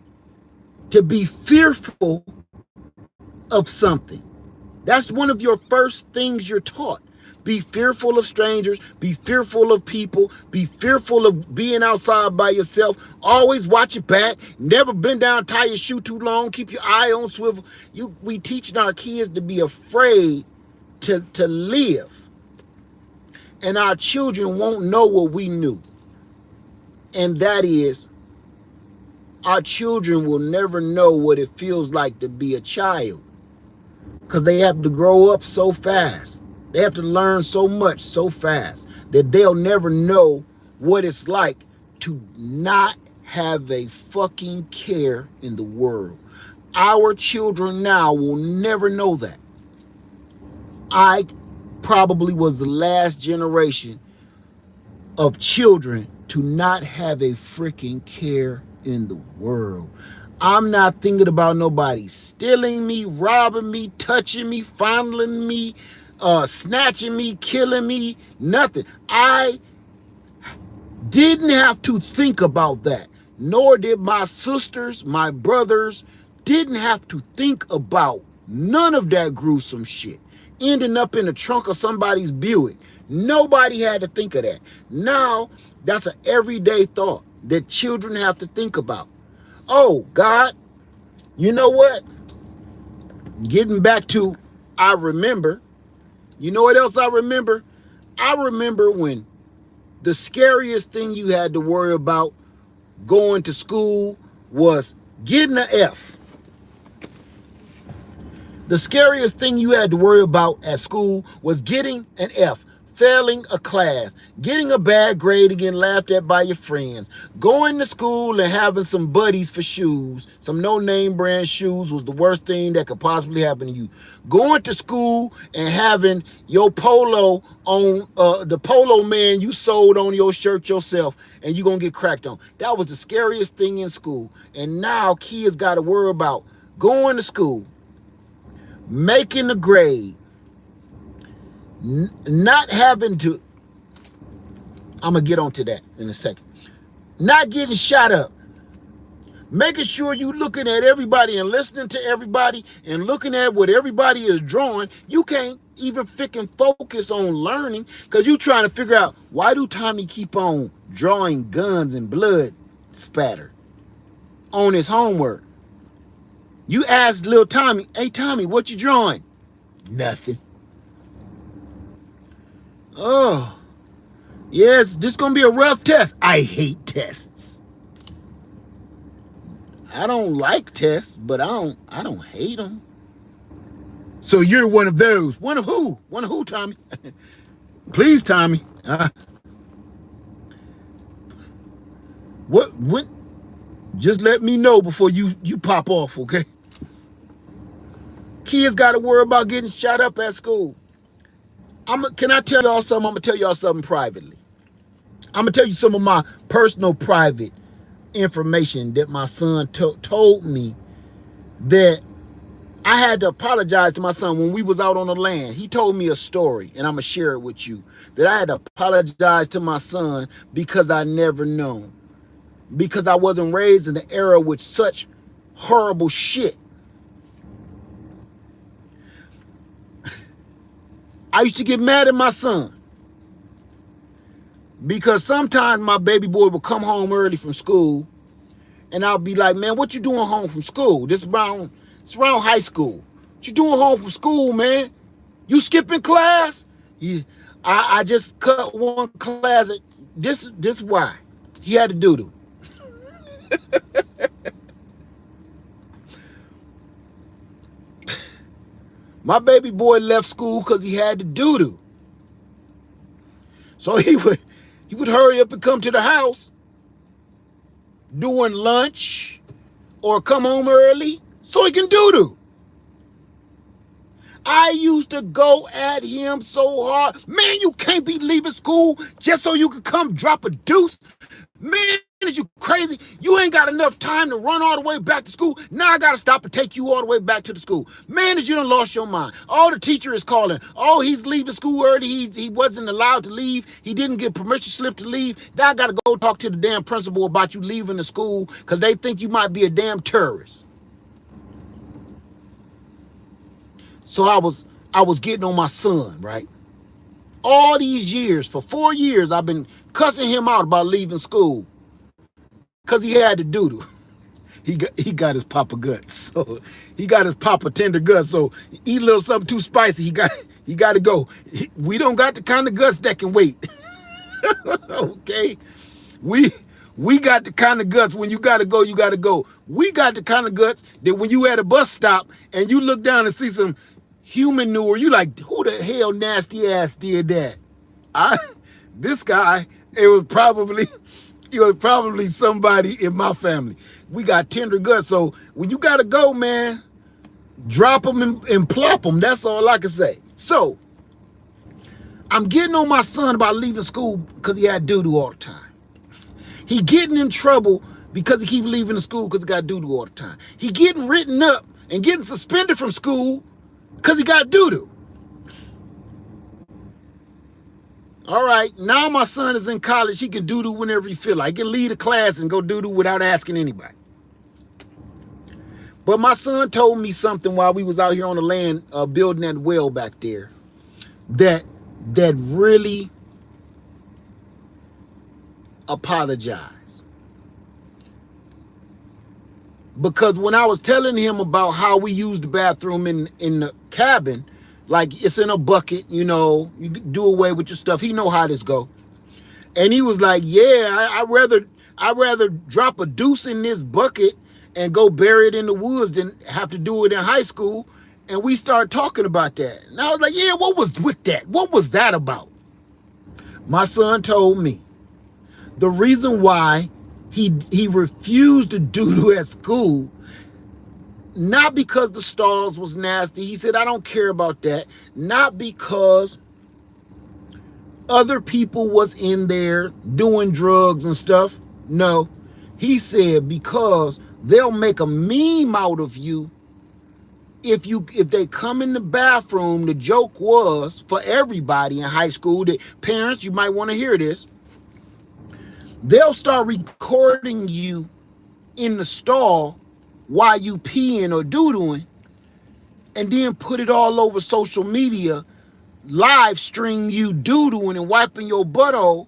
to be fearful of something. That's one of your first things you're taught. Be fearful of strangers, be fearful of people, be fearful of being outside by yourself. Always watch your back, never bend down, tie your shoe too long, keep your eye on swivel. We teaching our kids to be afraid to live. And our children won't know what we knew. And that is, our children will never know what it feels like to be a child. Because they have to grow up so fast. They have to learn so much so fast that they'll never know what it's like to not have a fucking care in the world. Our children now will never know that. I probably was the last generation of children to not have a freaking care in the world. I'm not thinking about nobody stealing me, robbing me, touching me, fondling me, snatching me, killing me, nothing. I didn't have to think about that, nor did my sisters, my brothers, didn't have to think about none of that gruesome shit. Ending up in the trunk of somebody's Buick. Nobody had to think of that. Now, that's an everyday thought that children have to think about. Oh, God, you know what? Getting back to, I remember, you know what else I remember? I remember when the scariest thing you had to worry about going to school was getting an F. The scariest thing you had to worry about at school was getting an F. Failing a class, getting a bad grade and getting laughed at by your friends, going to school and having some buddies for shoes, some no-name brand shoes was the worst thing that could possibly happen to you. Going to school and having your polo on, the polo man you sold on your shirt yourself, and you're going to get cracked on. That was the scariest thing in school. And now kids got to worry about going to school, making the grade, not having to, I'm going to get onto that in a second, not getting shot up, making sure you looking at everybody and listening to everybody and looking at what everybody is drawing. You can't even freaking focus on learning because you're trying to figure out, why do Tommy keep on drawing guns and blood spatter on his homework? You ask little Tommy, hey Tommy, what you drawing? Nothing. Oh, yes, this is going to be a rough test. I hate tests. I don't like tests, but I don't hate them. So you're one of those. One of who? One of who, Tommy? Please, Tommy. When? Just let me know before you pop off, okay? Kids got to worry about getting shot up at school. Can I tell y'all something? I'm going to tell y'all something privately. I'm going to tell you some of my personal private information that my son told me that I had to apologize to my son when we was out on the land. He told me a story, and I'm going to share it with you, that I had to apologize to my son because I never known. Because I wasn't raised in the era with such horrible shit. I used to get mad at my son because sometimes my baby boy would come home early from school, and I'll be like, man, what you doing home from school? It's around high school. What you doing home from school, man? You skipping class? Yeah, I just cut one class. This why. He had to do. My baby boy left school because he had to do. So he would hurry up and come to the house during lunch or come home early so he can do. I used to go at him so hard. Man, you can't be leaving school just so you can come drop a deuce. Man, is you crazy? You ain't got enough time to run all the way back to school. Now I got to stop and take you all the way back to the school. Man, is you done lost your mind. All the teacher is calling. Oh, he's leaving school early. He wasn't allowed to leave. He didn't get permission slip to leave. Now I got to go talk to the damn principal about you leaving the school because they think you might be a damn terrorist. So I was getting on my son, right? All these years, for 4 years, I've been cussing him out about leaving school because he had to do. He got his papa guts, so he got his papa tender guts. So eat a little something too spicy, he got to go. We don't got the kind of guts that can wait. Okay, we got the kind of guts when you got to go, you got to go. We got the kind of guts that when you at a bus stop and you look down and see some human manure, you like, who the hell nasty ass did that? This guy, it was probably somebody in my family. We got tender guts, so when you gotta go, man, drop them and plop them. That's all I can say. So I'm getting on my son about leaving school because he had doo-doo all the time. He getting in trouble because he keep leaving the school because he got doo-doo all the time. He getting written up and getting suspended from school because he got doo-doo. All right, now my son is in college. He can doo-doo whenever he feel like. He can leave a class and go doo-doo without asking anybody. But my son told me something while we was out here on the land building that well back there that really apologized. Because when I was telling him about how we used the bathroom in the cabin, like it's in a bucket, you know, you do away with your stuff. He know how this go. And he was like, yeah, I'd rather drop a deuce in this bucket and go bury it in the woods than have to do it in high school. And we started talking about that. And I was like, yeah, what was with that? What was that about? My son told me the reason why he refused to do at school, not because the stalls was nasty. He said, I don't care about that. Not because other people was in there doing drugs and stuff. No, he said because they'll make a meme out of you if they come in the bathroom. The joke was for everybody in high school, that parents, you might want to hear this. They'll start recording you in the stall while you peeing or doo-dooing, and then put it all over social media, live stream you doo-dooing and wiping your butthole,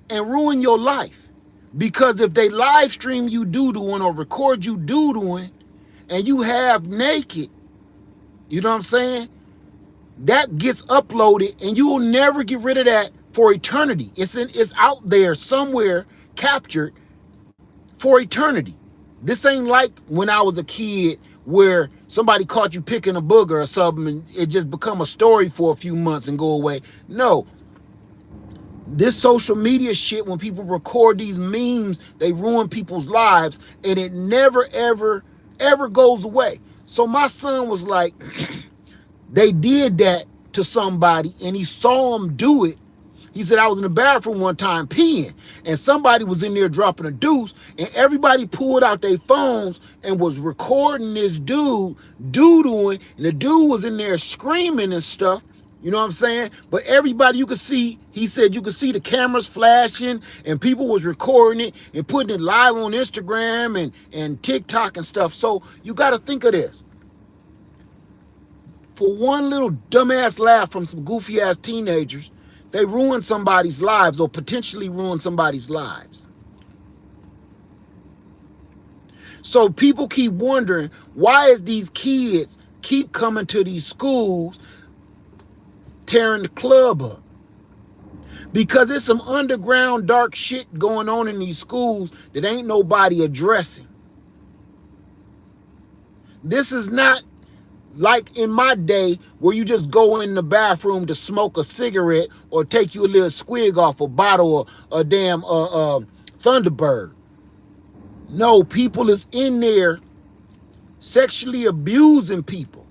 and ruin your life. Because if they live stream you doo-dooing or record you doo-dooing and you have naked, you know what I'm saying? That gets uploaded and you will never get rid of that for eternity. It's out there somewhere captured for eternity. This ain't like when I was a kid where somebody caught you picking a booger or something and it just become a story for a few months and go away. No. This social media shit, when people record these memes, they ruin people's lives and it never, ever, ever goes away. So my son was like, they did that to somebody and he saw them do it. He said, I was in the bathroom one time peeing, and somebody was in there dropping a deuce, and everybody pulled out their phones and was recording this dude doodling, and the dude was in there screaming and stuff. You know what I'm saying? But everybody you could see, he said you could see the cameras flashing and people was recording it and putting it live on Instagram and TikTok and stuff. So you got to think of this. For one little dumbass laugh from some goofy ass teenagers, they ruin somebody's lives or potentially ruin somebody's lives. So people keep wondering, why is these kids keep coming to these schools tearing the club up? Because there's some underground dark shit going on in these schools that ain't nobody addressing. This is not like in my day where you just go in the bathroom to smoke a cigarette or take you a little squig off a bottle or a damn Thunderbird. No, people is in there sexually abusing people.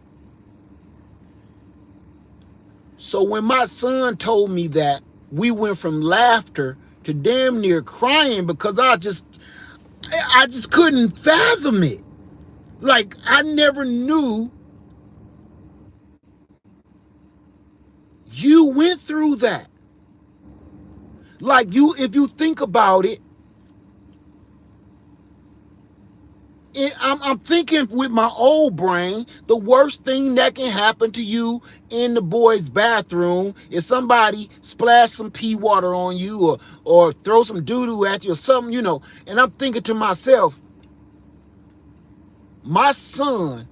So when my son told me that, we went from laughter to damn near crying because I just couldn't fathom it. Like, I never knew you went through that. Like, if you think about it, I'm thinking with my old brain, the worst thing that can happen to you in the boys' bathroom is somebody splash some pee water on you or throw some doo-doo at you or something, you know. And I'm thinking to myself, my son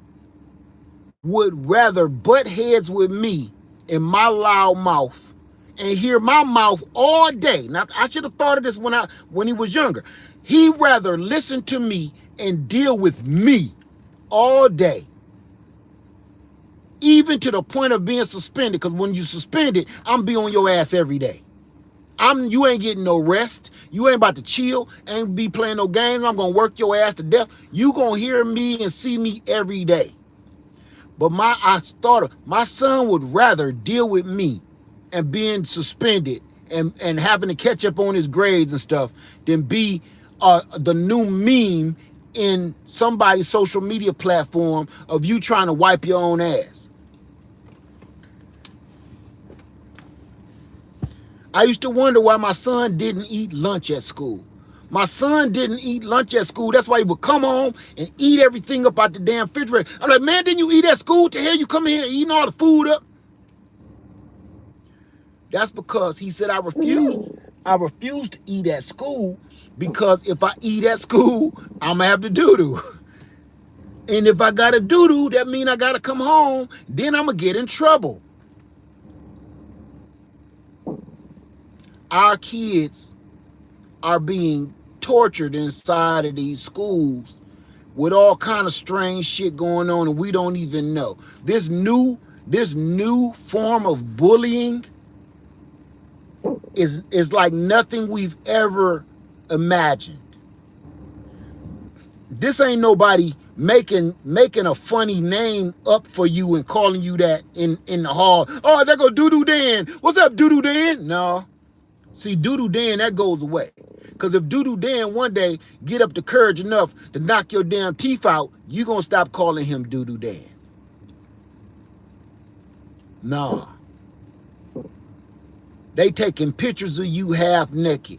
would rather butt heads with me in my loud mouth and hear my mouth all day. Now, I should have thought of this when he was younger. He'd rather listen to me and deal with me all day, even to the point of being suspended, because when you suspended, I'm be on your ass every day. You ain't getting no rest. You ain't about to chill, ain't be playing no games. I'm gonna work your ass to death. You gonna hear me and see me every day. But I thought my son would rather deal with me and being suspended and having to catch up on his grades and stuff than be the new meme in somebody's social media platform of you trying to wipe your own ass. I used to wonder why my son didn't eat lunch at school. My son didn't eat lunch at school. That's why he would come home and eat everything up out the damn refrigerator. I'm like, man, didn't you eat at school? To hell you come here eating all the food up? That's because he said I refused to eat at school because if I eat at school, I'm gonna have to doo-doo. And if I gotta doo-doo, that means I gotta come home. Then I'm gonna get in trouble. Our kids are being tortured inside of these schools with all kind of strange shit going on, and we don't even know. This new form of bullying is like nothing we've ever imagined. This ain't nobody making a funny name up for you and calling you that in the hall. Oh, there go Doo-Doo Dan. What's up, Doo-Doo Dan? No. See, Doo-Doo Dan, that goes away. Because if Doo-Doo Dan one day get up the courage enough to knock your damn teeth out, you going to stop calling him Doo-Doo Dan. Nah. They taking pictures of you half naked.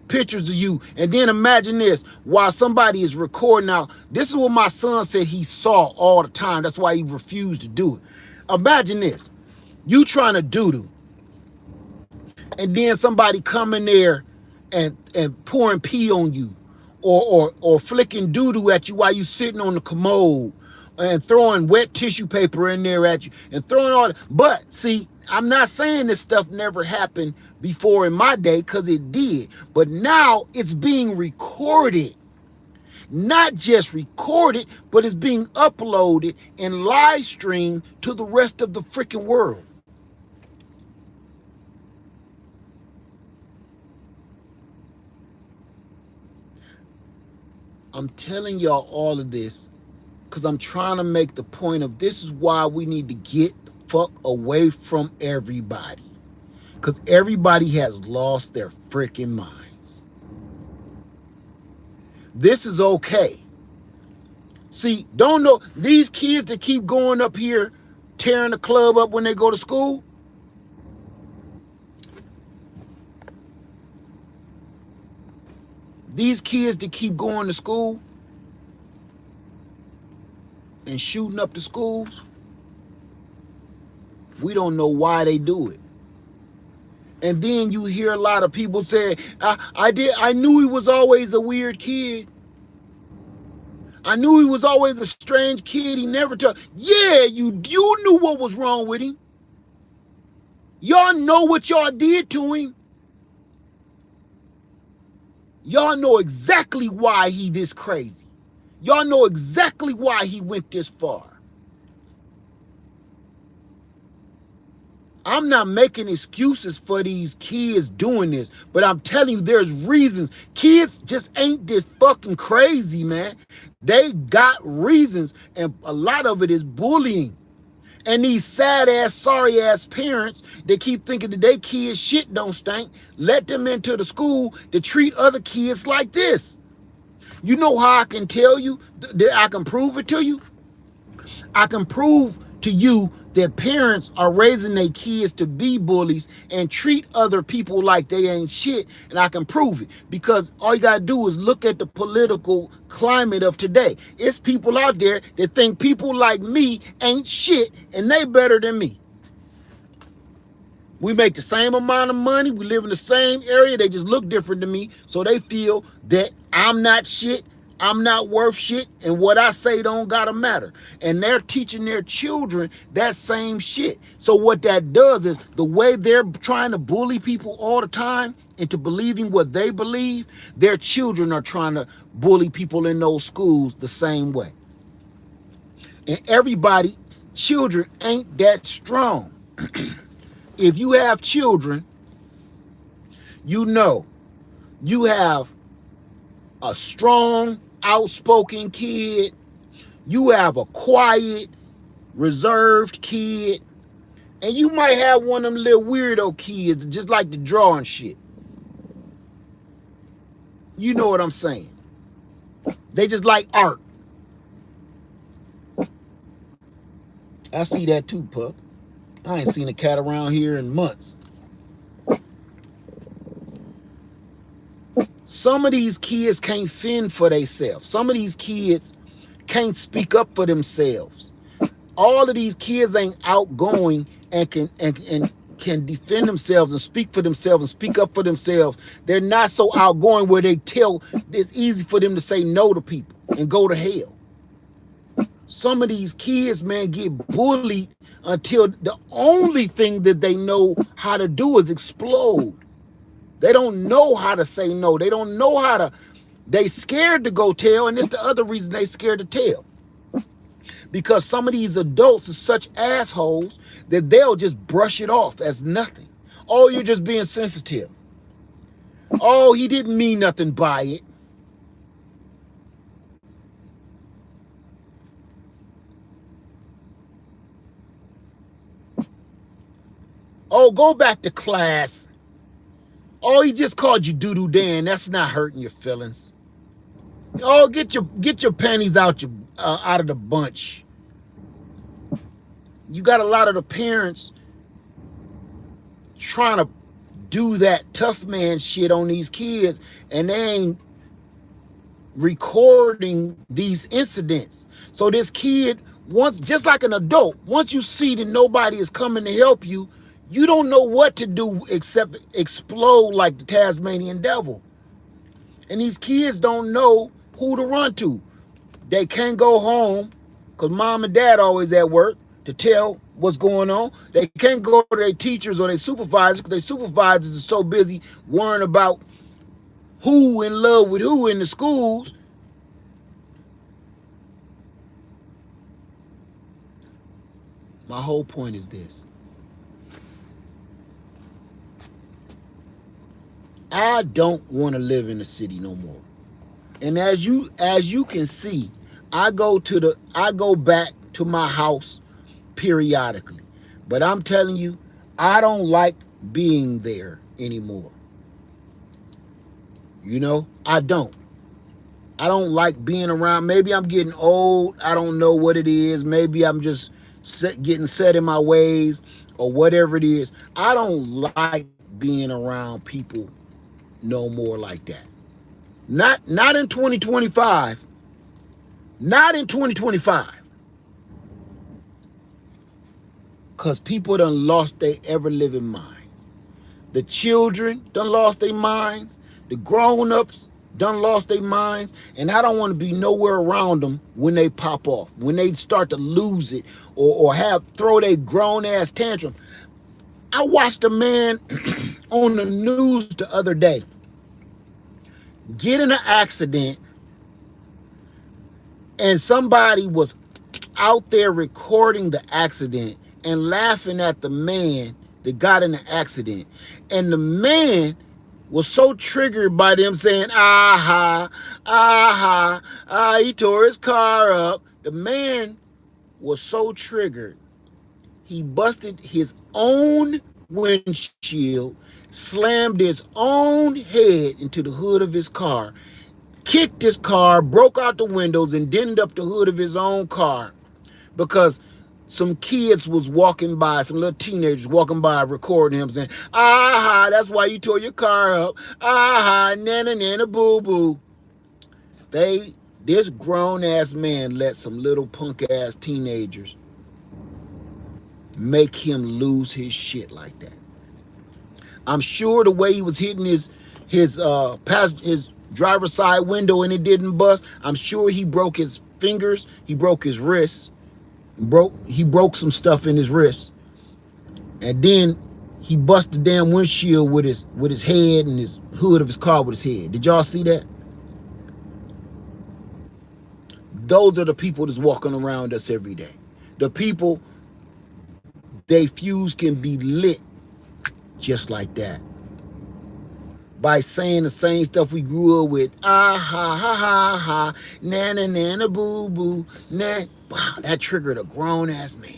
Pictures of you. And then imagine this, while somebody is recording out. This is what my son said he saw all the time. That's why he refused to do it. Imagine this. You trying to doo-doo. And then somebody coming there and pouring pee on you or flicking doo-doo at you while you sitting on the commode and throwing wet tissue paper in there at you and throwing all that. But see, I'm not saying this stuff never happened before in my day, because it did. But now it's being recorded. Not just recorded, but it's being uploaded and live streamed to the rest of the freaking world. I'm telling y'all all of this because I'm trying to make the point of this is why we need to get the fuck away from everybody. Because everybody has lost their freaking minds. This is okay. See, don't know these kids that keep going up here tearing the club up when they go to school. These kids that keep going to school and shooting up the schools, we don't know why they do it. And then you hear a lot of people say, I knew he was always a weird kid. I knew he was always a strange kid. He never told. Yeah, you knew what was wrong with him. Y'all know what y'all did to him. Y'all know exactly why he this crazy. Y'all know exactly why he went this far. I'm not making excuses for these kids doing this, but I'm telling you there's reasons. Kids just ain't this fucking crazy, man. They got reasons, and a lot of it is bullying. And these sad-ass, sorry-ass parents, they keep thinking that their kids' shit don't stink, let them into the school to treat other kids like this. You know how I can tell you, that I can prove it to you? I can prove to you that parents are raising their kids to be bullies and treat other people like they ain't shit, and I can prove it because all you gotta do is look at the political climate of today. It's people out there that think people like me ain't shit and they better than me. We make the same amount of money, we live in the same area, they just look different to me, so they feel that I'm not shit, I'm not worth shit, and what I say don't gotta matter. And they're teaching their children that same shit. So what that does is, the way they're trying to bully people all the time into believing what they believe, their children are trying to bully people in those schools the same way. And everybody, children ain't that strong. If you have children, you know you have a strong, outspoken kid, you have a quiet, reserved kid, and you might have one of them little weirdo kids that just like to draw and shit. You know what I'm saying? They just like art. I see that too, pup. I ain't seen a cat around here in months. Some of these kids can't fend for themselves. Some of these kids can't speak up for themselves. All of these kids ain't outgoing and can defend themselves and speak for themselves and speak up for themselves. They're not so outgoing where they tell it's easy for them to say no to people and go to hell. Some of these kids, man, get bullied until the only thing that they know how to do is explode. They don't know how to say no. They don't know how to, they scared to go tell, and it's the other reason they scared to tell. Because some of these adults are such assholes that they'll just brush it off as nothing. Oh, you're just being sensitive. Oh, he didn't mean nothing by it. Oh, go back to class. Oh, he just called you doo-doo Dan. That's not hurting your feelings. Oh, get your panties out of the bunch. You got a lot of the parents trying to do that tough man shit on these kids, and they ain't recording these incidents. So this kid, once, just like an adult, once you see that nobody is coming to help you, you don't know what to do except explode like the Tasmanian devil. And these kids don't know who to run to. They can't go home because mom and dad always at work to tell what's going on. They can't go to their teachers or their supervisors because their supervisors are so busy worrying about who in love with who in the schools. My whole point is this. I don't want to live in the city no more. And as you can see, I go back to my house periodically. But I'm telling you, I don't like being there anymore. You know, I don't. I don't like being around. Maybe I'm getting old. I don't know what it is. Maybe I'm just getting set in my ways or whatever it is. I don't like being around people no more like that. Not in 2025. Not in 2025. Because people done lost their ever living minds. The children done lost their minds. The grown-ups done lost their minds. And I don't want to be nowhere around them when they pop off, when they start to lose it or throw their grown-ass tantrum. I watched a man on the news the other day get in an accident, and somebody was out there recording the accident and laughing at the man that got in the accident. And the man was so triggered by them saying, aha, aha, he tore his car up. The man was so triggered, he busted his own windshield, slammed his own head into the hood of his car, kicked his car, broke out the windows, and dented up the hood of his own car because some kids was walking by, some little teenagers walking by recording him saying, aha, that's why you tore your car up. Aha, nana, nana, boo, boo. This grown-ass man let some little punk-ass teenagers make him lose his shit like that. I'm sure the way he was hitting his driver's side window and it didn't bust, I'm sure he broke his fingers, he broke his wrists, he broke some stuff in his wrist. And then he busted the damn windshield with his head and his hood of his car with his head. Did y'all see that? Those are the people that's walking around us every day. The people, they fuse can be lit just like that. By saying the same stuff we grew up with. Ah, ha, ha, ha, ha. Nana, nana, boo, boo. Nah. Wow, that triggered a grown-ass man.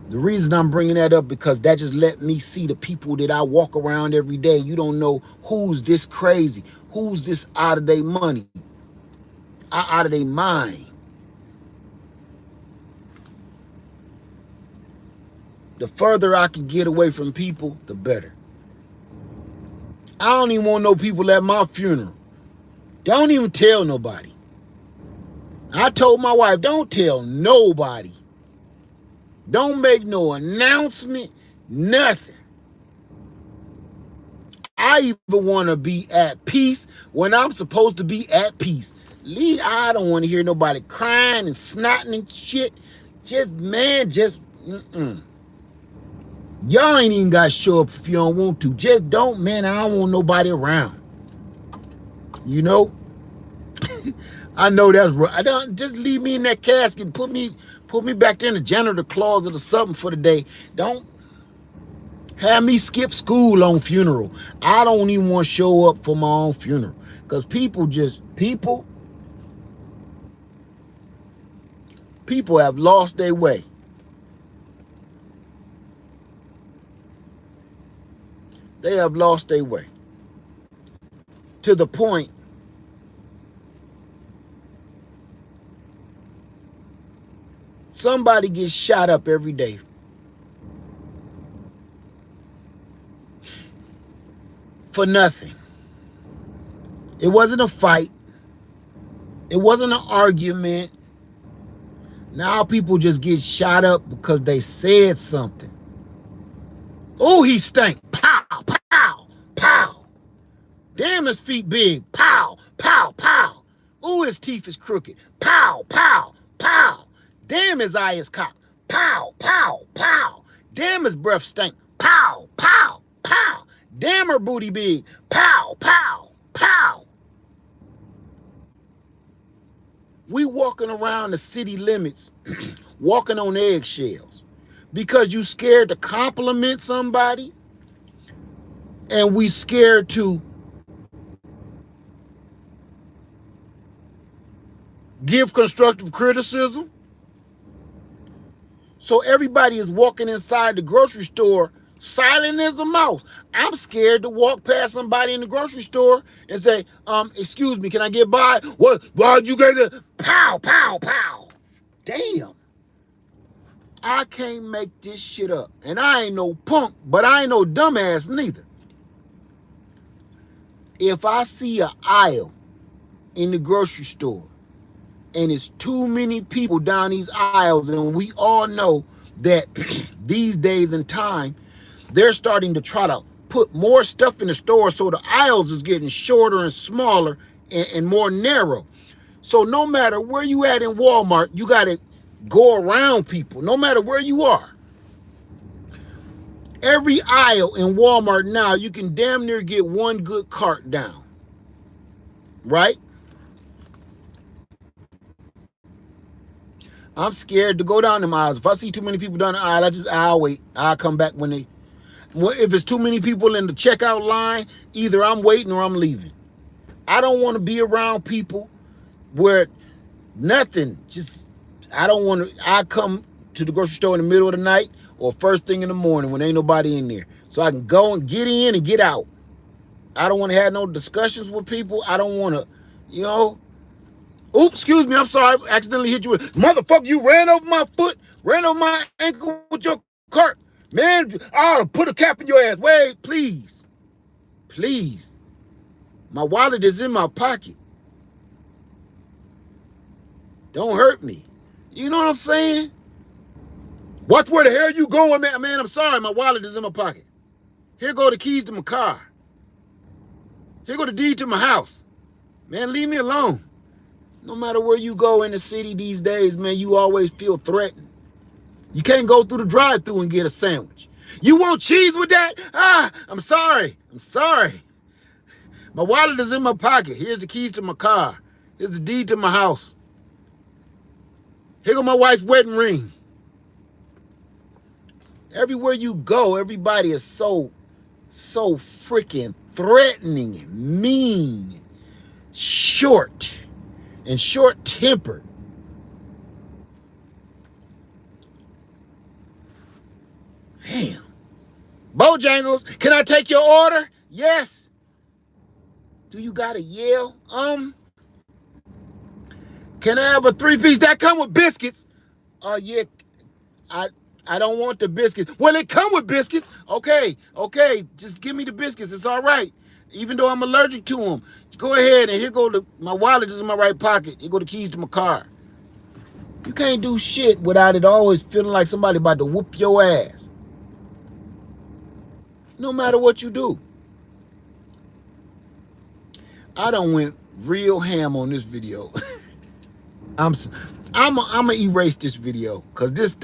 The reason I'm bringing that up because that just let me see the people that I walk around every day. You don't know who's this crazy, who's this out of their money, out of their mind. The further I can get away from people, the better. I don't even want no people at my funeral. Don't even tell nobody. I told my wife, don't tell nobody. Don't make no announcement, nothing. I even want to be at peace when I'm supposed to be at peace. I don't want to hear nobody crying and snotting and shit. Y'all ain't even got to show up if you don't want to. Just don't, man. I don't want nobody around. You know? I know that's right. I don't just leave me in that casket. Put me back there in the janitor closet or something for the day. Don't have me skip school on funeral. I don't even want to show up for my own funeral. Because people have lost their way. They have lost their way. To the point somebody gets shot up every day. For nothing. It wasn't a fight. It wasn't an argument. Now people just get shot up because they said something. Oh, he stank. Pow, pow, pow. Damn, his feet big. Pow, pow, pow. Ooh, his teeth is crooked. Pow, pow, pow. Damn, his eye is cocked. Pow, pow, pow. Damn, his breath stank. Pow, pow, pow. Damn, her booty big. Pow, pow, pow. We walking around the city limits, walking on eggshells because you scared to compliment somebody and we scared to give constructive criticism. So everybody is walking inside the grocery store silent as a mouse. I'm scared to walk past somebody in the grocery store and say, excuse me, can I get by? What? Why'd you get it? Pow, pow, pow. Damn. I can't make this shit up. And I ain't no punk, but I ain't no dumbass neither. If I see an aisle in the grocery store and it's too many people down these aisles, and we all know that these days and time, they're starting to try to put more stuff in the store, so the aisles is getting shorter and smaller and more narrow. So no matter where you at in Walmart, you got to go around people, no matter where you are. Every aisle in Walmart now, you can damn near get one good cart down, right? I'm scared to go down them aisles. If I see too many people down the aisle, I'll wait. I'll come back if it's too many people in the checkout line, either I'm waiting or I'm leaving. I don't want to be around people where nothing, I don't want to, I come to the grocery store in the middle of the night or first thing in the morning when ain't nobody in there. So I can go and get in and get out. I don't want to have no discussions with people. I don't want to, oops, excuse me, I'm sorry, I accidentally hit you with, motherfucker, you ran over my foot, ran over my ankle with your cart. Man, I'll put a cap in your ass. Wait, please. Please. My wallet is in my pocket. Don't hurt me. You know what I'm saying? Watch where the hell you going, man. Man, I'm sorry, my wallet is in my pocket. Here go the keys to my car. Here go the deed to my house. Man, leave me alone. No matter where you go in the city these days, man, you always feel threatened. You can't go through the drive-thru and get a sandwich. You want cheese with that? I'm sorry. I'm sorry. My wallet is in my pocket. Here's the keys to my car. Here's the deed to my house. Here go my wife's wedding ring. Everywhere you go, everybody is so freaking threatening and mean, short, and short-tempered. Damn. Bojangles, can I take your order? Yes. Do you got a yell? Can I have a 3-piece? That come with biscuits. Yeah. I don't want the biscuits. Well, it come with biscuits. Okay. Just give me the biscuits. It's all right. Even though I'm allergic to them. Go ahead, and here go my wallet is in my right pocket. Here go the keys to my car. You can't do shit without it always feeling like somebody about to whoop your ass. No matter what you do. I done went real ham on this video. I'm gonna erase this video because this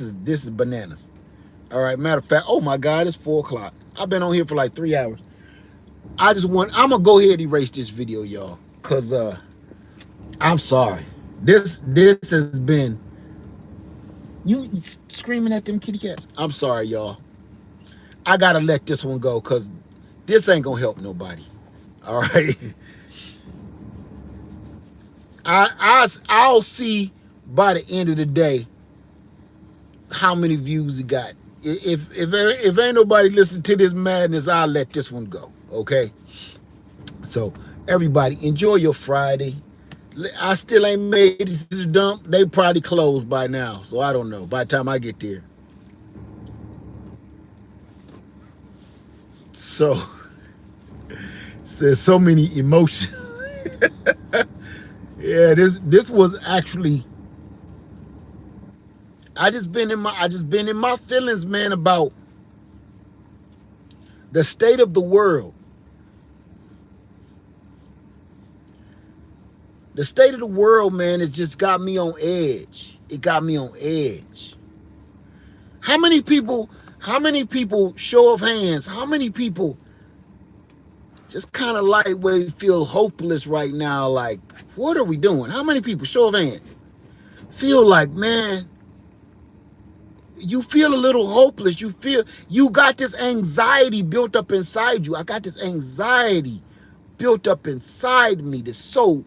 is bananas. All right, matter of fact, oh my God, it's 4 o'clock. I've been on here for like 3 hours. I'm gonna go ahead and erase this video, y'all, because I'm sorry. This has been, you screaming at them kitty cats. I'm sorry, y'all. I gotta let this one go because this ain't gonna help nobody. All right. I'll see by the end of the day how many views it got. If ain't nobody listen to this madness, I'll let this one go. Okay. So everybody enjoy your Friday. I still ain't made it to the dump. They probably closed by now, so I don't know. By the time I get there. So says so many emotions. Yeah, this was actually. I just been in my feelings, man, about the state of the world. The state of the world, man, it just got me on edge. It got me on edge. How many people, show of hands, how many people just kind of lightweight feel hopeless right now? Like, what are we doing? How many people, show of hands, feel like, man, you feel a little hopeless. You got this anxiety built up inside you. I got this anxiety built up inside me that's so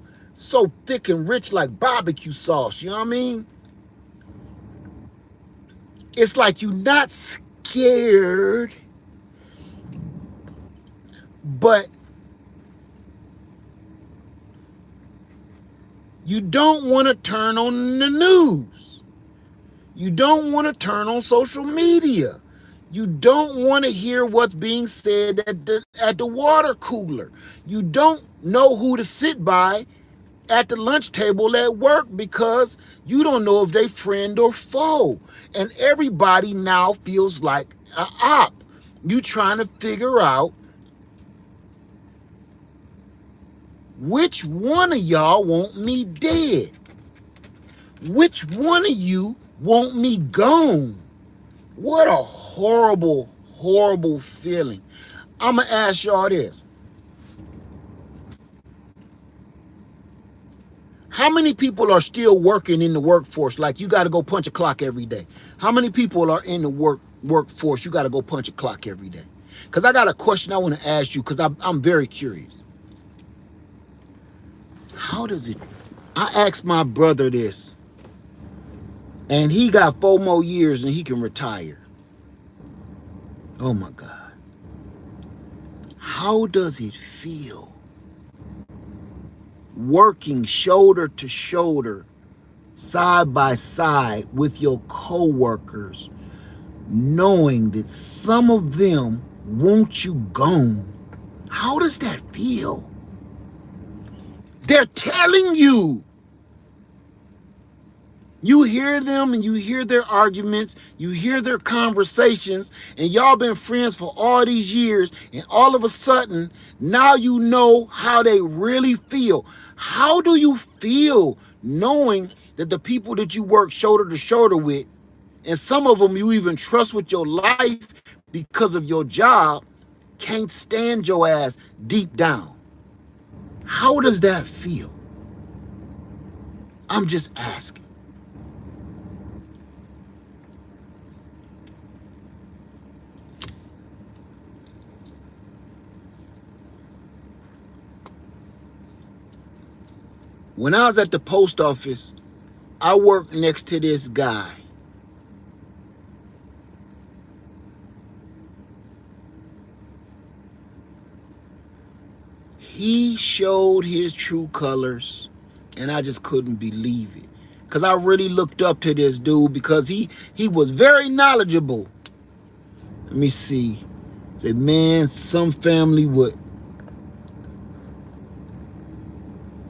thick and rich like barbecue sauce. You know what I mean? It's like you're not scared, but you don't want to turn on the news. You don't want to turn on social media. You don't want to hear what's being said at the water cooler. You don't know who to sit by at the lunch table at work because you don't know if they friend or foe. And everybody now feels like an op. You trying to figure out which one of y'all want me dead. Which one of you want me gone? What a horrible, horrible feeling. I'm going to ask y'all this. How many people are still working in the workforce? Like you got to go punch a clock every day. How many people are in the workforce? You got to go punch a clock every day. Because I got a question I want to ask you because I'm very curious. How does it? I asked my brother this, and he got 4 more years and he can retire. Oh my God. How does it feel working shoulder to shoulder, side by side with your coworkers, knowing that some of them want you gone? How does that feel? They're telling you. You hear them and you hear their arguments, you hear their conversations, and y'all been friends for all these years, and all of a sudden, now you know how they really feel. How do you feel knowing that the people that you work shoulder to shoulder with, and some of them you even trust with your life because of your job, can't stand your ass deep down? How does that feel? I'm just asking. When I was at the post office, I worked next to this guy. He showed his true colors, and I just couldn't believe it. Because I really looked up to this dude because he was very knowledgeable. Let me see. Say, man, some family would.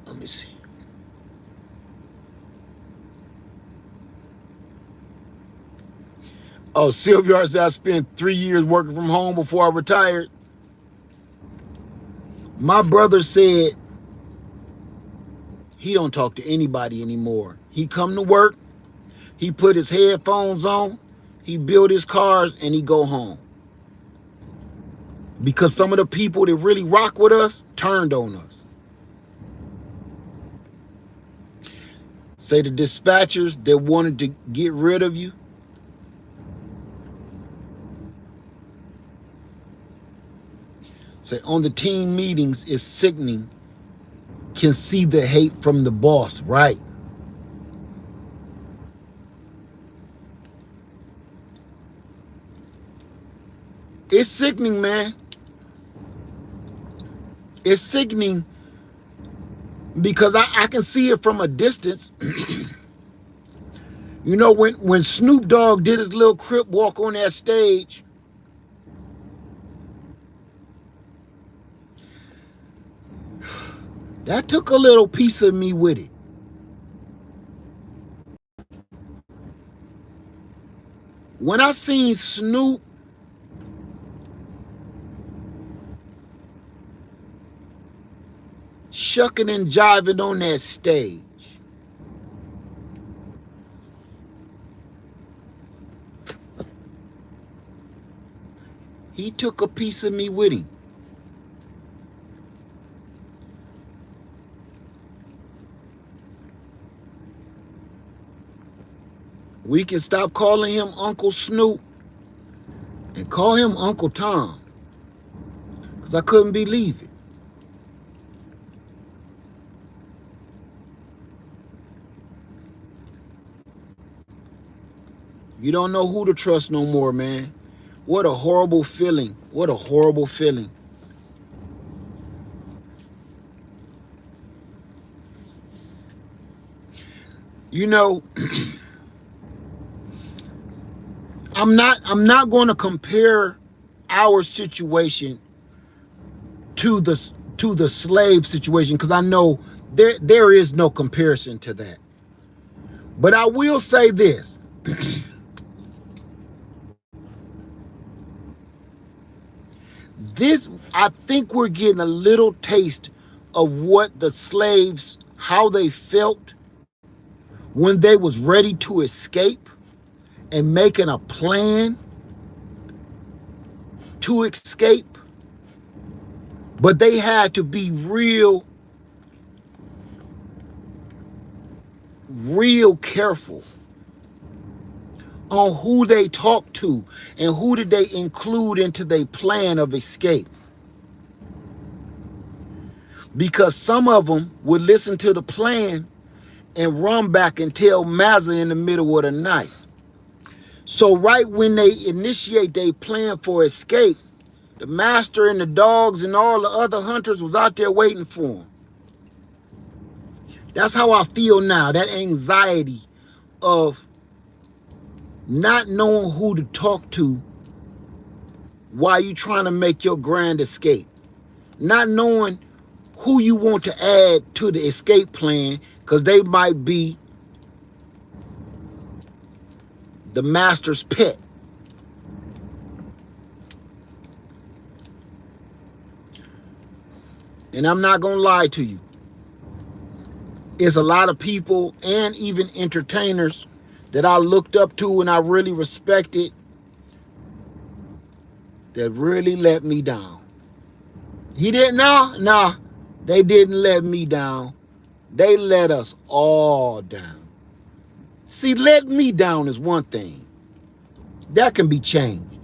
Let me see. Oh, Sylvia said I spent 3 years working from home before I retired. My brother said he don't talk to anybody anymore. He come to work, he put his headphones on, he build his cars, and he go home. Because some of the people that really rock with us turned on us. Say the dispatchers that wanted to get rid of you. Say on the team meetings, it's sickening. Can see the hate from the boss, right? It's sickening, man. It's sickening because I can see it from a distance. You know, when Snoop Dogg did his little Crip walk on that stage, that took a little piece of me with it. When I seen Snoop shucking and jiving on that stage, he took a piece of me with him. We can stop calling him Uncle Snoop and call him Uncle Tom, because I couldn't believe it. You don't know who to trust no more, man. What a horrible feeling. What a horrible feeling. You know, I'm not going to compare our situation to the slave situation, because I know there is no comparison to that. But I will say this. I think we're getting a little taste of what the slaves, how they felt when they was ready to escape and making a plan to escape. But they had to be real careful on who they talked to and who did they include into their plan of escape. Because some of them would listen to the plan and run back and tell Mazza in the middle of the night. So right when they initiate their plan for escape, the master and the dogs and all the other hunters was out there waiting for them. That's how I feel now, that anxiety of not knowing who to talk to while you trying to make your grand escape. Not knowing who you want to add to the escape plan, because they might be the master's pet. And I'm not going to lie to you. It's a lot of people and even entertainers that I looked up to and I really respected that really let me down. He didn't, nah, they didn't let me down. They let us all down. See, let me down is one thing. That can be changed.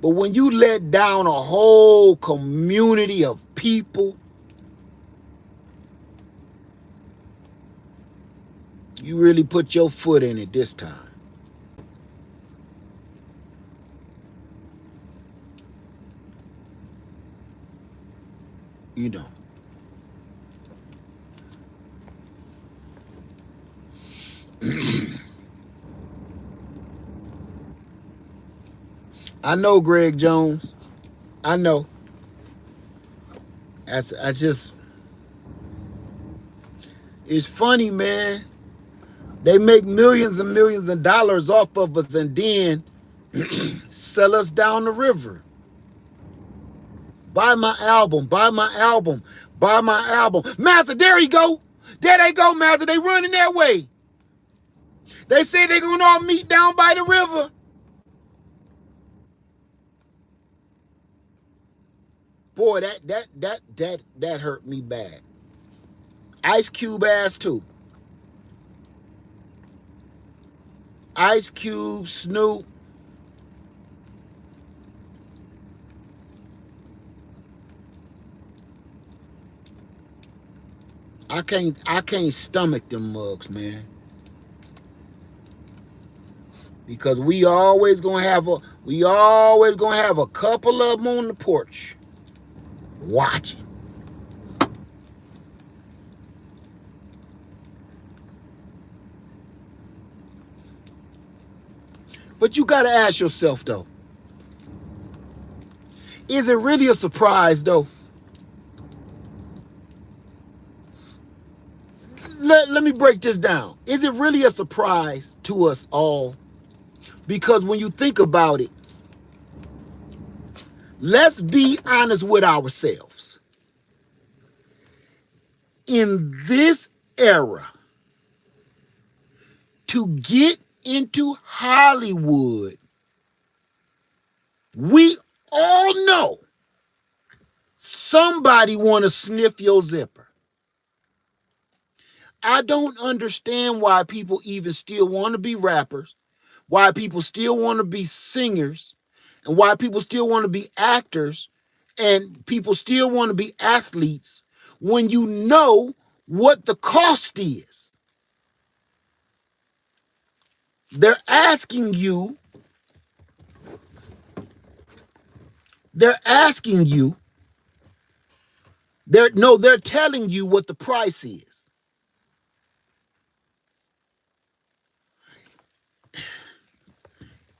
But when you let down a whole community of people, you really put your foot in it this time. You know. I know, Greg Jones. I know. It's funny, man. They make millions and millions of dollars off of us and then sell us down the river. Buy my album, buy my album, buy my album. Master, there he go. There they go, Master. They running that way. They say they're going to all meet down by the river. Boy, that hurt me bad. Ice Cube ass too. Ice Cube, Snoop. I can't stomach them mugs, man. Because we always gonna have a couple of them on the porch watching. But you gotta ask yourself though, is it really a surprise though? Let me break this down. Is it really a surprise to us all? Because when you think about it, let's be honest with ourselves. In this era, to get into Hollywood, we all know somebody want to sniff your zipper. I don't understand why people even still want to be rappers, why people still want to be singers, and why people still want to be actors, and people still want to be athletes when you know what the cost is. They're asking you, they're asking you, they're telling you what the price is.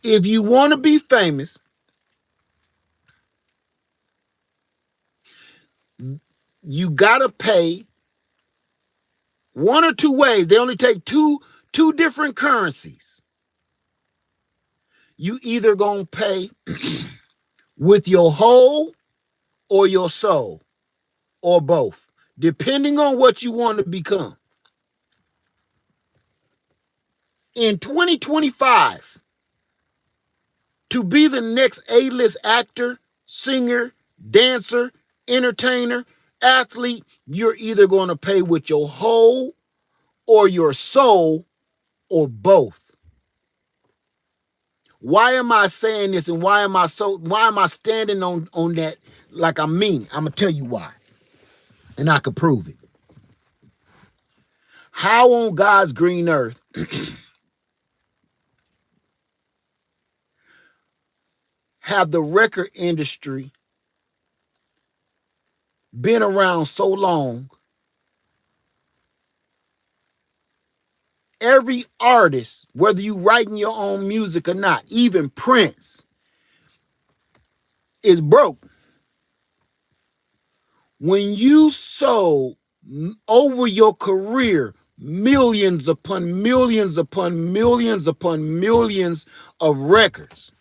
If you want to be famous, you gotta pay one or two ways. They only take two different currencies. You either gonna pay with your whole or your soul, or both, depending on what you want to become. In 2025, to be the next A-list actor, singer, dancer, entertainer, athlete, you're either going to pay with your whole or your soul or both. Why am I saying this, and why am I standing on that like I mean? I'm going to tell you why. And I could prove it. How on God's green earth have the record industry been around so long? Every artist, whether you writing your own music or not, even Prince, is broke. When you sold over your career millions upon millions upon millions upon millions of records,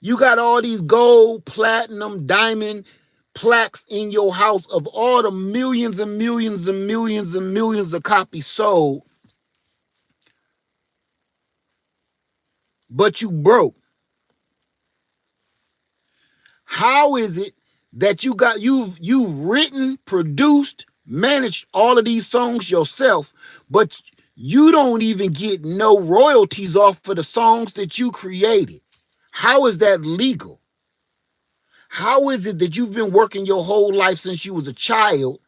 you got all these gold, platinum, diamond plaques in your house of all the millions and millions and millions and millions of copies sold, but you broke. How is it that you've written, produced, managed all of these songs yourself, but you don't even get no royalties off of the songs that you created? How is that legal? How is it that you've been working your whole life since you was a child,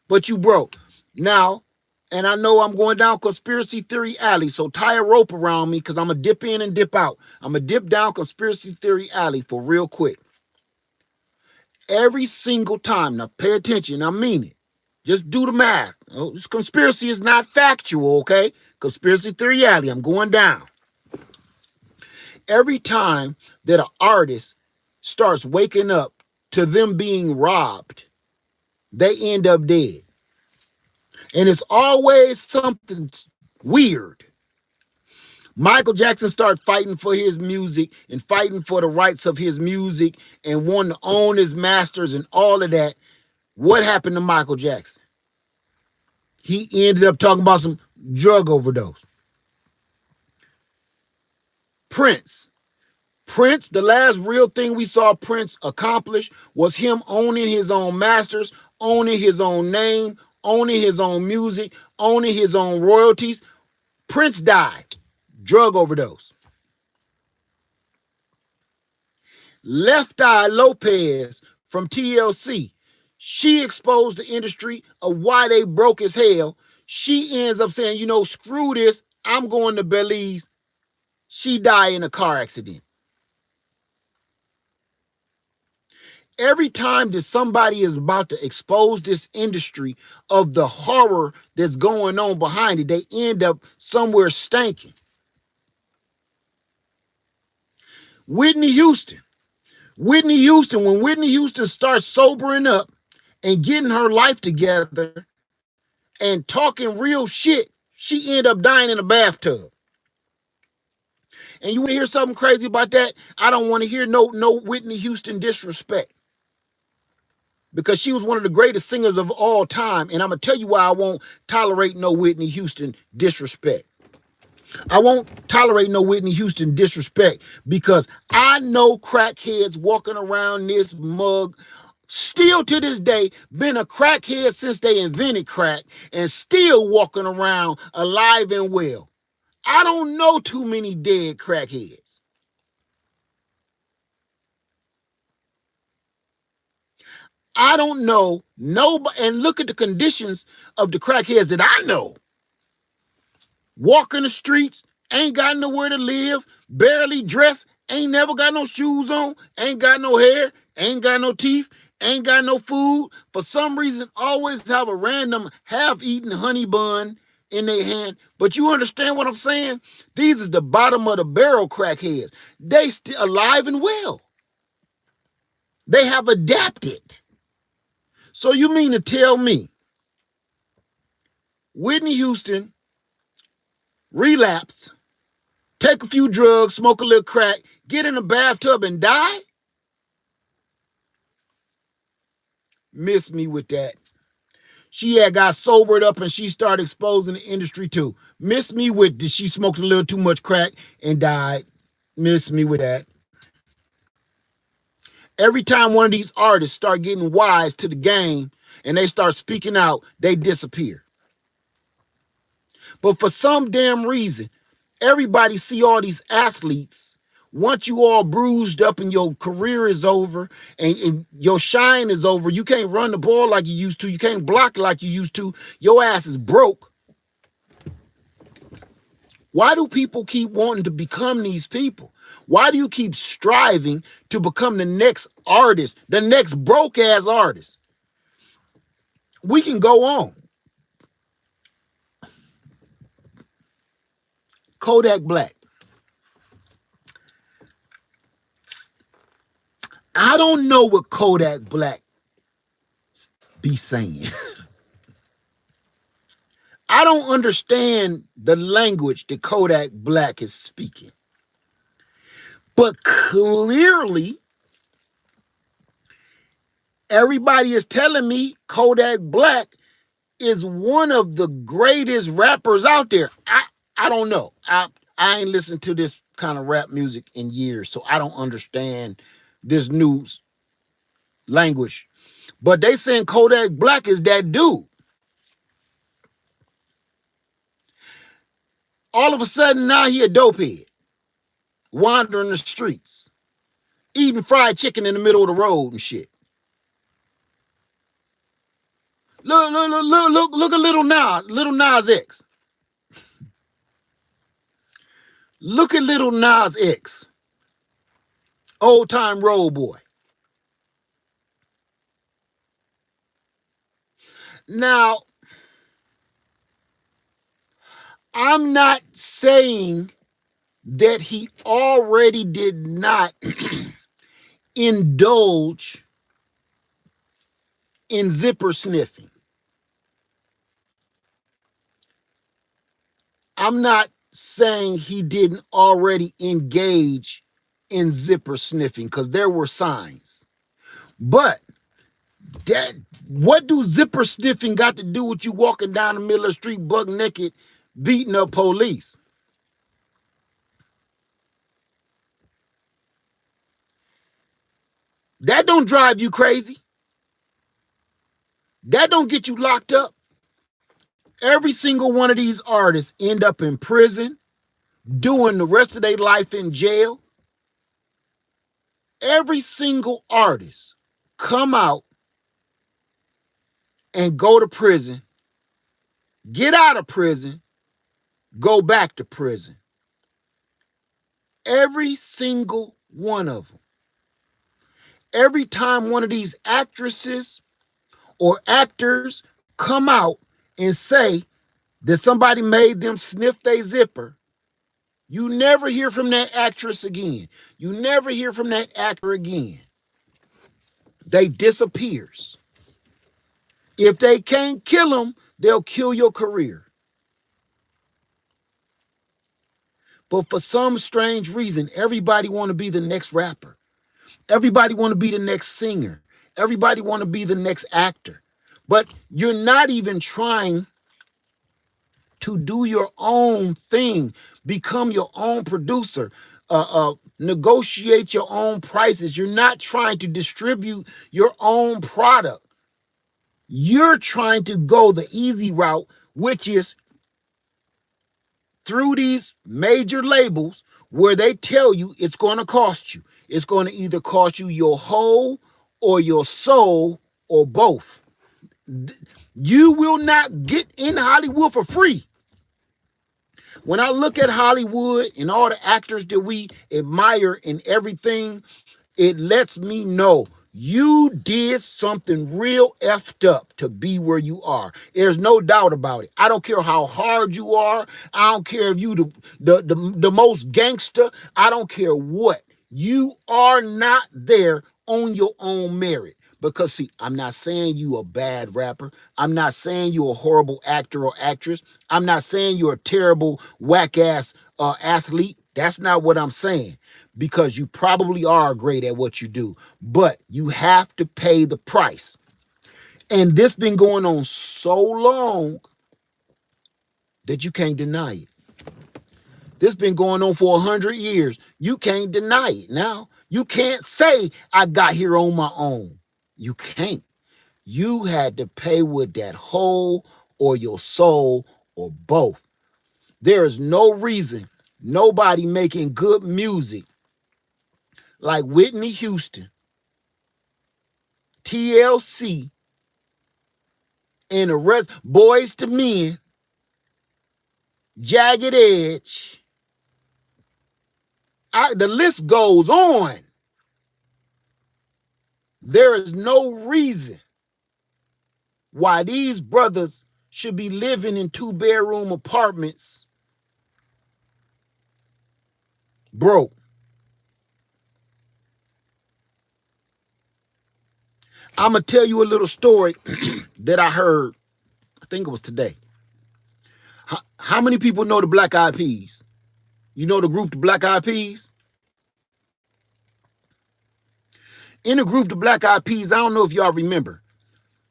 but you broke? Now, and I know I'm going down conspiracy theory alley, so tie a rope around me because I'm going to dip in and dip out. I'm going to dip down conspiracy theory alley for real quick. Every single time, now pay attention, I mean it. Just do the math. This conspiracy is not factual, okay? Conspiracy theory alley, I'm going down. Every time that an artist starts waking up to them being robbed, they end up dead. And it's always something weird. Michael Jackson started fighting for his music and fighting for the rights of his music and wanting to own his masters and all of that. What happened to Michael Jackson? He ended up talking about some drug overdose. Prince, the last real thing we saw Prince accomplish was him owning his own masters, owning his own name, owning his own music, owning his own royalties. Prince died. Drug overdose. Left Eye Lopez from TLC. She exposed the industry of why they broke as hell. She ends up saying, screw this. I'm going to Belize. She died in a car accident. Every time that somebody is about to expose this industry of the horror that's going on behind it, they end up somewhere stinking. Whitney Houston, when Whitney Houston starts sobering up and getting her life together and talking real shit, she ended up dying in a bathtub. And you want to hear something crazy about that? I don't want to hear no Whitney Houston disrespect, because she was one of the greatest singers of all time. And I'm going to tell you why I won't tolerate no Whitney Houston disrespect. I won't tolerate no Whitney Houston disrespect because I know crackheads walking around this mug, still to this day, been a crackhead since they invented crack and still walking around alive and well. I don't know too many dead crackheads. I don't know nobody, and look at the conditions of the crackheads that I know. Walking the streets, ain't got nowhere to live, barely dressed, ain't never got no shoes on, ain't got no hair, ain't got no teeth, ain't got no food. For some reason, always have a random half-eaten honey bun in their hand. But you understand what I'm saying? These is the bottom of the barrel crackheads. They still alive and well. They have adapted. So you mean to tell me Whitney Houston relapsed, take a few drugs, smoke a little crack, get in a bathtub and die? Miss me with that. She had got sobered up and she started exposing the industry too. Miss me with that she smoked a little too much crack and died. Miss me with that. Every time one of these artists start getting wise to the game and they start speaking out, they disappear. But for some damn reason, everybody see all these athletes. Once you all bruised up and your career is over and your shine is over, you can't run the ball like you used to. You can't block like you used to. Your ass is broke. Why do people keep wanting to become these people? Why do you keep striving to become the next artist, the next broke-ass artist? We can go on. Kodak Black. I don't know what Kodak Black be saying. I don't understand the language that Kodak Black is speaking. But clearly, everybody is telling me Kodak Black is one of the greatest rappers out there. I don't know. I ain't listened to this kind of rap music in years, so I don't understand this new language. But they saying Kodak Black is that dude. All of a sudden, now he a dopehead, wandering the streets, eating fried chicken in the middle of the road and shit. Look at Little Nas X. Look at Little Nas X, old time road boy. Now, I'm not saying that he already did not indulge in zipper sniffing. I'm not saying he didn't already engage in zipper sniffing because there were signs. But what do zipper sniffing got to do with you walking down the middle of the street buck naked, beating up police? That don't drive you crazy. That don't get you locked up. Every single one of these artists end up in prison, doing the rest of their life in jail. Every single artist come out and go to prison, get out of prison, go back to prison. Every single one of them. Every time one of these actresses or actors come out and say that somebody made them sniff their zipper, you never hear from that actress again. You never hear from that actor again. They disappears. If they can't kill them, they'll kill your career. But for some strange reason, everybody want to be the next rapper. Everybody want to be the next singer. Everybody want to be the next actor. But you're not even trying to do your own thing, become your own producer, negotiate your own prices. You're not trying to distribute your own product. You're trying to go the easy route, which is through these major labels where they tell you it's going to cost you. It's going to either cost you your whole or your soul or both. You will not get in Hollywood for free. When I look at Hollywood and all the actors that we admire and everything, it lets me know you did something real effed up to be where you are. There's no doubt about it. I don't care how hard you are. I don't care if you the most gangster. I don't care what. You are not there on your own merit. Because see, I'm not saying you a bad rapper. I'm not saying you a horrible actor or actress. I'm not saying you're a terrible whack-ass athlete. That's not what I'm saying. Because you probably are great at what you do. But you have to pay the price. And this been going on so long that you can't deny it. This been going on for 100 years. You can't deny it now. You can't say I got here on my own. You can't. You had to pay with that whole or your soul or both. There is no reason nobody making good music like Whitney Houston, TLC, and the rest, Boys to Men, Jagged Edge. The list goes on. There is no reason why these brothers should be living in 2-bedroom apartments broke. I'm going to tell you a little story that I heard, I think it was today. How many people know the Black Eyed Peas? You know the group, the Black Eyed Peas? In the group, the Black Eyed Peas, I don't know if y'all remember,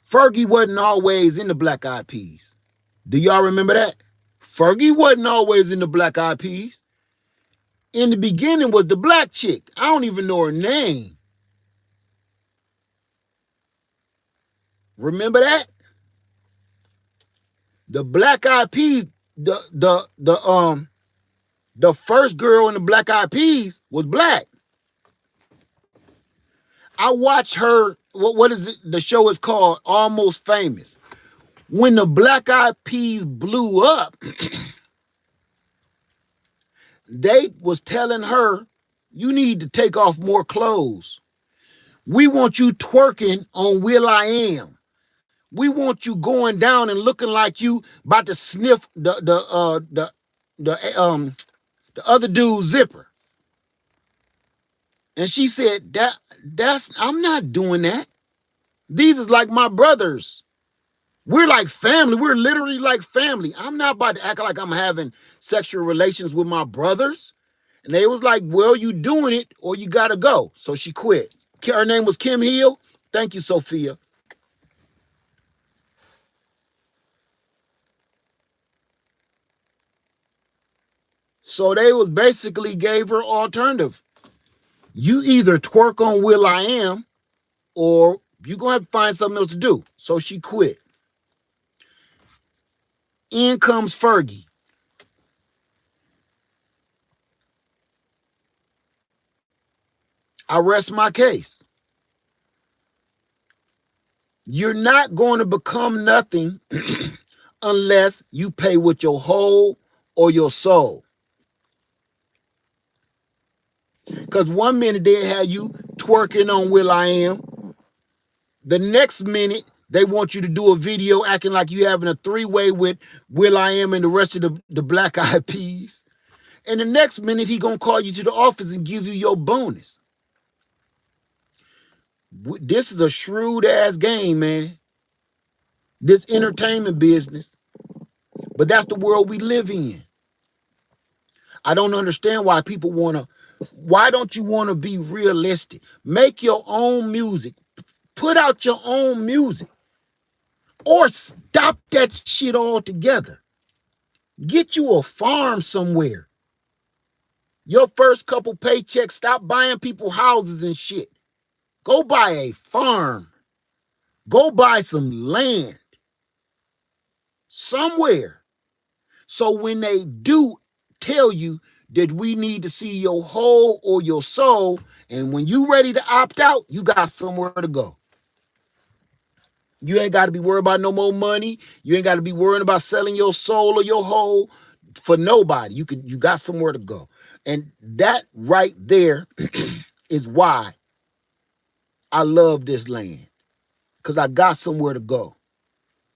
Fergie wasn't always in the Black Eyed Peas. Do y'all remember that? Fergie wasn't always in the Black Eyed Peas. In the beginning was the black chick. I don't even know her name. Remember that? The Black Eyed Peas, the first girl in the Black Eyed Peas was black. I watched her, what is it? The show is called Almost Famous. When the Black Eyed Peas blew up, they was telling her, you need to take off more clothes. We want you twerking on Will I Am. We want you going down and looking like you about to sniff the other dude's zipper. And she said, I'm not doing that. These is like my brothers. We're like family. We're literally like family. I'm not about to act like I'm having sexual relations with my brothers. And they was like, well, you doing it or you got to go. So she quit. Her name was Kim Hill. Thank you, Sophia. So they was basically gave her alternative. You either twerk on Will I Am or you're going to have to find something else to do. So she quit. In comes Fergie. I rest my case. You're not going to become nothing unless you pay with your whole or your soul. Because 1 minute they had you twerking on Will I Am. The next minute, they want you to do a video acting like you having a 3-way with Will I Am and the rest of the Black Eyed Peas. And the next minute, he going to call you to the office and give you your bonus. This is a shrewd-ass game, man. This entertainment business. But that's the world we live in. I don't understand why people why don't you want to be realistic? Make your own music. Put out your own music. Or stop that shit altogether. Get you a farm somewhere. Your first couple paychecks, stop buying people houses and shit. Go buy a farm. Go buy some land somewhere. So when they do tell you that we need to see your whole or your soul, and when you ready to opt out, you got somewhere to go. You ain't got to be worried about no more money. You ain't got to be worrying about selling your soul or your whole for nobody. You got somewhere to go. And that right there is why I love this land. Because I got somewhere to go.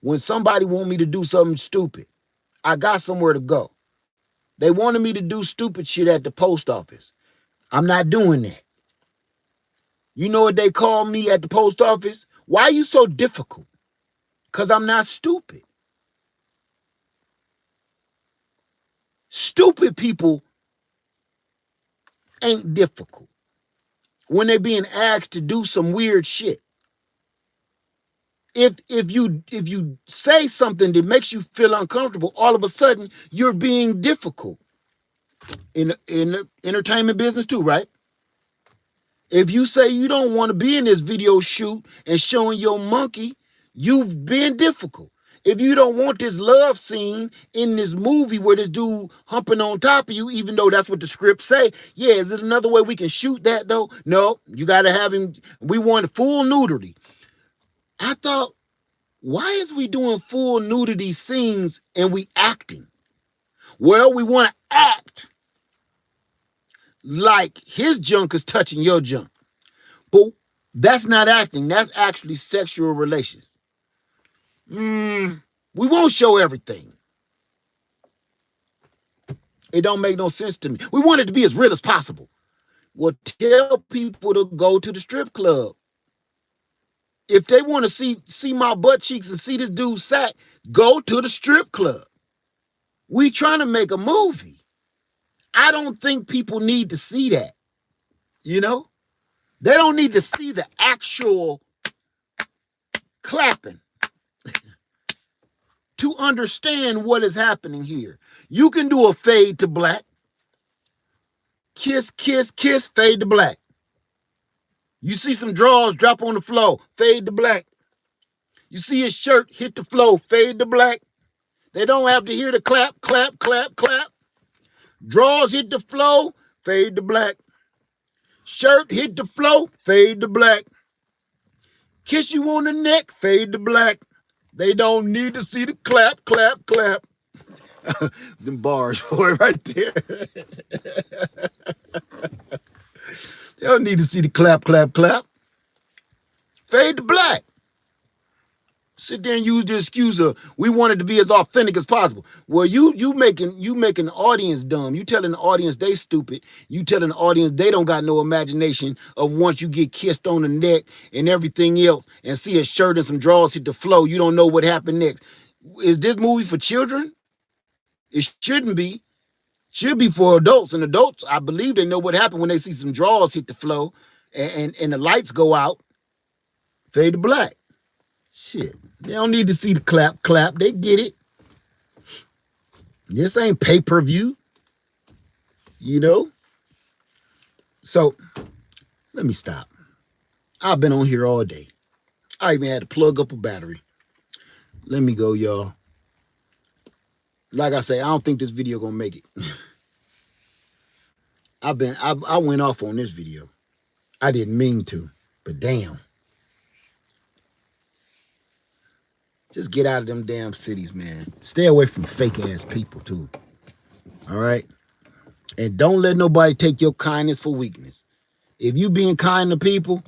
When somebody want me to do something stupid, I got somewhere to go. They wanted me to do stupid shit at the post office. I'm not doing that. You know what they call me at the post office? Why are you so difficult? Because I'm not stupid. Stupid people ain't difficult when they being asked to do some weird shit. If you say something that makes you feel uncomfortable, all of a sudden you're being difficult. In the entertainment business too, right? If you say you don't want to be in this video shoot and showing your monkey, you've been difficult. If you don't want this love scene in this movie where this dude humping on top of you, even though that's what the script say, yeah, is it another way we can shoot that though? No, you got to have him. We want full nudity. I thought, why is we doing full nudity scenes and we acting? Well, we want to act like his junk is touching your junk. But that's not acting. That's actually sexual relations. We won't show everything. It don't make no sense to me. We want it to be as real as possible. Well, tell people to go to the strip club. If they want to see my butt cheeks and see this dude's sack, go to the strip club. We trying to make a movie. I don't think people need to see that. You know? They don't need to see the actual clapping to understand what is happening here. You can do a fade to black. Kiss, kiss, kiss, fade to black. You see some drawers drop on the floor, fade to black. You see his shirt hit the floor, fade to black. They don't have to hear the clap, clap, clap, clap. Drawers hit the floor, fade to black. Shirt hit the floor, fade to black. Kiss you on the neck, fade to black. They don't need to see the clap, clap, clap. Them bars for it right there. They don't need to see the clap, clap, clap. Fade to black. Sit there and use the excuse of we want it to be as authentic as possible. Well, you making the audience dumb. You telling the audience they stupid. You telling the audience they don't got no imagination of once you get kissed on the neck and everything else and see a shirt and some drawers hit the floor, you don't know what happened next. Is this movie for children? It shouldn't be. Should be for adults. And adults, I believe they know what happened when they see some drawers hit the floor and the lights go out. Fade to black. Shit. They don't need to see the clap, clap. They get it. This ain't pay-per-view. You know? So, let me stop. I've been on here all day. I even had to plug up a battery. Let me go, y'all. Like I say, I don't think this video gonna make it. I went off on this video. I didn't mean to, but damn. Just get out of them damn cities, man. Stay away from fake ass people too. All right? And don't let nobody take your kindness for weakness. If you being kind to people,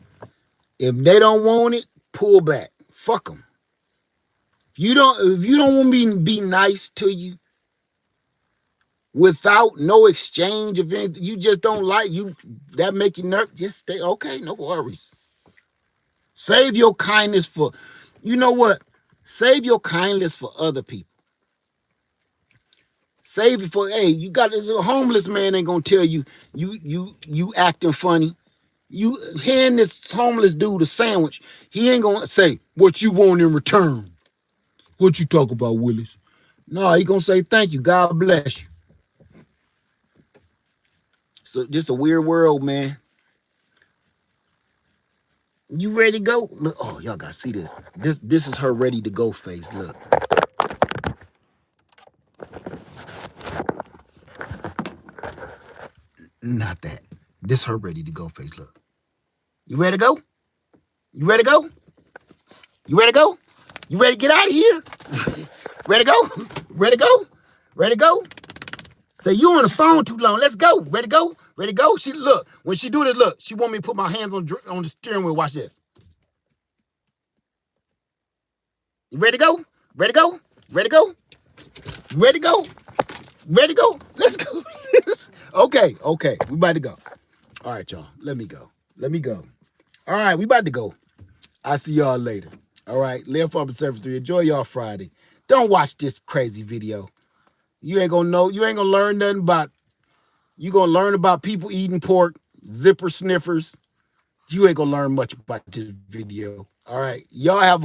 if they don't want it, pull back. Fuck them. If you don't want me to be nice to you without no exchange of anything, you just don't like you, that make you nervous, just stay, okay, no worries. Save your kindness for, you know what? Save your kindness for other people. Save it for, hey, you got this homeless man ain't gonna tell you acting funny. You hand this homeless dude a sandwich, he ain't gonna say, what you want in return? What you talk about, Willis? No, he gonna say, thank you, God bless you. So just a weird world, man. You ready to go? Look, oh, y'all gotta see this. This is her ready to go face. Look. Not that. This her ready to go face. Look. You ready to go? You ready to go? You ready to go? You ready to get out of here? Ready to go? Ready to go? Ready to go? Say, you on the phone too long. Let's go. Ready to go? Ready to go? She look. When she do this, look. She want me to put my hands on the steering wheel. Watch this. You ready to go? Ready to go? Ready to go? Ready to go? Ready to go? Let's go. Okay. We about to go. All right, y'all. Let me go. All right, we about to go. I'll see y'all later. All right. Live for Observer 3. Enjoy y'all Friday. Don't watch this crazy video. You ain't gonna know. You ain't gonna learn nothing about. You gonna learn about people eating pork, zipper sniffers. You ain't gonna learn much about this video. All right. Y'all have